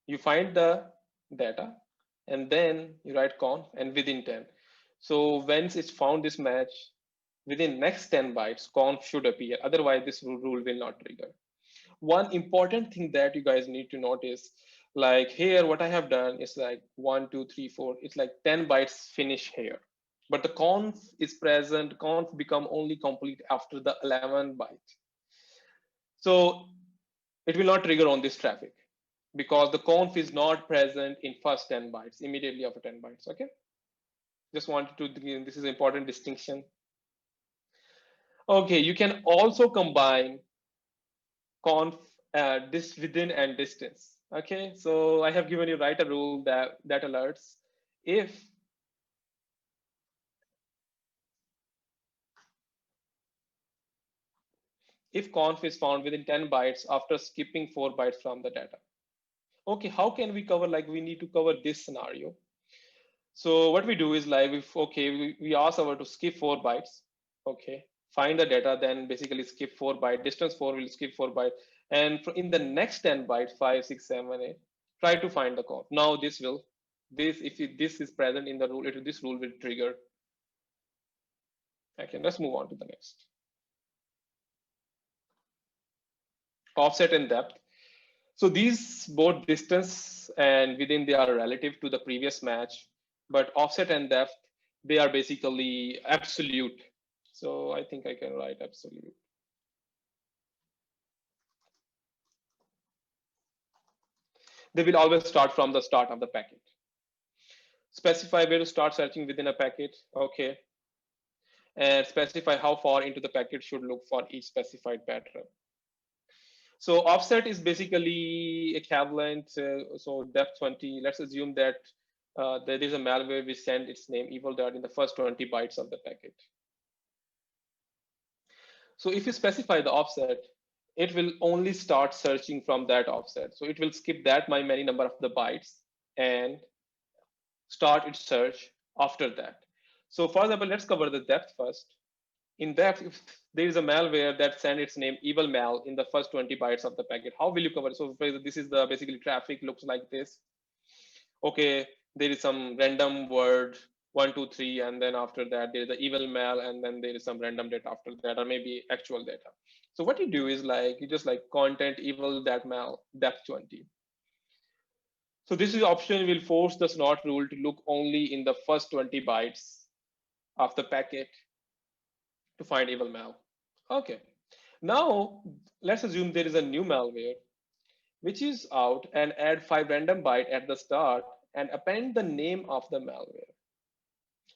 You find the data, and then you write conf and within 10. So once it's found this match, within next 10 bytes, conf should appear. Otherwise, this rule will not trigger. One important thing that you guys need to notice, like here, what I have done is like 1, 2, 3, 4. It's like 10 bytes finish here. But the conf is present, conf become only complete after the 11 byte. So it will not trigger on this traffic because the conf is not present in first 10 bytes, immediately after 10 bytes, okay? Just wanted to, this is an important distinction. Okay, you can also combine conf, this within and distance, okay? So I have given you write a rule that alerts if conf is found within 10 bytes after skipping 4 bytes from the data. Okay, how can we cover, like we need to cover this scenario. So what we do is like, we ask our to skip 4 bytes, okay, find the data, then basically skip 4 bytes, distance 4 will skip 4 bytes. And in the next 10 bytes, 5, 6, 7, 8, try to find the conf. Now this is present in the rule, this rule will trigger. Okay, let's move on to the next. Offset and depth. So these both distance and within, they are relative to the previous match, but offset and depth, they are basically absolute. So I think I can write absolute. They will always start from the start of the packet. Specify where to start searching within a packet. Okay. and specify how far into the packet should look for each specified pattern. So offset is basically equivalent. So depth 20. Let's assume that there is a malware which send its name evil dart in the first 20 bytes of the packet. So if you specify the offset, it will only start searching from that offset. So it will skip that by many number of the bytes and start its search after that. So for example, let's cover the depth first. In depth, if there is a malware that send its name evil mal in the first 20 bytes of the packet, how will you cover it? So this is the basically traffic looks like this. Okay, there is some random word 1, 2, 3, and then after that there is the evil mal, and then there is some random data after that, or maybe actual data. So what you do is like you just like content evil that mal depth 20. So this is option will force the snort rule to look only in the first 20 bytes of the packet to find evil mal. Okay, now let's assume there is a new malware which is out and add 5 random byte at the start and append the name of the malware.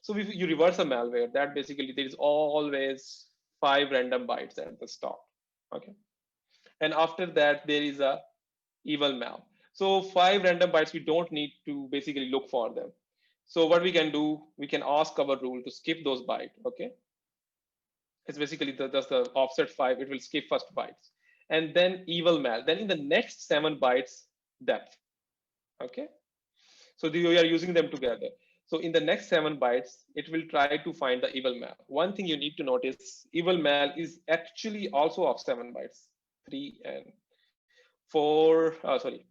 So if you reverse a malware, that basically there is always 5 random bytes at the start. Okay, and after that there is a evil mal. So 5 random bytes, we don't need to basically look for them. So what we can do, we can ask our rule to skip those bytes. Okay, it's basically just the offset 5, it will skip first bytes and then evil mal, then in the next 7 bytes depth. Okay, so we are using them together. So in the next 7 bytes, it will try to find the evil mal. One thing you need to notice, evil mal is actually also of 7 bytes, 3 and 4, sorry,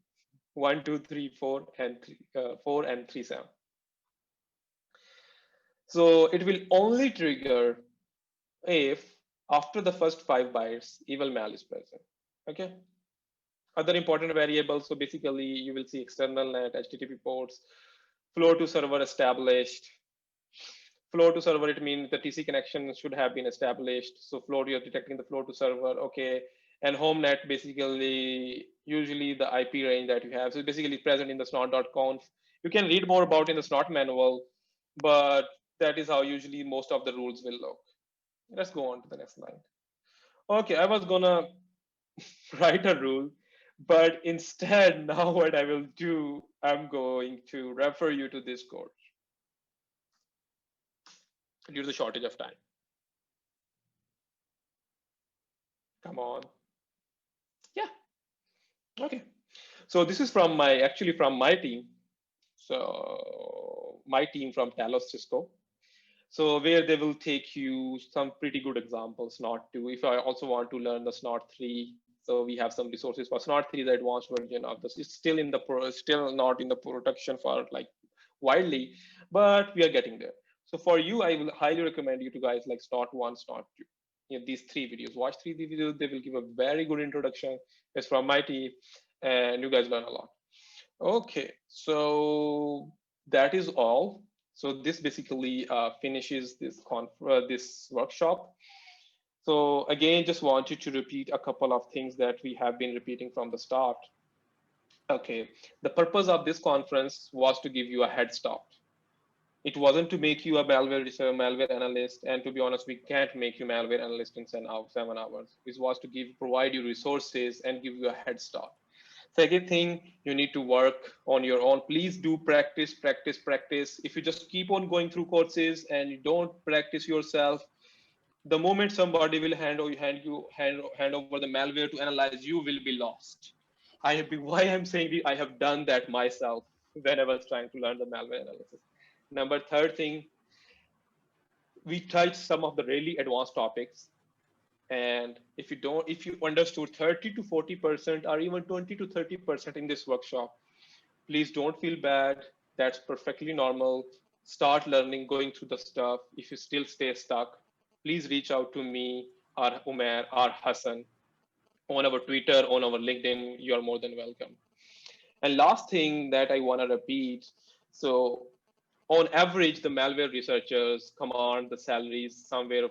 1, 2, 3, 4 and 3, 4 and 3, 7. So it will only trigger if after the first 5 bytes, evil mal is present. Okay. Other important variables. So basically you will see external net, HTTP ports, flow to server established. Flow to server, it means the TC connection should have been established. So flow, you're detecting the flow to server. Okay. And home net, basically, usually the IP range that you have. So basically present in the snort.conf. You can read more about in the snort manual, but that is how usually most of the rules will look. Let's go on to the next line. Okay, I was gonna write a rule, but instead now what I will do, I'm going to refer you to this code due to the shortage of time. Come on. Yeah. Okay. So this is from actually from my team. So my team from Talos Cisco. So where they will take you some pretty good examples, Snort 2. If I also want to learn the Snort 3, so we have some resources for Snort 3, the advanced version of this. It's still in the still not in the production for like widely, but we are getting there. So for you, I will highly recommend you to guys like Snort 1, Snort 2. You know, these 3 videos. Watch 3 videos. They will give a very good introduction. It's from my team, and you guys learn a lot. Okay, so that is all. So this basically finishes this this workshop. So again, just want you to repeat a couple of things that we have been repeating from the start. Okay, the purpose of this conference was to give you a head start. It wasn't to make you a malware analyst, and to be honest, we can't make you malware analyst in 7 hours. It was to provide you resources and give you a head start. Second thing, you need to work on your own. Please do practice, practice, practice. If you just keep on going through courses and you don't practice yourself, the moment somebody will hand over the malware to analyze, you will be lost. Why I'm saying I have done that myself when I was trying to learn the malware analysis. Number third thing, we touched some of the really advanced topics. And if you understood 30 to 40% or even 20 to 30% in this workshop, please don't feel bad. That's perfectly normal. Start learning, going through the stuff. If you still stay stuck, please reach out to me or Umair or Hassan on our Twitter, on our LinkedIn. You are more than welcome. And last thing that I want to repeat. So on average, the malware researchers command the salaries somewhere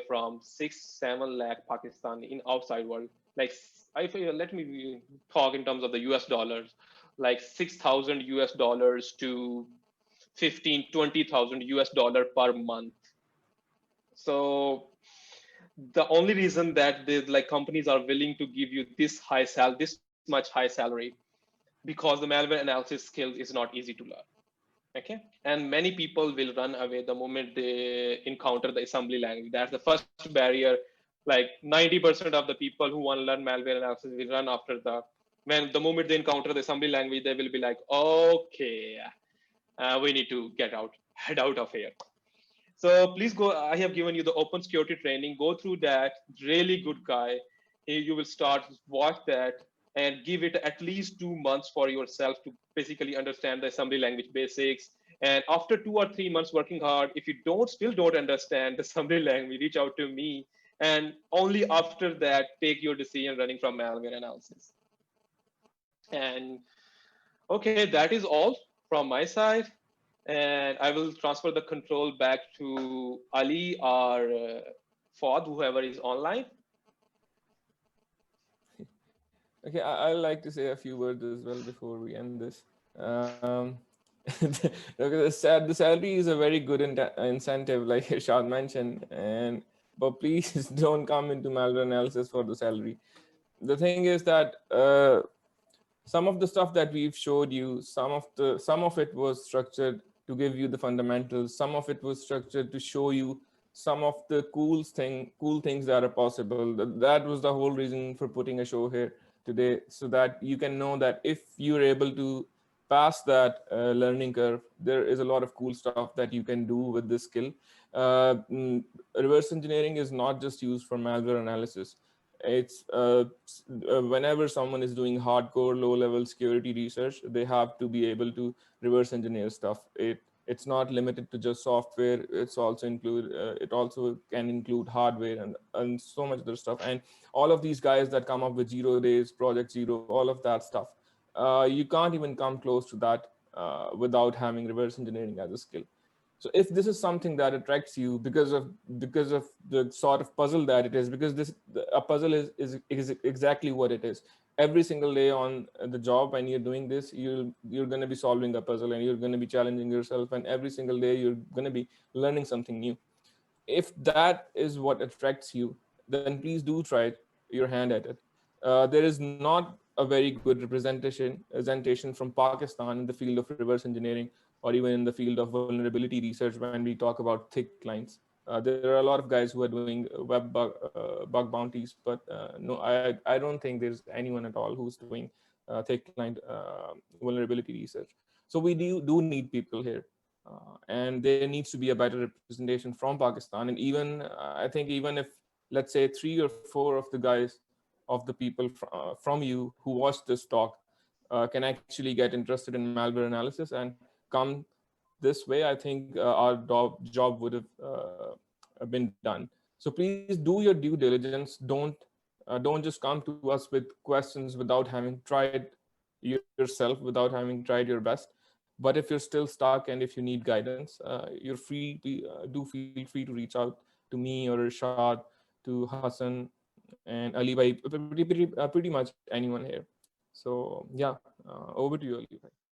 from 6-7 lakh Pakistani in outside world. Like let me talk in terms of the US dollars, like $6,000 to 15-20,000 US dollar per month. So the only reason that the like companies are willing to give you this much high salary, because the malware analysis skills is not easy to learn. Okay, and many people will run away the moment they encounter the assembly language. That's the first barrier. Like 90% of the people who want to learn malware analysis will run after the moment they encounter the assembly language, they will be like, okay, we need to head out of here. So please go. I have given you the open security training. Go through that. Really good guy. You will start, watch that, and give it at least 2 months for yourself to basically understand the assembly language basics. And after 2 or 3 months working hard, if you still don't understand the assembly language, reach out to me. And only after that, take your decision running from malware analysis. And okay, that is all from my side. And I will transfer the control back to Ali or Ford, whoever is online. Okay, I'd like to say a few words as well before we end this. Um, the salary is a very good incentive, like Irshad mentioned, but please don't come into malware analysis for the salary. The thing is that some of the stuff that we've showed you, some of it was structured to give you the fundamentals. Some of it was structured to show you some of the cool things that are possible. That was the whole reason for putting a show here today, so that you can know that if you're able to pass that learning curve, there is a lot of cool stuff that you can do with this skill. Reverse engineering is not just used for malware analysis. It's whenever someone is doing hardcore low-level security research, they have to be able to reverse engineer stuff. It's not limited to just software. It also can include hardware and so much other stuff. And all of these guys that come up with 0 days, Project Zero, all of that stuff, you can't even come close to that without having reverse engineering as a skill. So if this is something that attracts you because of the sort of puzzle that it is, because a puzzle is exactly what it is. Every single day on the job when you're doing this, you're going to be solving a puzzle and you're going to be challenging yourself, and every single day you're going to be learning something new. If that is what attracts you, then please do try your hand at it. There is not a very good representation from Pakistan in the field of reverse engineering, or even in the field of vulnerability research when we talk about thick clients. There are a lot of guys who are doing bug bounties, but no, I don't think there's anyone at all who's doing thick client vulnerability research. So we do need people here. And there needs to be a better representation from Pakistan. And even I think even if, let's say, 3 or 4 of the guys, of the people from you who watch this talk can actually get interested in malware analysis and come this way, I think our job would have been done. So please do your due diligence. Don't just come to us with questions without having tried yourself, without having tried your best. But if you're still stuck and if you need guidance, you're free to do feel free to reach out to me or Irshad, to Hassan and Ali Bhai, pretty much anyone here. So yeah, over to you, Ali Bhai.